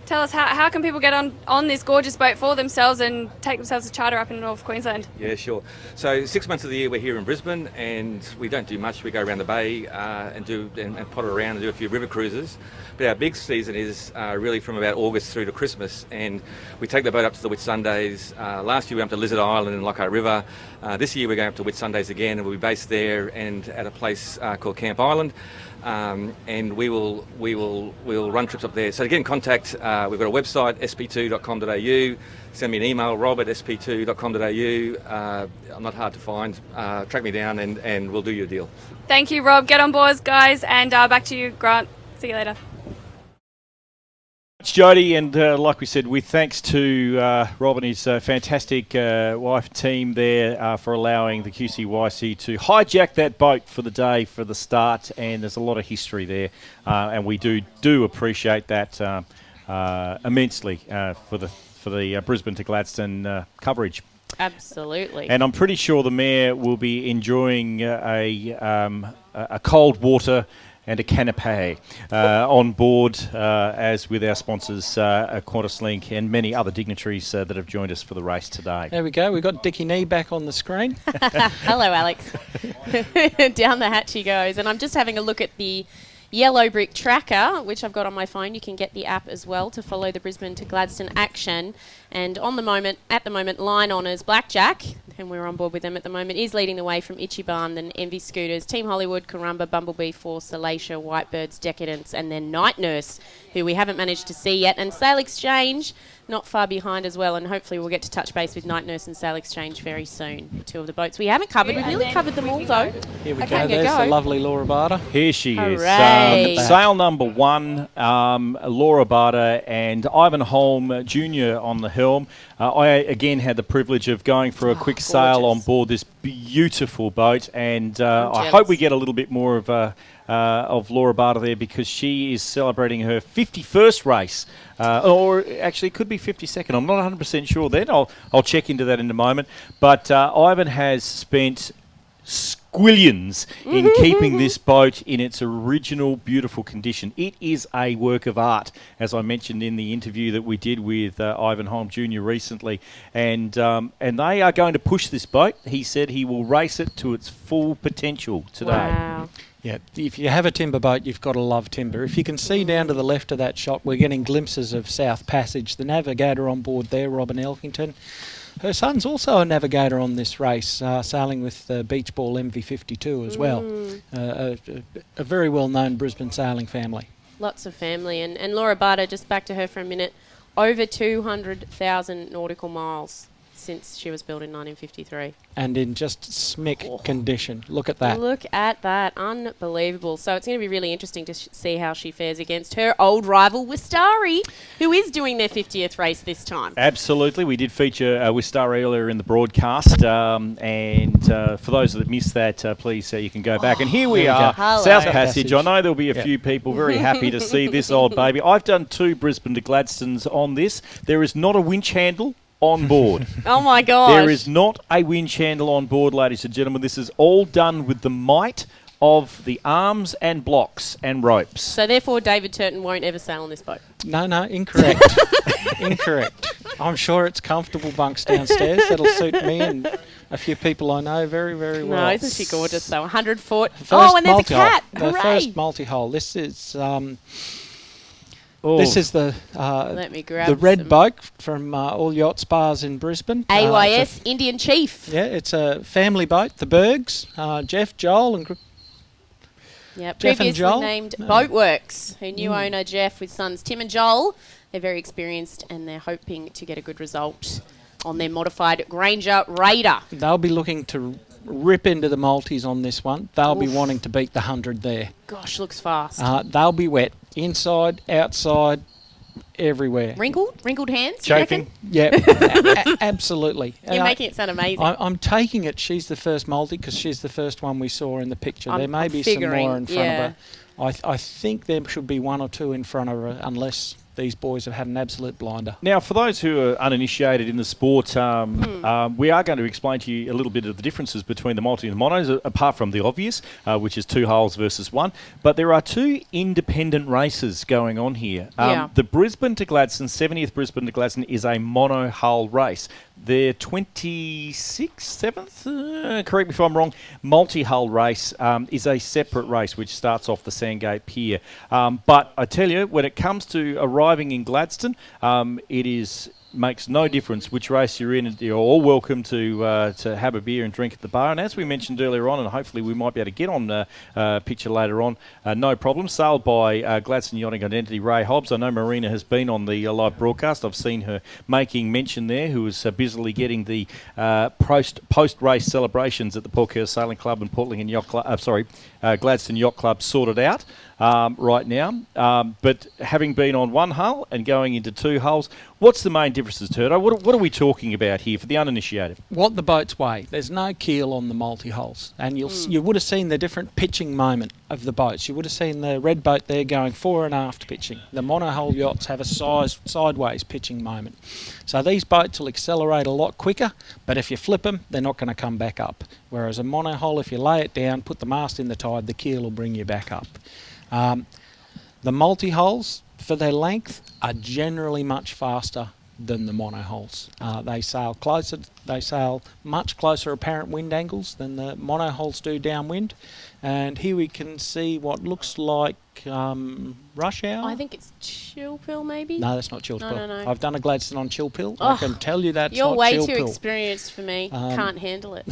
Tell us, how can people get on this gorgeous boat for themselves and take themselves a charter up in North Queensland? Yeah, sure. So 6 months of the year we're here in Brisbane, and we don't do much. We go around the bay and potter around and do a few river cruises. But our big season is really from about August through to Christmas, and we take the boat up to the Whitsundays. Last year we went up to Lizard Island and Lockhart River. This year we're going up to Whitsundays again, and we'll be based there and at a place called Camp Island. And we'll run trips up there. So to get in contact, we've got a website, sp2.com.au. Send me an email, rob@sp2.com.au. I'm not hard to find. Track me down and we'll do you a deal. Thank you, Rob. Get on board, guys, and back to you, Grant. See you later. It's Jody, and like we said, with thanks to Rob and his fantastic wife team there for allowing the QCYC to hijack that boat for the day for the start, and there's a lot of history there, and we do appreciate that immensely for the Brisbane to Gladstone coverage. Absolutely. And I'm pretty sure the Mayor will be enjoying a cold water and a canapé on board, as with our sponsors, QantasLink, and many other dignitaries that have joined us for the race today. There we go. We've got Dickie Nee back on the screen. Hello, Alex. Down the hatch he goes. And I'm just having a look at the Yellow Brick Tracker, which I've got on my phone. You can get the app as well to follow the Brisbane to Gladstone action. And at the moment, line honours BlackJack and we're on board with them at the moment, is leading the way from Ichi Ban, then Envy Scooters, Team Hollywood, Karumba, Bumblebee, Force, Alacia, Whitebirds, Decadence, and then Night Nurse, who we haven't managed to see yet, and Sail Exchange not far behind as well, and hopefully we'll get to touch base with Night Nurse and Sail Exchange very soon. 2 of the boats we haven't covered. We've nearly covered them all, though. Here we go. There's the lovely Laura Barter. Here she Hooray. is. Sail number 1, Laura Barter and Ivan Holm Jr. on the helm. I again had the privilege of going for a quick sail on board this beautiful boat, and I hope we get a little bit more of Laura Barter there, because she is celebrating her 51st race, or actually it could be 52nd. I'm not 100% sure then. I'll check into that in a moment. But Ivan has spent squillions in keeping this boat in its original beautiful condition. It is a work of art, as I mentioned in the interview that we did with Ivan Holm Jr. recently. And they are going to push this boat. He said he will race it to its full potential today. Wow. Yeah, if you have a timber boat, you've got to love timber. If you can see down to the left of that shot, we're getting glimpses of South Passage. The navigator on board there, Robin Elkington. Her son's also a navigator on this race, sailing with the Beach Ball MV52 as well. A very well-known Brisbane sailing family. Lots of family. And Laura Barter, just back to her for a minute, over 200,000 nautical miles since she was built in 1953. And in just smick condition. Look at that. Look at that. Unbelievable. So it's going to be really interesting to see how she fares against her old rival, Wistari, who is doing their 50th race this time. Absolutely. We did feature Wistari earlier in the broadcast. And for those that missed that, please, you can go back. And here we are, South Passage. I know there'll be a few people very happy to see this old baby. I've done 2 Brisbane to Gladstones on this. There is not a winch handle on board. Oh my gosh. There is not a winch handle on board, ladies and gentlemen. This is all done with the might of the arms and blocks and ropes. So therefore David Turton won't ever sail on this boat. No, incorrect. Incorrect. I'm sure it's comfortable bunks downstairs. That'll suit me and a few people I know very, very well. No, isn't she gorgeous though? 100 foot. Oh, and there's a cat. The Hooray. first multi-hull. This is... This is the Let me grab the red some. boat from All Yacht Spas in Brisbane. AYS Indian Chief. Yeah, it's a family boat. The Bergs, Jeff, Joel, and Yeah, Jeff previously and Joel. named Boatworks, who new owner Jeff with sons Tim and Joel. They're very experienced and they're hoping to get a good result on their modified Granger Raider. They'll be looking to rip into the multis on this one. They'll be wanting to beat the 100 there. Gosh, looks fast. They'll be wet. Inside, outside, everywhere. Wrinkled hands. Chafing. Yeah, absolutely. You're making it sound amazing. I'm taking it she's the first multi because she's the first one we saw in the picture. There may be some more in front of her. I think there should be 1 or 2 in front of her unless these boys have had an absolute blinder. Now, for those who are uninitiated in the sport, we are going to explain to you a little bit of the differences between the multi and the monos, apart from the obvious, which is 2 hulls versus 1. But there are 2 independent races going on here. The Brisbane to Gladstone, 70th Brisbane to Gladstone, is a mono-hull race. Their 26th, 7th, correct me if I'm wrong, multi-hull race is a separate race which starts off the Sandgate Pier. But I tell you, when it comes to arriving in Gladstone, it makes no difference which race you're in. You're all welcome to have a beer and drink at the bar. And as we mentioned earlier on, and hopefully we might be able to get on a picture later on, no problem. Sailed by Gladstone Yachting Identity Ray Hobbs. I know Marina has been on the live broadcast. I've seen her making mention there, who is busily getting the post-race celebrations at the Port Curtis Sailing Club and Portland Yacht Club, Gladstone Yacht Club sorted out right now. But having been on 1 hull and going into 2 hulls, what's the main differences, Turdo? What are we talking about here for the uninitiated? What the boats weigh. There's no keel on the multi-hulls. And you would have seen the different pitching moment of the boats. You would have seen the red boat there going fore and aft pitching. The monohull yachts have a sideways pitching moment. So these boats will accelerate a lot quicker, but if you flip them, they're not going to come back up. Whereas a monohull, if you lay it down, put the mast in the tide, the keel will bring you back up. The multi-hulls, for their length, are generally much faster than the monohulls. They sail closer. They sail much closer apparent wind angles than the monohulls do downwind. And here we can see what looks like rush hour. I think it's chill pill, maybe. No, that's not chill pill. No. I've done a Gladstone on chill pill. Oh, I can tell you that's you're not way chill too pill. experienced for me. Can't handle it.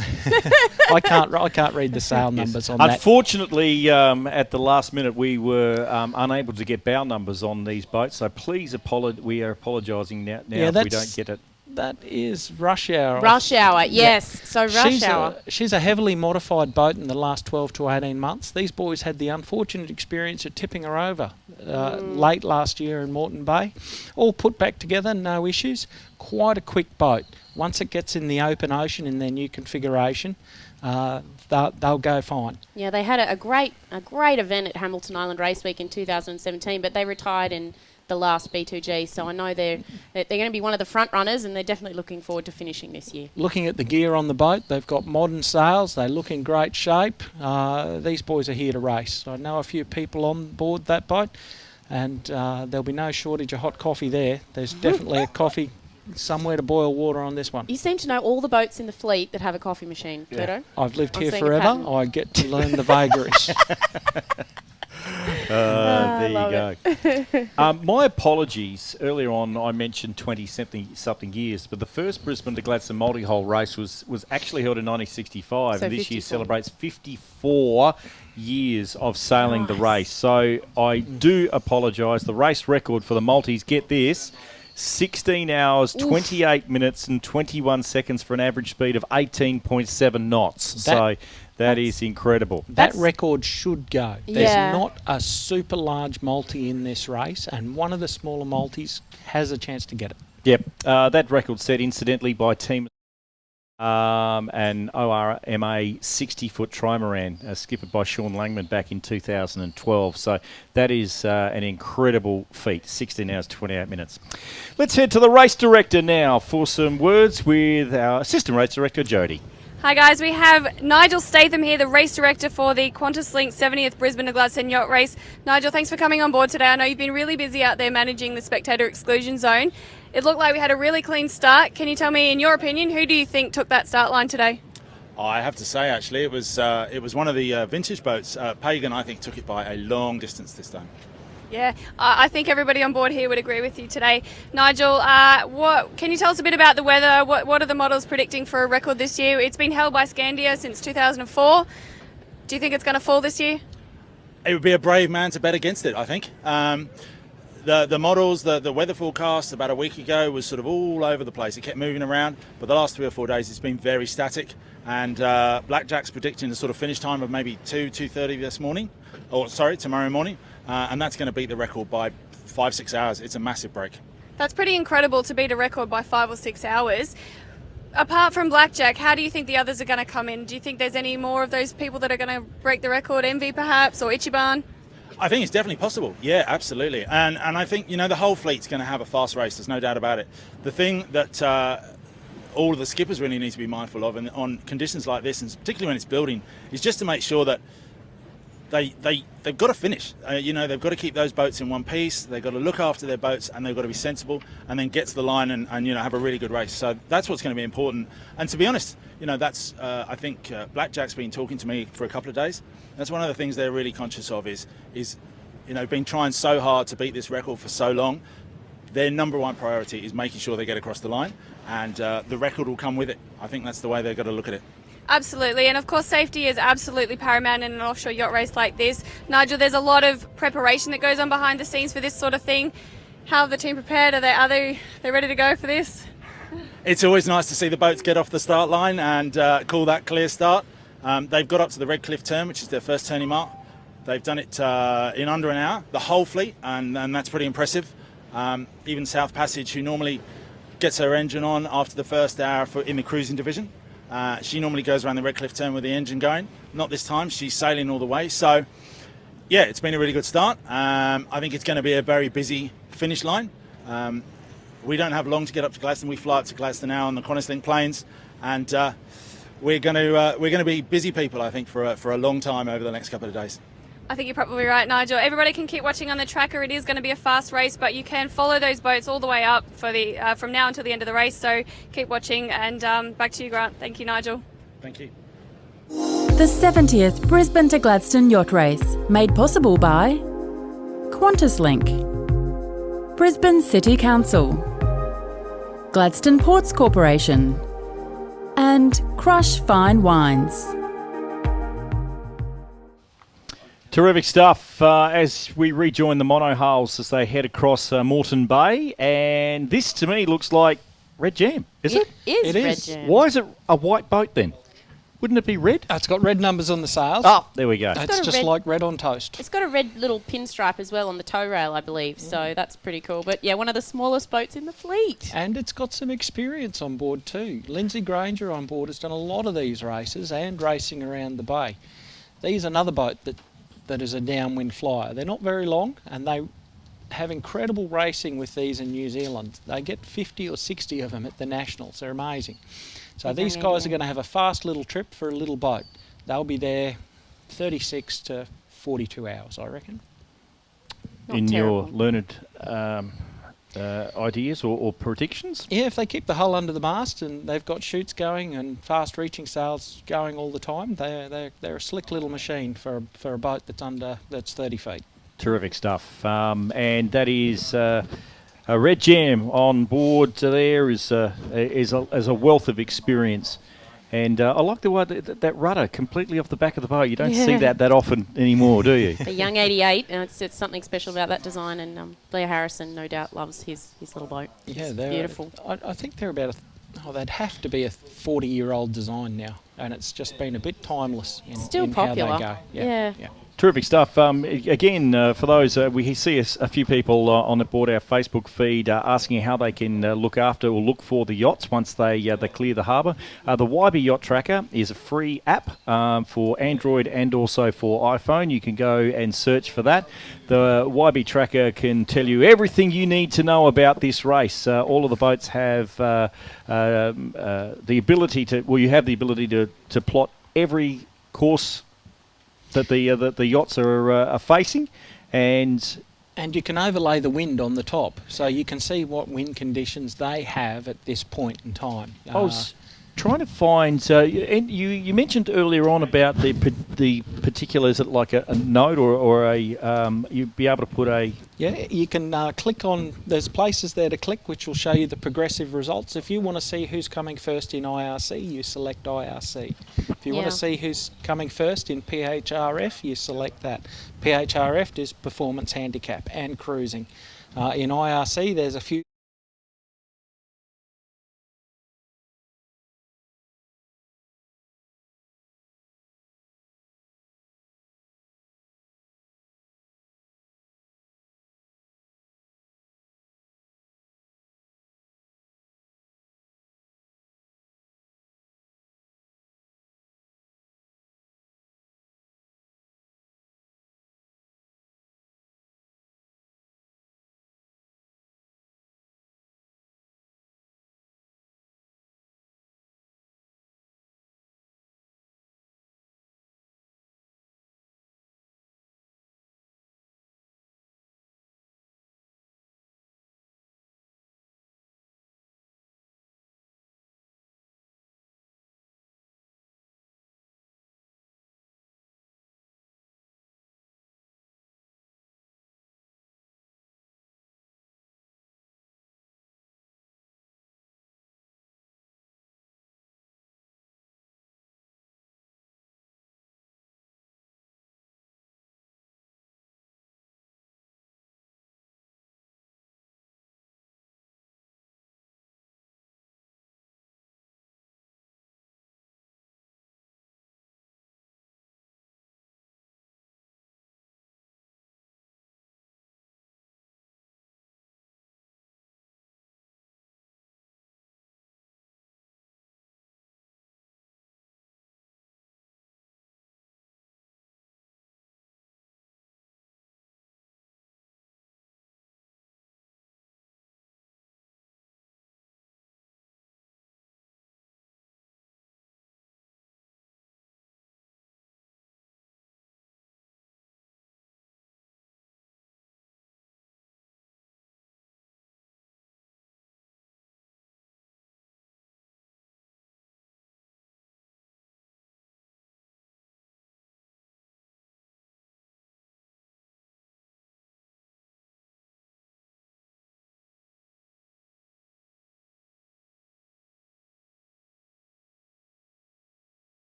I can't read the sale numbers on that. Unfortunately, at the last minute, we were unable to get bow numbers on these boats. So please we are apologising now if we don't get it. That is rush hour. Rush hour, yes. So rush hour. She's a heavily modified boat in the last 12 to 18 months. These boys had the unfortunate experience of tipping her over late last year in Moreton Bay. All put back together, no issues. Quite a quick boat. Once it gets in the open ocean in their new configuration, they'll go fine. Yeah, they had a great event at Hamilton Island Race Week in 2017, but they retired in the last B2G, so I know they're going to be one of the front runners, and they're definitely looking forward to finishing this year. Looking at the gear on the boat, they've got modern sails. They look in great shape. These boys are here to race. I know a few people on board that boat, and there'll be no shortage of hot coffee there. There's definitely a coffee somewhere to boil water on this one. You seem to know all the boats in the fleet that have a coffee machine, Turto. I've lived here forever. I get to learn the vagaries. There you go. My apologies. Earlier on, I mentioned 20-something years, but the first Brisbane to Gladstone multi-hull race was actually held in 1965, so and this 54. year celebrates 54 years of sailing the race. So I do apologise. The race record for the multis, get this, 16 hours, 28 minutes and 21 seconds for an average speed of 18.7 knots. That is incredible. That record should go. There's not a super large multi in this race, and one of the smaller multis has a chance to get it. Yep. That record set incidentally by Team and ORMA 60-foot trimaran, skippered by Sean Langman back in 2012. So that is an incredible feat, 16 hours, 28 minutes. Let's head to the race director now for some words with our assistant race director, Jody. Hi guys, we have Nigel Statham here, the race director for the QantasLink 70th Brisbane to Gladstone Yacht Race. Nigel, thanks for coming on board today. I know you've been really busy out there managing the spectator exclusion zone. It looked like we had a really clean start. Can you tell me, in your opinion, who do you think took that start line today? I have to say, actually, it was one of the vintage boats. Pagan, I think, took it by a long distance this time. Yeah, I think everybody on board here would agree with you today. Nigel, can you tell us a bit about the weather? What are the models predicting for a record this year? It's been held by Scandia since 2004. Do you think it's going to fall this year? It would be a brave man to bet against it, I think. The models, the weather forecast about a week ago was sort of all over the place. It kept moving around, but the last 3 or 4 days it's been very static. And BlackJack's predicting a sort of finish time of maybe 2:30 tomorrow morning. And that's going to beat the record by 5-6 hours. It's a massive break. That's pretty incredible to beat a record by 5 or 6 hours. Apart from BlackJack, how do you think the others are going to come in? Do you think there's any more of those people that are going to break the record? Envy perhaps, or Ichi Ban? I think it's definitely possible. Yeah, absolutely. And I think, the whole fleet's going to have a fast race. There's no doubt about it. The thing that all of the skippers really need to be mindful of, and on conditions like this, and particularly when it's building, is just to make sure that they've got to finish. They've got to keep those boats in one piece. They've got to look after their boats, and they've got to be sensible, and then get to the line and have a really good race. So that's what's going to be important. And to be honest, that's I think BlackJack's been talking to me for a couple of days. That's one of the things they're really conscious of is been trying so hard to beat this record for so long. Their number one priority is making sure they get across the line, and the record will come with it. I think that's the way they've got to look at it. Absolutely, and of course safety is absolutely paramount in an offshore yacht race like this. Nigel, there's a lot of preparation that goes on behind the scenes for this sort of thing. How have the team prepared? Are they ready to go for this? It's always nice to see the boats get off the start line and call that clear start. They've got up to the Red Cliff turn, which is their first turning mark. They've done it in under an hour, the whole fleet, and that's pretty impressive. Even South Passage, who normally gets her engine on after the first hour in the cruising division, she normally goes around the Red Cliff turn with the engine going. Not this time, she's sailing all the way. So, yeah, it's been a really good start. I think it's going to be a very busy finish line. We don't have long to get up to Gladstone. We fly up to Gladstone now on the QantasLink planes, and we're going to be busy people, I think, for a long time over the next couple of days. I think you're probably right, Nigel. Everybody can keep watching on the tracker. It is going to be a fast race, but you can follow those boats all the way up for from now until the end of the race. So keep watching, and back to you, Grant. Thank you, Nigel. Thank you. The 70th Brisbane to Gladstone Yacht Race, made possible by QantasLink, Brisbane City Council, Gladstone Ports Corporation, and Crush Fine Wines. Terrific stuff as we rejoin the monohulls as they head across Moreton Bay. And this, to me, looks like red jam, is it? It is red jam. Why is it a white boat then? Wouldn't it be red? It's got red numbers on the sails. Oh, there we go. It's just like red on toast. It's got a red little pinstripe as well on the tow rail, I believe. So that's pretty cool. But yeah, one of the smallest boats in the fleet. And it's got some experience on board too. Lindsay Granger on board has done a lot of these races and racing around the bay. These another boat that is a downwind flyer. They're not very long and they have incredible racing with these in New Zealand. They get 50 or 60 of them at the Nationals. They're amazing. So these guys are going to have a fast little trip for a little boat. They'll be there 36 to 42 hours, I reckon. In your learned ideas or predictions? Yeah, if they keep the hull under the mast and they've got chutes going and fast reaching sails going all the time, they're a slick little machine for a boat that's 30 feet. Terrific stuff. And that is a red jam on board. There is a wealth of experience. And I like the way that rudder completely off the back of the boat. You don't see that often anymore, do you? A young 88, and it's something special about that design. And Blair Harrison, no doubt, loves his little boat. Yeah, they're beautiful. I think they're about they'd have to be a 40-year-old design now, and it's just been a bit timeless in popular. How they go. Yeah. Terrific stuff. Again, for those, we see a few people on board our Facebook feed asking how they can look after or look for the yachts once they clear the harbour. The YB Yacht Tracker is a free app for Android and also for iPhone. You can go and search for that. The YB Tracker can tell you everything you need to know about this race. All of the boats have the ability to, you have the ability to plot every course that the yachts are facing, and you can overlay the wind on the top, so you can see what wind conditions they have at this point in time. I was trying to find. And you mentioned earlier on about the particulars, like a note or a you'd be able to put a. Yeah, you can click on. There's places there to click, which will show you the progressive results. If you want to see who's coming first in IRC, you select IRC. If you want to see who's coming first in PHRF, you select that. PHRF is performance handicap and cruising. In IRC, there's a few.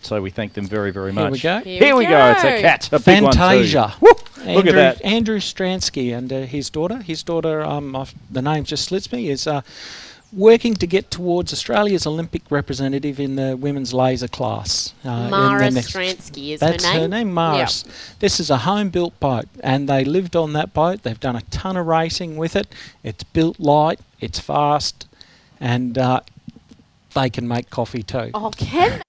So we thank them very, very much. Here we go. Here we go. It's a cat. A big one too. Fantasia. Look at that. Andrew Stransky and his daughter. His daughter, the name just slips me, is working to get towards Australia's Olympic representative in the women's laser class. Mara Stransky is her name. That's her name, Mara. Yep. This is a home-built boat, and they lived on that boat. They've done a ton of racing with it. It's built light, it's fast, and they can make coffee too. Oh, can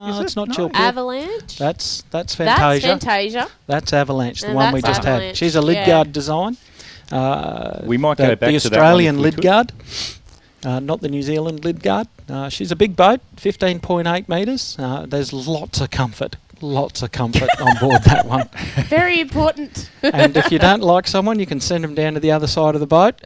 It's not Chill Pill. Avalanche? That's Fantasia. That's Fantasia. That's Avalanche, the And one we that's just had. Avalanche, She's a lid guard design. We might go back to that one the if Australian we lid could. guard, not the New Zealand lid guard. She's a big boat, 15.8 metres. There's lots of comfort on board that one. Very important. And if you don't like someone, you can send them down to the other side of the boat.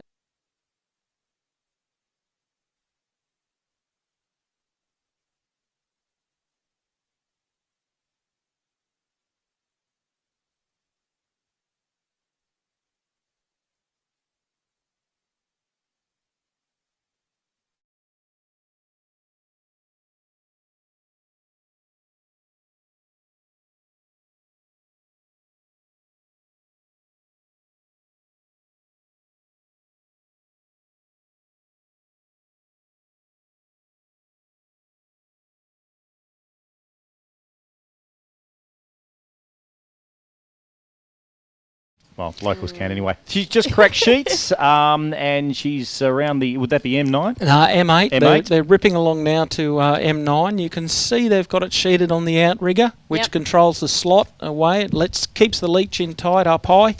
Well, locals can anyway. She's just cracked sheets, and she's around the, would that be M9? M8. M8. They're ripping along now to M9. You can see they've got it sheeted on the outrigger, which controls the slot away. It keeps the leach in tight up high,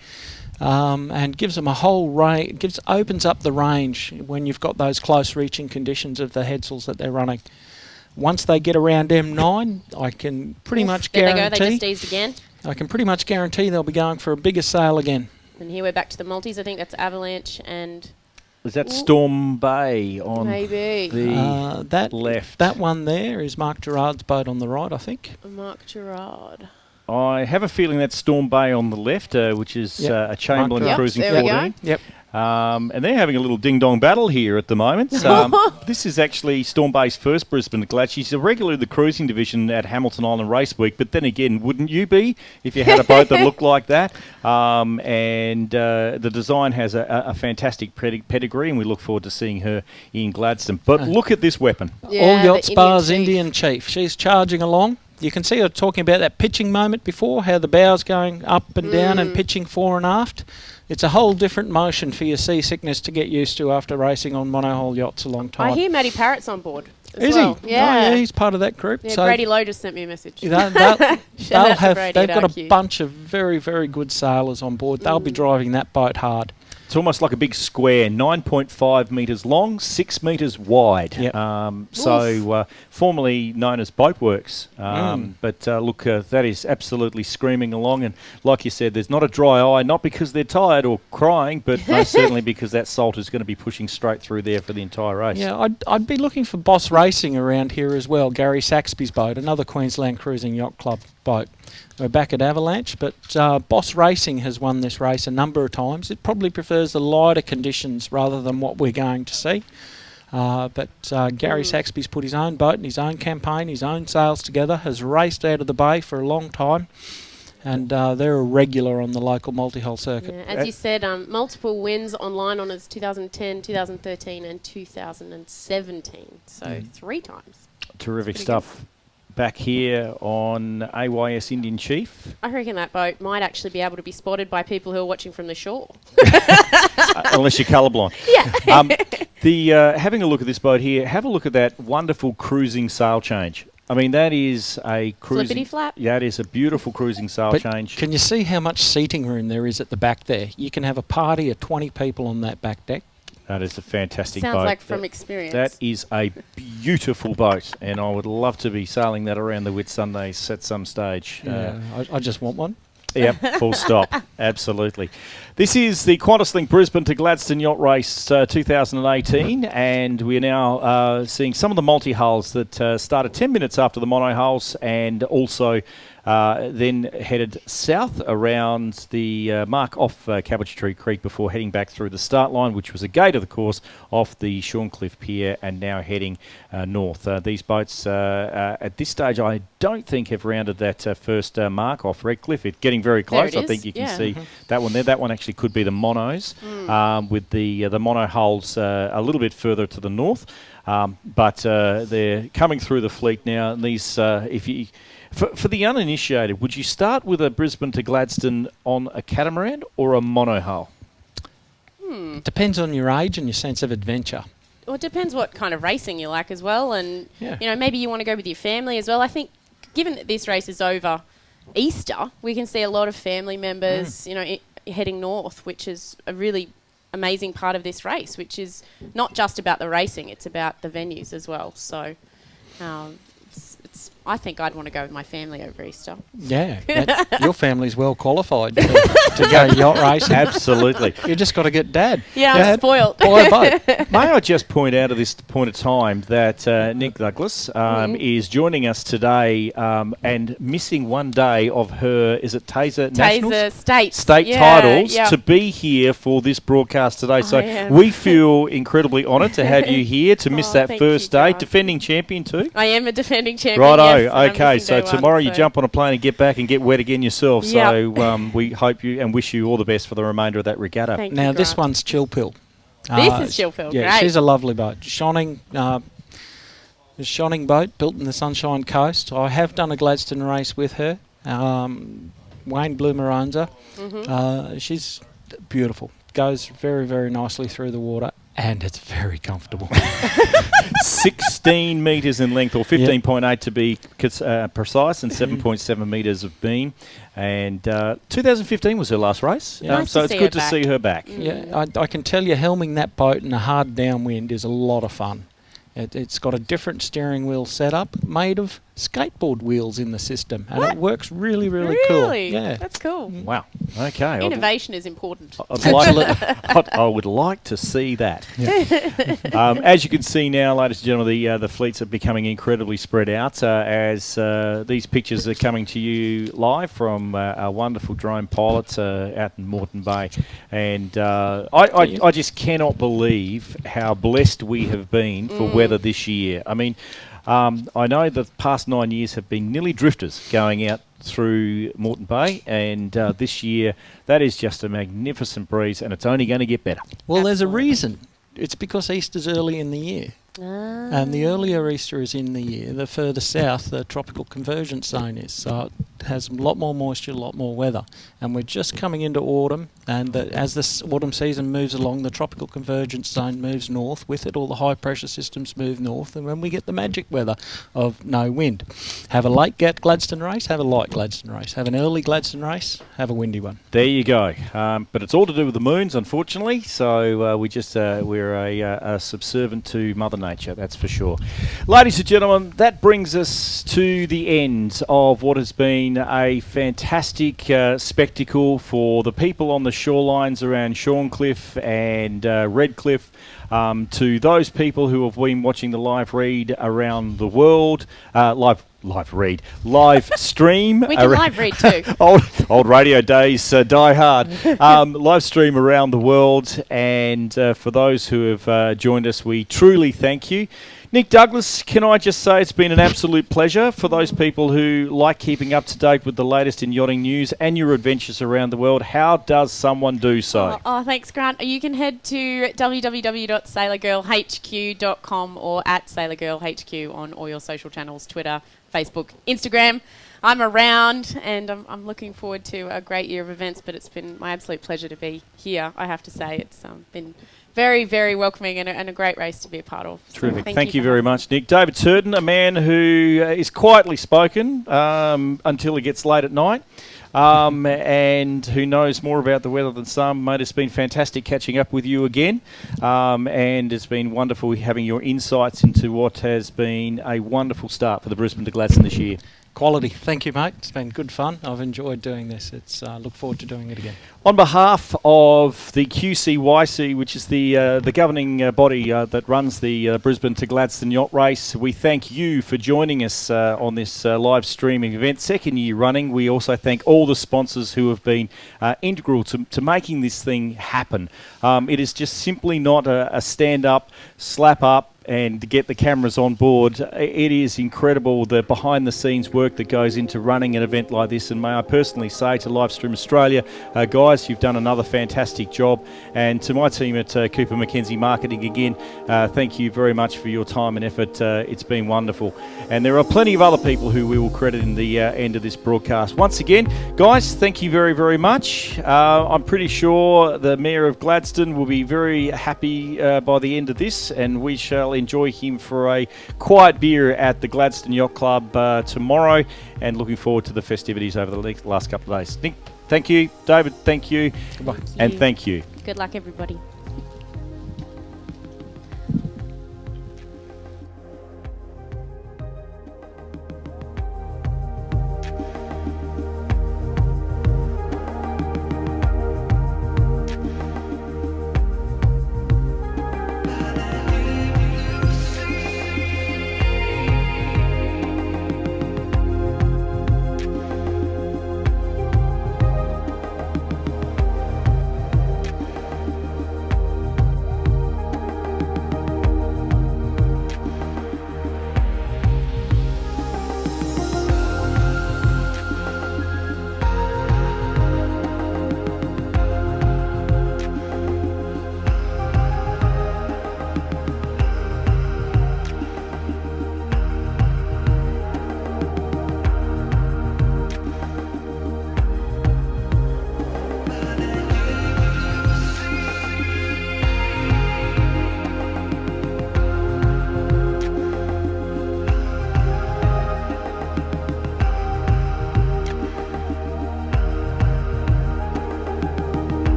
and gives them a whole range. Opens up the range when you've got those close reaching conditions of the headsels that they're running. Once they get around M9, I can pretty much guarantee. There they go. They just eased again. I can pretty much guarantee they'll be going for a bigger sail again. And here we're back to the multis. I think that's Avalanche and... Is that Storm Bay on maybe the that left? That one there is Mark Gerard's boat on the right, I think. Mark Gerard. I have a feeling that's Storm Bay on the left, which is a Chamberlain Cruising 14. Yep. And they're having a little ding-dong battle here at the moment. This is actually Storm Bay's first Brisbane Glad. She's a regular in the cruising division at Hamilton Island Race Week, but then again, wouldn't you be if you had a boat that looked like that? The design has a fantastic pedigree, and we look forward to seeing her in Gladstone. But look at this weapon. All Yacht Spar's Indian Chief. She's charging along. You can see her talking about that pitching moment before, how the bow's going up and down and pitching fore and aft. It's a whole different motion for your seasickness to get used to after racing on monohull yachts a long time. I hear Matty Parrott's on board as Is well. he? Yeah. Oh, yeah, he's part of that group. Yeah, So Brady Lowe just sent me a message. they've Shout out to Brady got at a IQ. bunch of very, very good sailors on board. They'll be driving that boat hard. It's almost like a big square, 9.5 metres long, 6 metres wide. Yep. Formerly known as Boatworks. But look, that is absolutely screaming along. And like you said, there's not a dry eye, not because they're tired or crying, but most certainly because that salt is going to be pushing straight through there for the entire race. Yeah, I'd be looking for Boss Racing around here as well. Gary Saxby's boat, another Queensland Cruising Yacht Club boat. We're back at Avalanche, but Boss Racing has won this race a number of times. It probably prefers the lighter conditions rather than what we're going to see. But Gary Saxby's put his own boat and his own campaign, his own sails together, has raced out of the bay for a long time, and they're a regular on the local multi-hull circuit. Yeah, as you said, multiple wins on line honours 2010, 2013 and 2017. So 3 times. Terrific stuff. Back here on AYS Indian Chief. I reckon that boat might actually be able to be spotted by people who are watching from the shore. Unless you're colourblind. Yeah. Having a look at this boat here, have a look at that wonderful cruising sail change. I mean, that is a cruising... Flippity flap. Yeah, it is a beautiful cruising sail change. Can you see how much seating room there is at the back there? You can have a party of 20 people on that back deck. That is a fantastic boat. Sounds like from experience. That is a beautiful boat, and I would love to be sailing that around the Whitsundays at some stage. Yeah, I just want one. Yep, full stop. Absolutely. This is the QantasLink Brisbane to Gladstone Yacht Race 2018, and we're now seeing some of the multi-hulls that started 10 minutes after the mono hulls, and also then headed south around the mark off Cabbage Tree Creek before heading back through the start line, which was a gate of the course off the Shorncliffe Pier, and now heading north. These boats at this stage I don't think have rounded that first mark off Redcliffe. It's getting very close. I think you can see that one there. That one actually could be the monos, with the mono hulls a little bit further to the north. But they're coming through the fleet now. And these, for the uninitiated, would you start with a Brisbane to Gladstone on a catamaran or a mono hull? Depends on your age and your sense of adventure. Well, it depends what kind of racing you like as well, and maybe you want to go with your family as well. I think, given that this race is over Easter, we can see a lot of family members, heading north, which is a really amazing part of this race, which is not just about the racing, it's about the venues as well. So I think I'd want to go with my family over Easter. Yeah, your family's well qualified to go yacht racing. Absolutely. You just got to get Dad. Yeah, I'm spoiled. Buy a boat. May I just point out at this point of time that Nic Douglass is joining us today and missing one day of her, is it Taser Nationals? State titles to be here for this broadcast today. So we feel incredibly honoured to have you here to miss that first day. Defending champion too? I am a defending champion. Righto. Yes, okay, so tomorrow you jump on a plane and get back and get wet again yourself. So we hope you and wish you all the best for the remainder of that regatta. Thank now you, this one's Chilpill. This is Chilpill. Yeah, great. She's a lovely boat. Shining boat built in the Sunshine Coast. I have done a Gladstone race with her. Wayne Bloomer owns her. She's beautiful. Goes very, very nicely through the water. And it's very comfortable. 16 metres in length, or 15.8 to be precise, and 7.7 metres of beam. And 2015 was her last race, so it's good to see her back. Yeah, I can tell you, helming that boat in a hard downwind is a lot of fun. It's got a different steering wheel setup made of skateboard wheels in the system, and it works really, really cool. Yeah, that's cool. Wow. Okay. Innovation is important. I would like to see that. Yeah. As you can see now, ladies and gentlemen, the fleets are becoming incredibly spread out as these pictures are coming to you live from our wonderful drone pilots out in Moreton Bay, and I just cannot believe how blessed we have been for weather this year. I mean, I know the past 9 years have been nearly drifters going out through Moreton Bay, and this year that is just a magnificent breeze, and it's only going to get better. Well, there's a reason. It's because Easter's early in the year. And the earlier Easter is in the year, the further south the tropical convergence zone is. So it has a lot more moisture, a lot more weather. And we're just coming into autumn, and as this autumn season moves along, the tropical convergence zone moves north. With it, all the high pressure systems move north, and when we get the magic weather of no wind. Have a late Gladstone race, have a light Gladstone race. Have an early Gladstone race, have a windy one. There you go. But it's all to do with the moons, unfortunately. So we're a subservient to Mother Nature, that's for sure. Ladies and gentlemen, that brings us to the end of what has been a fantastic spectacle for the people on the shorelines around Shorncliffe and Redcliffe, to those people who have been watching the live read around the world, live stream. We can live read too. old radio days die hard. Live stream around the world, and for those who have joined us, we truly thank you. Nic Douglass, can I just say it's been an absolute pleasure. For those people who like keeping up to date with the latest in yachting news and your adventures around the world, how does someone do so? Oh, thanks, Grant. You can head to www.sailorgirlhq.com or at SailorGirlHQ on all your social channels, Twitter, Facebook, Instagram. I'm around, and I'm looking forward to a great year of events, but it's been my absolute pleasure to be here, I have to say. It's been very, very welcoming and a great race to be a part of. So terrific. Thank you very much, Nic. David Turton, a man who is quietly spoken until he gets late at night, and who knows more about the weather than some. Mate, it's been fantastic catching up with you again, and it's been wonderful having your insights into what has been a wonderful start for the Brisbane to Gladstone this year. Quality. Thank you, mate. It's been good fun. I've enjoyed doing this. It's look forward to doing it again. On behalf of the QCYC, which is the governing body that runs the Brisbane to Gladstone Yacht Race, we thank you for joining us on this live streaming event, second year running. We also thank all the sponsors who have been integral to making this thing happen. It is just simply not a stand-up, slap-up, and get the cameras on board. It is incredible the behind-the-scenes work that goes into running an event like this, and may I personally say to Livestream Australia, guys, you've done another fantastic job, and to my team at Cooper Mackenzie Marketing again, thank you very much for your time and effort. It's been wonderful, and there are plenty of other people who we will credit in the end of this broadcast. Once again, guys, thank you very, very much. I'm pretty sure the Mayor of Gladstone will be very happy by the end of this, and we shall enjoy him for a quiet beer at the Gladstone Yacht Club tomorrow, and looking forward to the festivities over the last couple of days. Nic, thank you. David, thank you. Goodbye. And thank you. Good luck, everybody.